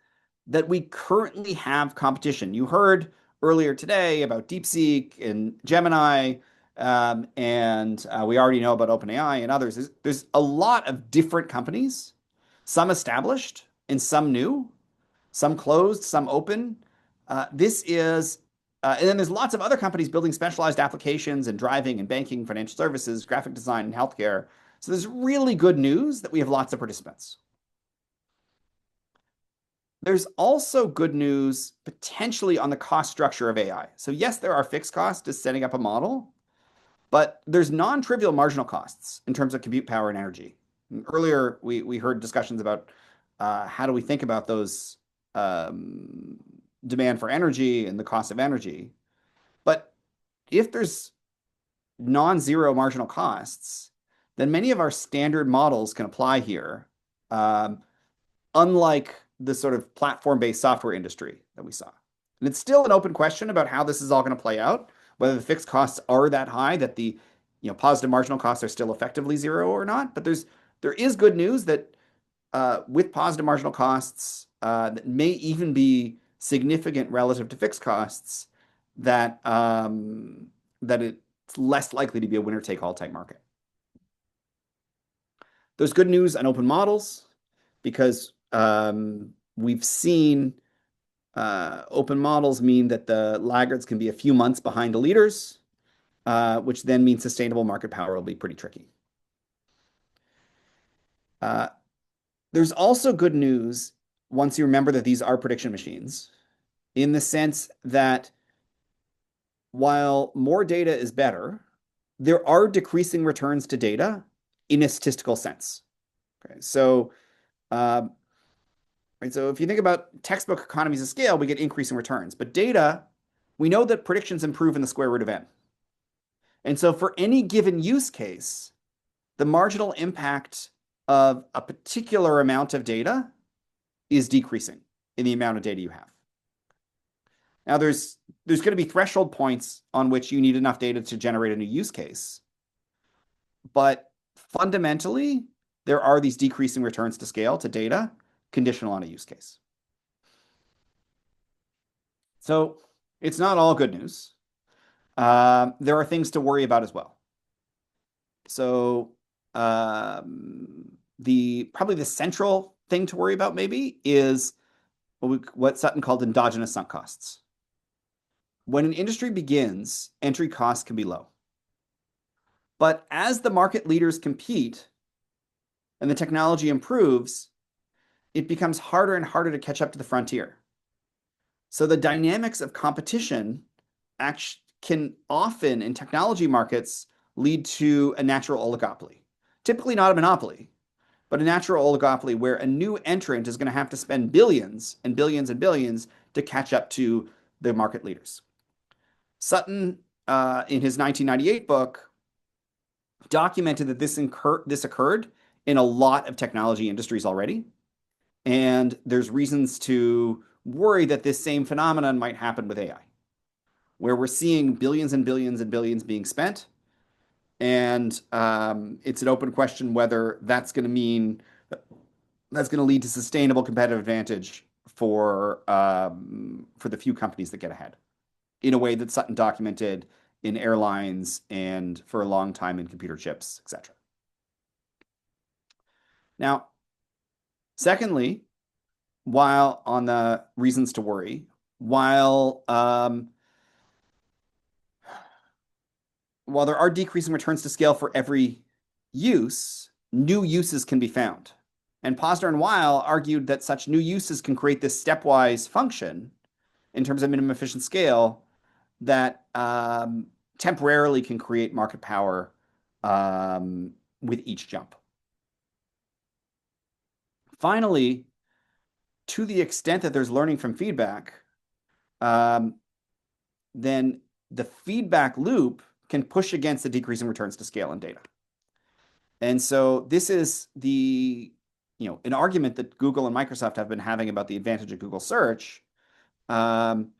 Speaker 6: that we currently have competition. You heard earlier today about DeepSeek and Gemini, and we already know about OpenAI and others. There's a lot of different companies, some established and some new, some closed, some open. And then there's lots of other companies building specialized applications in driving and banking, financial services, graphic design, and healthcare. So there's really good news that we have lots of participants. There's also good news potentially on the cost structure of AI. So yes, there are fixed costs to setting up a model, but there's non-trivial marginal costs in terms of compute power and energy. And earlier, we heard discussions about how do we think about those demand for energy and the cost of energy. But if there's non-zero marginal costs, then many of our standard models can apply here, unlike the sort of platform-based software industry that we saw. And it's still an open question about how this is all going to play out, whether the fixed costs are that high that the positive marginal costs are still effectively zero or not. But there is good news that with positive marginal costs that may even be significant relative to fixed costs, that it's less likely to be a winner-take-all type market. There's good news on open models because we've seen open models mean that the laggards can be a few months behind the leaders, which then means sustainable market power will be pretty tricky. There's also good news once you remember that these are prediction machines, in the sense that while more data is better, there are decreasing returns to data in a statistical sense. Okay, so so if you think about textbook economies of scale, we get increasing returns. But data, we know that predictions improve in the square root of n. And so for any given use case, the marginal impact of a particular amount of data is decreasing in the amount of data you have. Now, there's going to be threshold points on which you need enough data to generate a new use case. But fundamentally, there are these decreasing returns to scale to data conditional on a use case. So it's not all good news. There are things to worry about as well. So probably the central thing to worry about maybe is what Sutton called endogenous sunk costs. When an industry begins, entry costs can be low. But as the market leaders compete, and the technology improves, it becomes harder and harder to catch up to the frontier. So the dynamics of competition can often, in technology markets, lead to a natural oligopoly. Typically not a monopoly, but a natural oligopoly where a new entrant is going to have to spend billions and billions and billions to catch up to the market leaders. Sutton, in his 1998 book, documented that this occurred in a lot of technology industries already. And there's reasons to worry that this same phenomenon might happen with AI, where we're seeing billions and billions and billions being spent. And it's an open question whether that's going to lead to sustainable competitive advantage for the few companies that get ahead, in a way that Sutton documented in airlines and for a long time in computer chips, etc. Now, secondly, while on the reasons to worry, while there are decreasing returns to scale for every use, new uses can be found. And Posner and Weil argued that such new uses can create this stepwise function in terms of minimum efficient scale that temporarily can create market power with each jump. Finally, to the extent that there's learning from feedback, then the feedback loop can push against the decreasing returns to scale in data. And so this is an argument that Google and Microsoft have been having about the advantage of Google search. And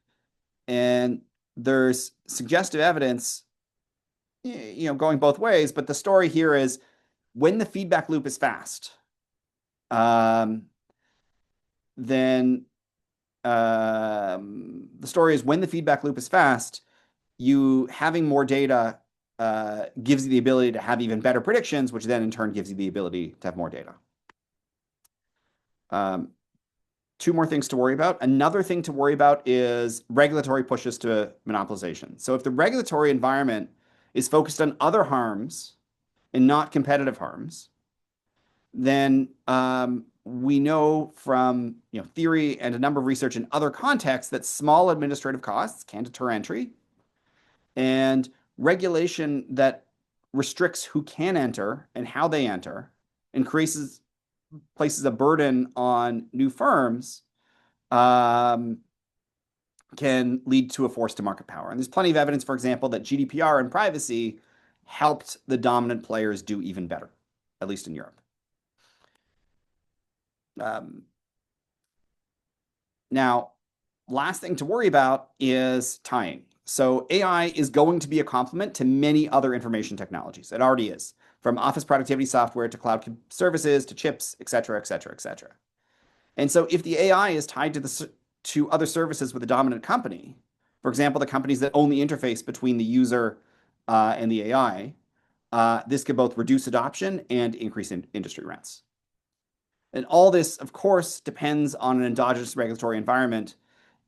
Speaker 6: there's suggestive evidence, going both ways, but the story here is when the feedback loop is fast, the story is when the feedback loop is fast, you having more data gives you the ability to have even better predictions, which then in turn gives you the ability to have more data. Two more things to worry about. Another thing to worry about is regulatory pushes to monopolization. So if the regulatory environment is focused on other harms and not competitive harms, then we know from theory and a number of research in other contexts that small administrative costs can deter entry, and regulation that restricts who can enter and how they enter and places a burden on new firms can lead to a force to market power. And there's plenty of evidence, for example, that GDPR and privacy helped the dominant players do even better, at least in Europe. Now, last thing to worry about is tying. So AI is going to be a complement to many other information technologies. It already is, from office productivity software to cloud services to chips, et cetera, et cetera, et cetera. And so if the AI is tied to other services with a dominant company, for example, the companies that own the interface between the user and the AI, this could both reduce adoption and increase industry rents. And all this, of course, depends on an endogenous regulatory environment.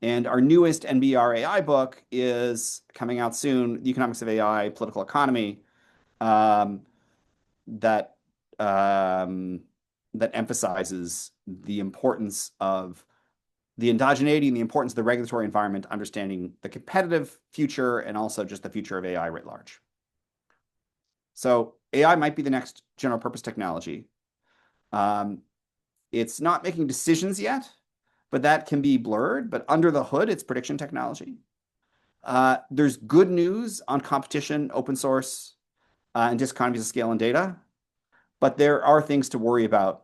Speaker 6: And our newest NBER AI book is coming out soon, The Economics of AI, Political Economy, that emphasizes the importance of the endogeneity and the importance of the regulatory environment, understanding the competitive future and also just the future of AI writ large. So AI might be the next general purpose technology. It's not making decisions yet, but that can be blurred. But under the hood, it's prediction technology. There's good news on competition, open source, and diseconomies of scale and data. But there are things to worry about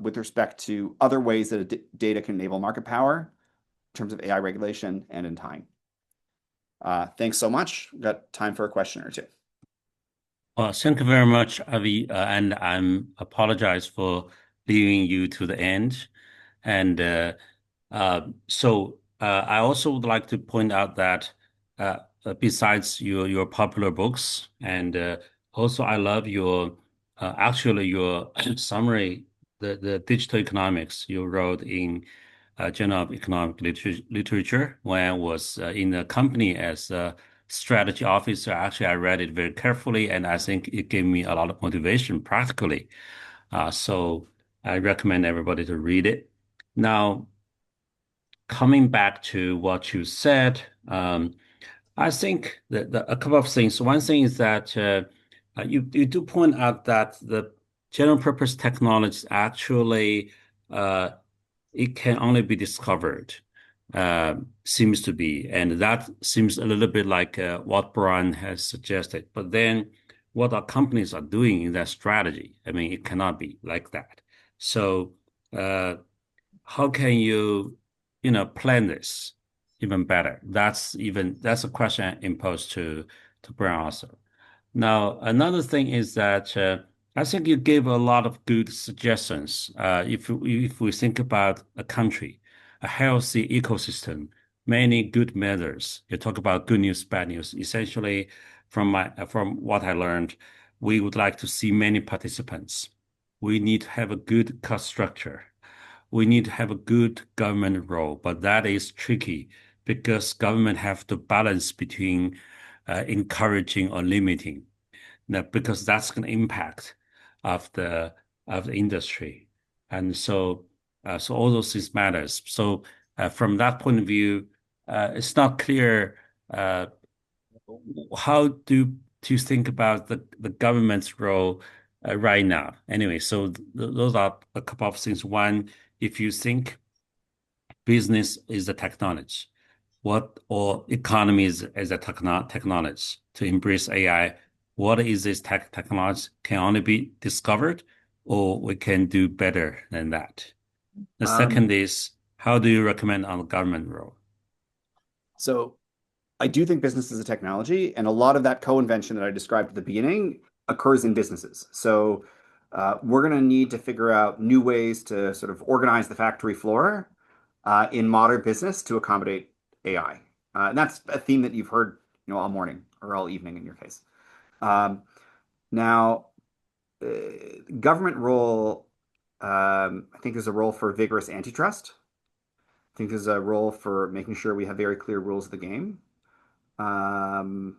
Speaker 6: with respect to other ways that data can enable market power in terms of AI regulation and in time. Thanks so much. We've got time for a question or two.
Speaker 1: Well, thank you very much, Avi, and I apologize for leaving you to the end. And so I also would like to point out that besides your popular books, and also I love your summary, the digital economics you wrote in Journal of Economic Literature when I was in the company as a strategy officer. Actually, I read it very carefully, and I think it gave me a lot of motivation practically. So I recommend everybody to read it. Now, coming back to what you said, I think that a couple of things. One thing is that you do point out that the general purpose technology actually it can only be discovered, seems to be, and that seems a little bit like what Brian has suggested. But then, what our companies are doing in that strategy, I mean, it cannot be like that. So, how can you, plan this even better? That's a question imposed to Brian also. Now, another thing is that I think you gave a lot of good suggestions. If we think about a country, a healthy ecosystem, many good measures. You talk about good news, bad news. Essentially, from what I learned, we would like to see many participants. We need to have a good cost structure. We need to have a good government role, but that is tricky because government have to balance between encouraging or limiting. Now, because that's going to impact of the industry, and so all those things matters. So from that point of view, it's not clear how do you think about the government's role right now. Anyway, so those are a couple of things. One, if you think business is the technology, or economy is a technology to embrace AI. What is this technology can only be discovered, or we can do better than that? The second is, how do you recommend on the government role?
Speaker 6: So I do think business is a technology, and a lot of that co-invention that I described at the beginning occurs in businesses. So we're going to need to figure out new ways to sort of organize the factory floor in modern business to accommodate AI. And that's a theme that you've heard, all morning or all evening in your case. Now, government role, I think there's a role for vigorous antitrust. I think there's a role for making sure we have very clear rules of the game. And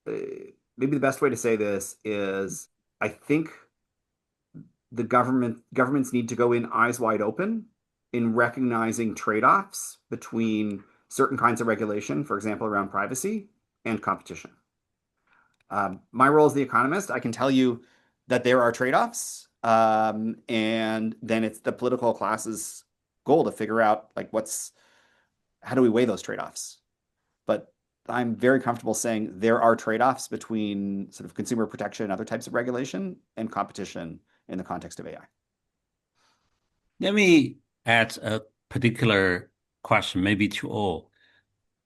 Speaker 6: maybe the best way to say this is, I think the governments need to go in eyes wide open in recognizing trade-offs between certain kinds of regulation, for example, around privacy and competition. My role as the economist, I can tell you that there are trade-offs, and then it's the political class's goal to figure out how do we weigh those trade-offs. But I'm very comfortable saying there are trade-offs between sort of consumer protection and other types of regulation and competition in the context of AI.
Speaker 1: Let me add a particular question, maybe to all.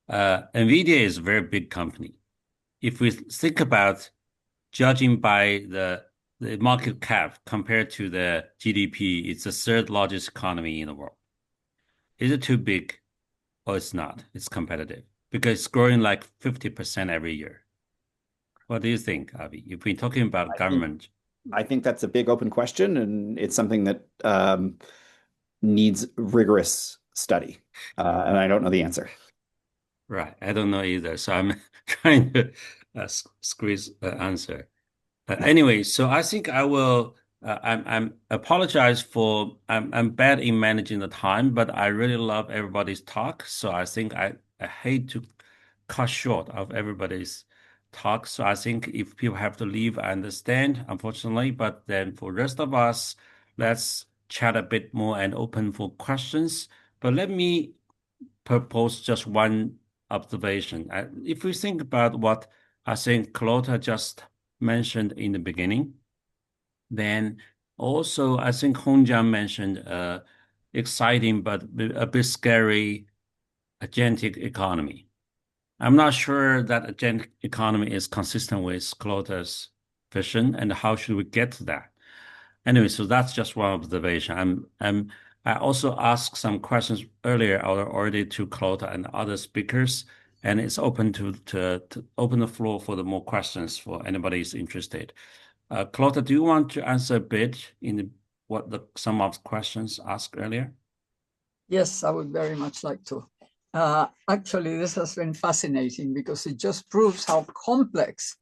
Speaker 1: NVIDIA is a very big company. If we think about judging by the market cap compared to the GDP, it's the third largest economy in the world. Is it too big or it's not? It's competitive because it's growing like 50% every year. What do you think, Avi? If we're talking about government.
Speaker 6: I think that's a big open question, and it's something that needs rigorous study. And I don't know the answer.
Speaker 1: Right. I don't know either. So I'm trying to squeeze the answer. Anyway, so I think I will. I'm apologize for I'm bad in managing the time, but I really love everybody's talk. So I think I hate to cut short of everybody's talk. So I think if people have to leave, I understand, unfortunately. But then for the rest of us, let's chat a bit more and open for questions. But let me propose just one observation. If we think about what I think Carlota just mentioned in the beginning, then also I think Hongjian mentioned exciting but a bit scary agentic economy. I'm not sure that agentic economy is consistent with Carlota's vision, and how should we get to that? Anyway, so that's just one observation. I also asked some questions earlier already to Carlota and other speakers, and it's open to open the floor for the more questions for anybody who's interested. Carlota, do you want to answer a bit in some of the questions asked earlier?
Speaker 2: Yes, I would very much like to. Actually, this has been fascinating because it just proves how complex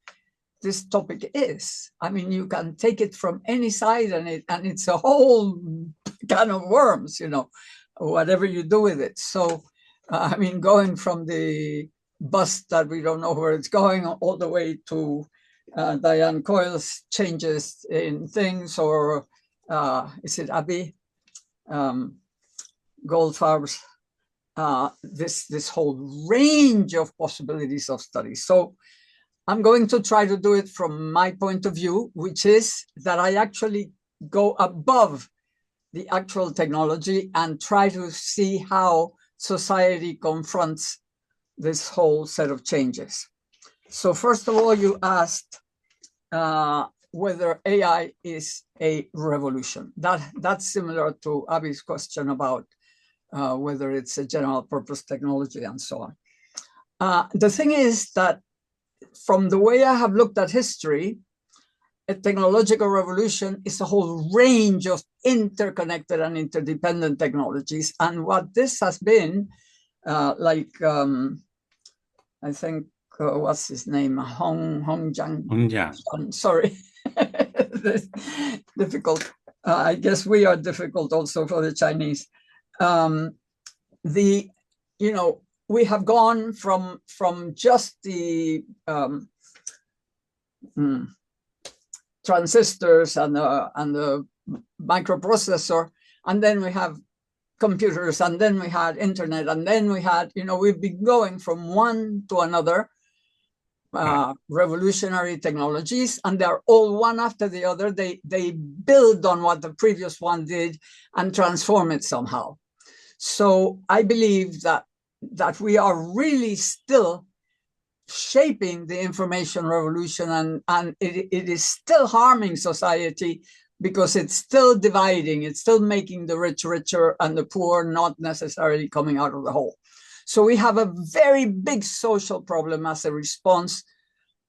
Speaker 2: this topic is. I mean, you can take it from any side, and it's a whole can of worms, you know, whatever you do with it. So, I mean, going from the bus that we don't know where it's going all the way to Diane Coyle's changes in things, or is it Abby Goldfarb's this whole range of possibilities of studies. So I'm going to try to do it from my point of view, which is that I actually go above the actual technology and try to see how society confronts this whole set of changes. So first of all, you asked whether AI is a revolution. That's similar to Abby's question about whether it's a general purpose technology and so on. The thing is that from the way I have looked at history, a technological revolution is a whole range of interconnected and interdependent technologies. And what this has been, I think, what's his name? Hongjiang. Sorry, difficult. I guess we are difficult also for the Chinese. We have gone from just the transistors and the microprocessor, and then we have computers, and then we had internet, and then we had, we've been going from one to another revolutionary technologies, and they're all one after the other. They build on what the previous one did and transform it somehow. So I believe that we are really still shaping the information revolution, and it is still harming society because it's still dividing, it's still making the rich richer and the poor not necessarily coming out of the hole. So we have a very big social problem as a response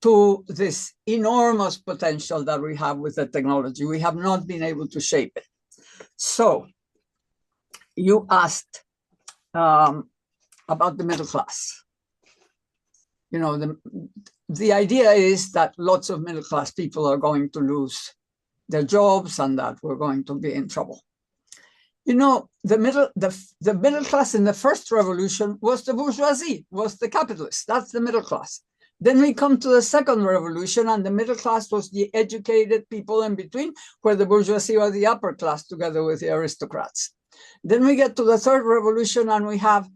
Speaker 2: to this enormous potential that we have with the technology. We have not been able to shape it. So you asked about the middle class. The idea is that lots of middle class people are going to lose their jobs and that we're going to be in trouble. The middle class in the first revolution was the bourgeoisie, was the capitalists. That's the middle class. Then we come to the second revolution, and the middle class was the educated people in between, where the bourgeoisie or the upper class together with the aristocrats. Then we get to the third revolution, and we have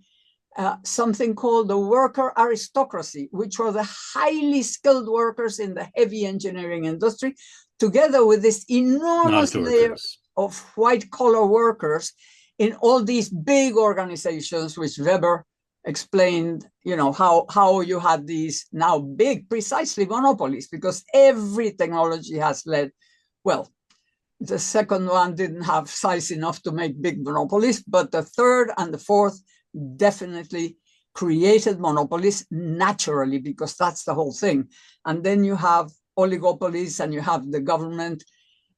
Speaker 2: something called the worker aristocracy, which were the highly skilled workers in the heavy engineering industry, together with this enormous layer of white-collar workers in all these big organizations, which Weber explained, how you had these now big, precisely monopolies, because every technology has led, well, the second one didn't have size enough to make big monopolies, but the third and the fourth definitely created monopolies naturally, because that's the whole thing. And then you have oligopolies, and you have the government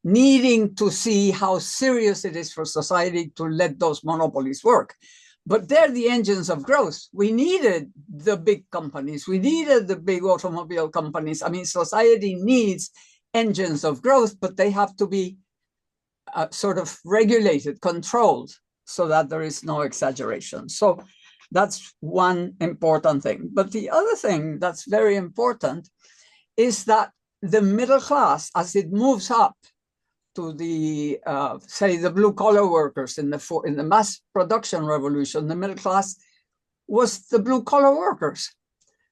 Speaker 2: needing to see how serious it is for society to let those monopolies work. But they're the engines of growth. We needed the big companies. We needed the big automobile companies. I mean, society needs engines of growth, but they have to be sort of regulated, controlled, so that there is no exaggeration. So that's one important thing. But the other thing that's very important is that the middle class, as it moves up to the, say, the blue-collar workers in the mass production revolution, the middle class was the blue-collar workers.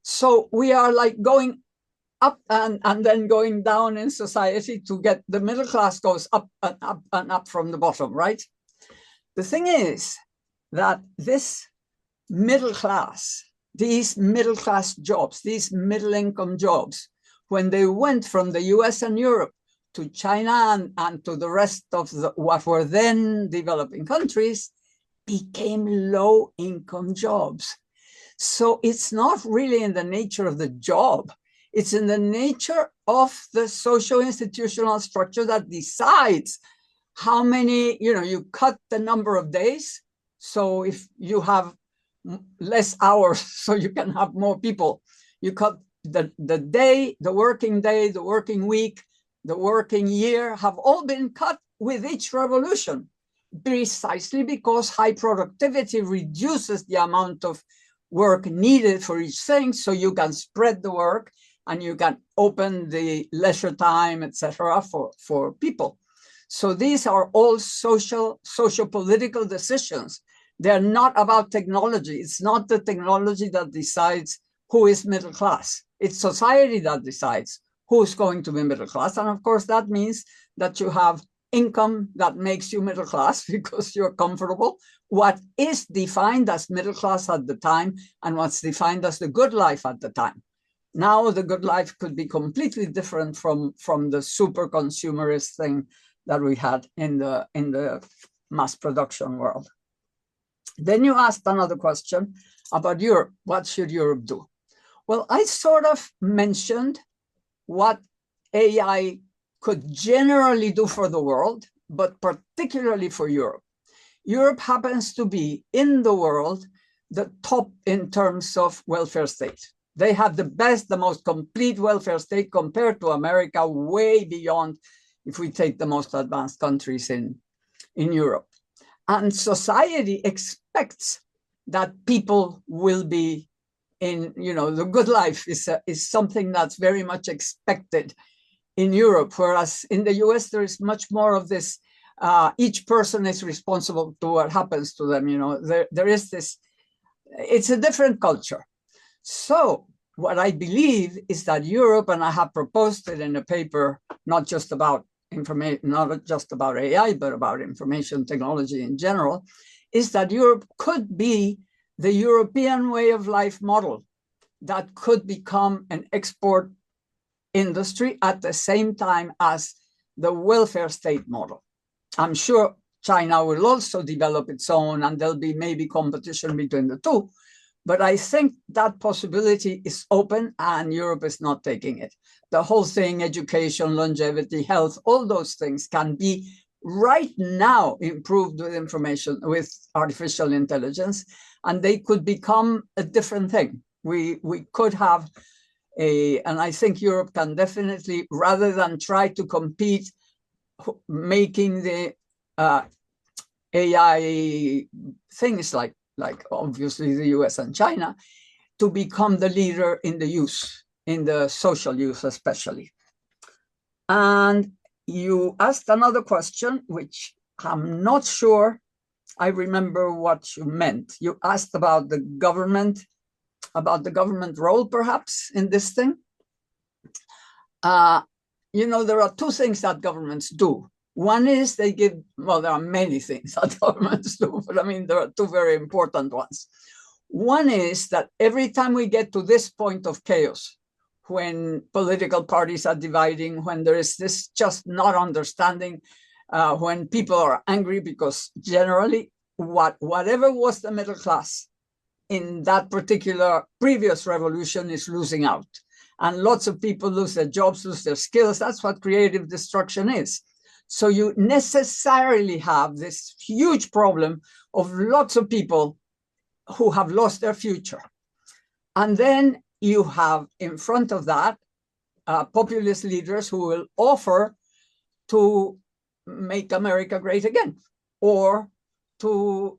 Speaker 2: So we are like going up and then going down in society to get the middle class goes up and up and up from the bottom, right? The thing is that this middle class, these middle class jobs, these middle income jobs, when they went from the US and Europe to China and to the rest of what were then developing countries, became low income jobs. So it's not really in the nature of the job. It's in the nature of the social institutional structure that decides how many, you cut the number of days. So if you have less hours, so you can have more people, you cut the day, the working day, the working week, the working year have all been cut with each revolution, precisely because high productivity reduces the amount of work needed for each thing, so you can spread the work and you can open the leisure time, etc., for people. So these are all social-political decisions. They're not about technology. It's not the technology that decides who is middle class. It's society that decides who's going to be middle class. And of course, that means that you have income that makes you middle class because you're comfortable. What is defined as middle class at the time and what's defined as the good life at the time. Now the good life could be completely different from the super consumerist thing that we had in the mass production world. Then you asked another question about Europe. What should Europe do? Well, I sort of mentioned what AI could generally do for the world, but particularly for Europe. Europe happens to be in the world the top in terms of welfare state. They have the best, the most complete welfare state compared to America, way beyond if we take the most advanced countries in Europe. And society expects that people will be in, the good life is something that's very much expected in Europe, whereas in the US, there is much more of this, each person is responsible to what happens to them. There is this, it's a different culture. So what I believe is that Europe, and I have proposed it in a paper, not just about information, not just about AI, but about information technology in general, is that Europe could be the European way of life model that could become an export industry at the same time as the welfare state model. I'm sure China will also develop its own, and there'll be maybe competition between the two. But I think that possibility is open and Europe is not taking it. The whole thing, education, longevity, health, all those things can be right now improved with information, with artificial intelligence, and they could become a different thing. We could have and I think Europe can definitely, rather than try to compete, making the AI things like obviously the US and China, to become the leader in the use, in the social use especially. And you asked another question, which I'm not sure I remember what you meant. You asked about the government role, perhaps, in this thing. There are two things that governments do. One is they give, well, there are many things that governments do, but I mean, there are two very important ones. One is that every time we get to this point of chaos, when political parties are dividing, when there is this just not understanding, when people are angry because generally whatever was the middle class in that particular previous revolution is losing out. And lots of people lose their jobs, lose their skills. That's what creative destruction is. So you necessarily have this huge problem of lots of people who have lost their future. And then you have in front of that populist leaders who will offer to make America great again, or to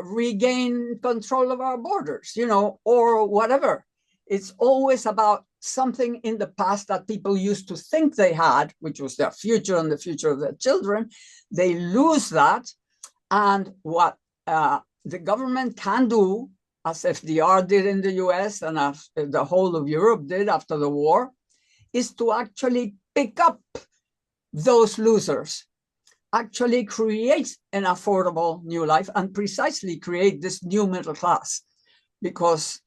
Speaker 2: regain control of our borders, or whatever. It's always about something in the past that people used to think they had, which was their future and the future of their children. They lose that. And what the government can do, as FDR did in the US and as the whole of Europe did after the war, is to actually pick up those losers, actually create an affordable new life and precisely create this new middle class. Because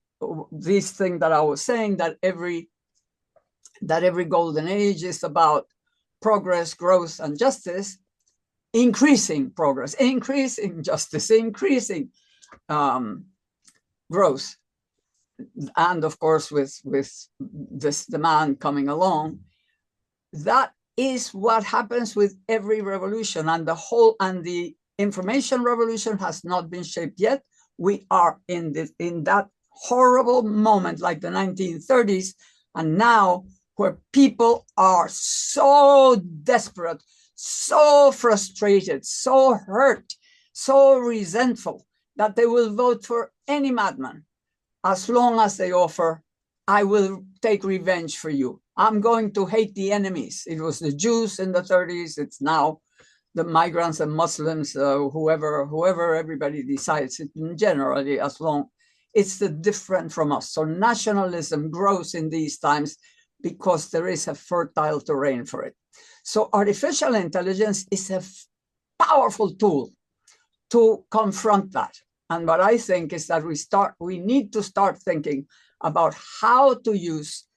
Speaker 2: this thing that I was saying, that every golden age is about progress, growth, and justice, increasing progress, increasing justice, increasing growth. And of course, with this demand coming along, that is what happens with every revolution. And the information revolution has not been shaped yet. We are in that horrible moment, like the 1930s, And now, where people are so desperate, so frustrated, so hurt, so resentful, that they will vote for any madman as long as they offer, I will take revenge for you. I'm going to hate the enemies. It was the Jews in the 30s. It's now the migrants and Muslims, whoever everybody decides it generally, as long it's the different from us. So nationalism grows in these times because there is a fertile terrain for it. So artificial intelligence is a powerful tool to confront that. And what I think is that we need to start thinking about how to use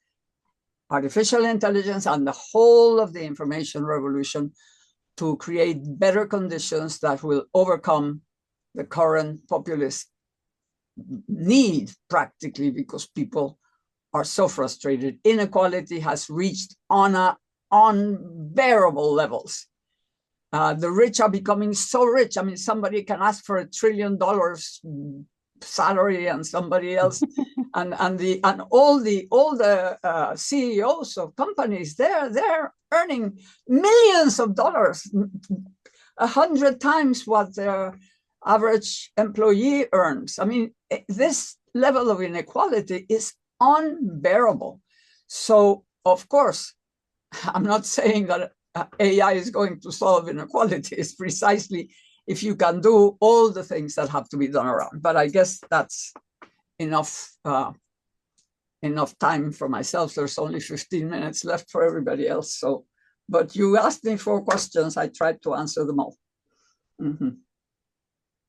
Speaker 2: artificial intelligence and the whole of the information revolution to create better conditions that will overcome the current populist need, practically, because people are so frustrated. Inequality has reached unbearable levels. The rich are becoming so rich. I mean, somebody can ask for $1 trillion salary, and somebody else, and all the CEOs of companies, they're earning millions of dollars, 100 times what their average employee earns. I mean, this level of inequality is unbearable. So, of course, I'm not saying that AI is going to solve inequality. It's precisely if you can do all the things that have to be done around. But I guess that's enough time for myself. There's only 15 minutes left for everybody else. So, but you asked me 4 questions. I tried to answer them all.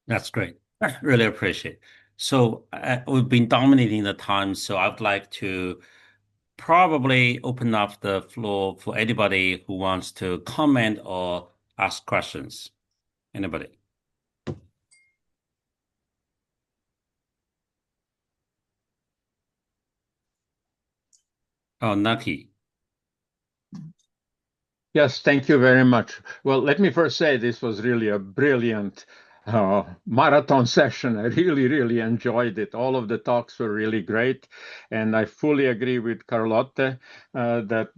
Speaker 1: That's great. I really appreciate it. So we've been dominating the time, so I'd like to probably open up the floor for anybody who wants to comment or ask questions. Anybody? Oh, Naki.
Speaker 7: Yes, thank you very much. Well, let me first say this was really a brilliant marathon session. I really enjoyed it. All of the talks were really great, and I fully agree with Carlotta that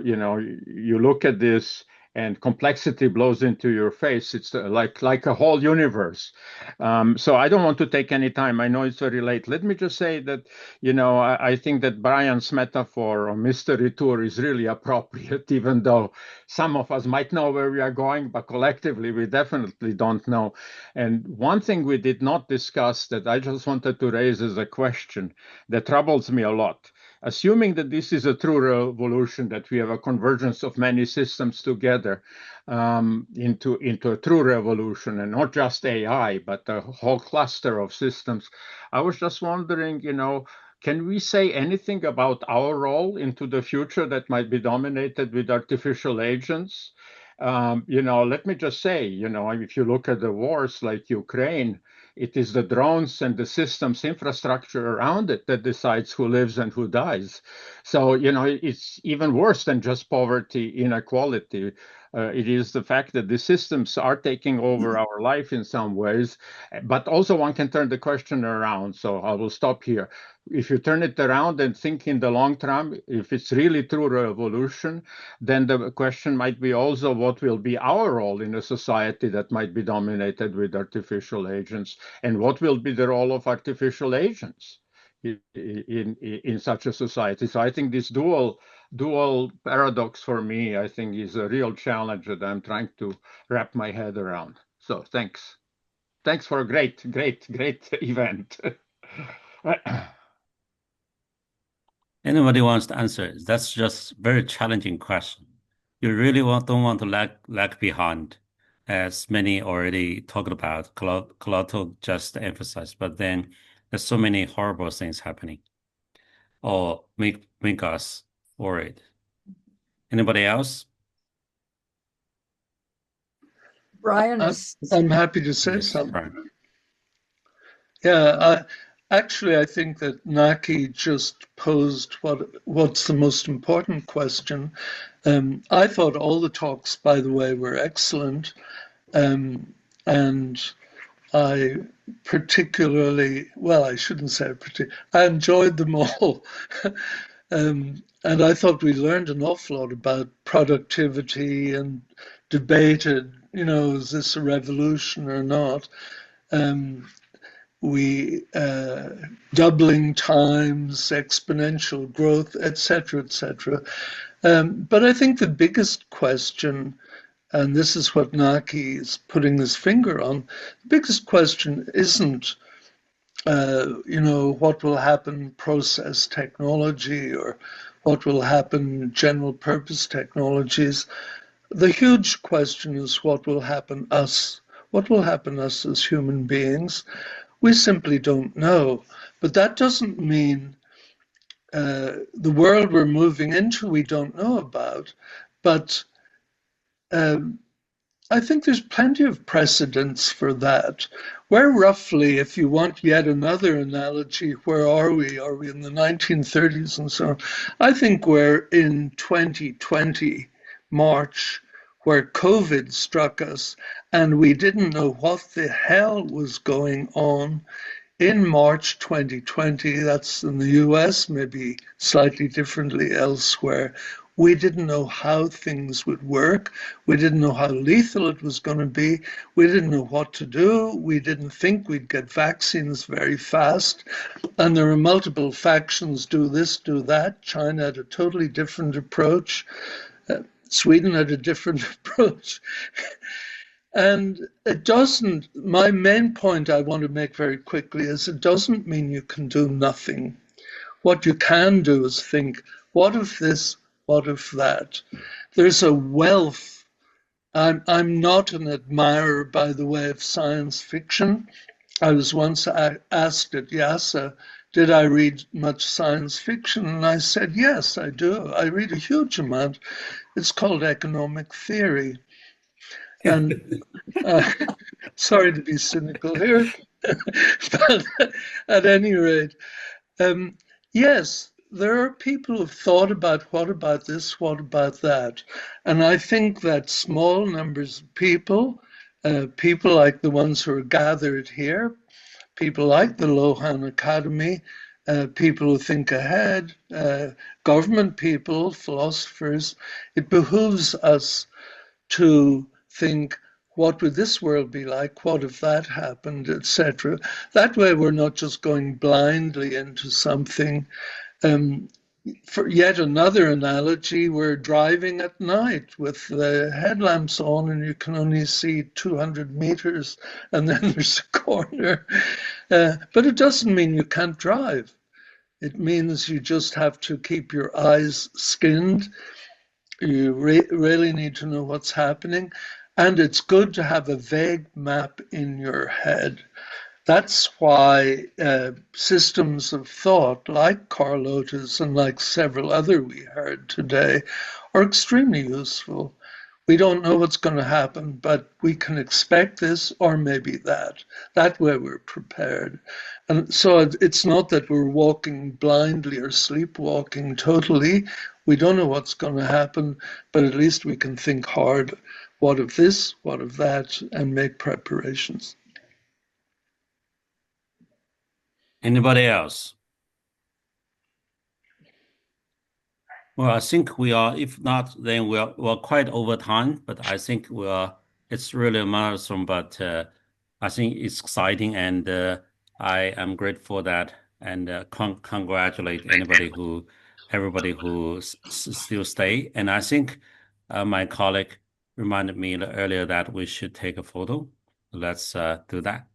Speaker 7: you know, you look at this and complexity blows into your face. It's like a whole universe. So I don't want to take any time. I know it's very late. Let me just say that, you know, I think that Brian's metaphor or mystery tour is really appropriate, even though some of us might know where we are going, but collectively we definitely don't know. And one thing we did not discuss that I just wanted to raise as a question that troubles me a lot. Assuming that this is a true revolution, that we have a convergence of many systems together into a true revolution, and not just AI, but a whole cluster of systems, I was just wondering, you know, can we say anything about our role into the future that might be dominated with artificial agents? You know, let me just say, you know, if you look at the wars like Ukraine, it is the drones and the systems infrastructure around it that decides who lives and who dies. So, you know, it's even worse than just poverty, inequality. It is the fact that the systems are taking over our life in some ways, but also one can turn the question around. So I will stop here. If you turn it around and think in the long term, if it's really true revolution, then the question might be also what will be our role in a society that might be dominated with artificial agents, and what will be the role of artificial agents in such a society. So I think this dual paradox for me, I think, is a real challenge that I'm trying to wrap my head around. So thanks for a great event.
Speaker 1: Anybody wants to answer? That's just very challenging question. You really don't want to lag behind, as many already talked about. Coloto just emphasized, but then there's so many horrible things happening, or make us worried. Anybody else?
Speaker 2: Brian is.
Speaker 3: I'm happy to say
Speaker 1: Yes,
Speaker 3: something.
Speaker 1: Brian.
Speaker 3: Yeah, actually, I think that Naki just posed what's the most important question. I thought all the talks, by the way, were excellent. And I particularly, well, I shouldn't say I enjoyed them all. And I thought we learned an awful lot about productivity and debated, is this a revolution or not? We doubling times, exponential growth, etc., etc. But I think the biggest question, and this is what Naki is putting his finger on, the biggest question isn't, what will happen process technology or what will happen general purpose technologies. The huge question is what will happen us? What will happen us as human beings? We simply don't know. But that doesn't mean the world we're moving into we don't know about. But I think there's plenty of precedents for that. We're roughly, if you want yet another analogy, where are we? Are we in the 1930s and so on? I think we're in 2020, March, where COVID struck us, and we didn't know what the hell was going on in March 2020. That's in the US, maybe slightly differently elsewhere. We didn't know how things would work. We didn't know how lethal it was going to be. We didn't know what to do. We didn't think we'd get vaccines very fast. And there were multiple factions, do this, do that. China had a totally different approach. Sweden had a different approach. And it doesn't, my main point I want to make very quickly is it doesn't mean you can do nothing. What you can do is think, what if this, what if that? There's a wealth. I'm not an admirer, by the way, of science fiction. I was once asked at YASA, did I read much science fiction? And I said, yes, I do. I read a huge amount. It's called economic theory. And sorry to be cynical here, but at any rate, yes, there are people who've thought about what about this, what about that. And I think that small numbers of people, people like the ones who are gathered here, people like the Lohan Academy, people who think ahead, government people, philosophers, it behooves us to think, what would this world be like? What if that happened, etc. That way we're not just going blindly into something. For yet another analogy, we're driving at night with the headlamps on and you can only see 200 meters and then there's a corner. But it doesn't mean you can't drive. It means you just have to keep your eyes skinned. You really need to know what's happening. And it's good to have a vague map in your head. That's why systems of thought like Carlota's and like several other we heard today are extremely useful. We don't know what's going to happen, but we can expect this or maybe that. That way we're prepared. And so it's not that we're walking blindly or sleepwalking totally. We don't know what's going to happen, but at least we can think hard. What of this, what of that, and make preparations.
Speaker 1: Anybody else? Well, I think we are, if not, then we're quite over time, but I think it's really a marathon, but I think it's exciting and I am grateful for that and congratulate everybody who still stay. And I think my colleague reminded me earlier that we should take a photo. Let's do that.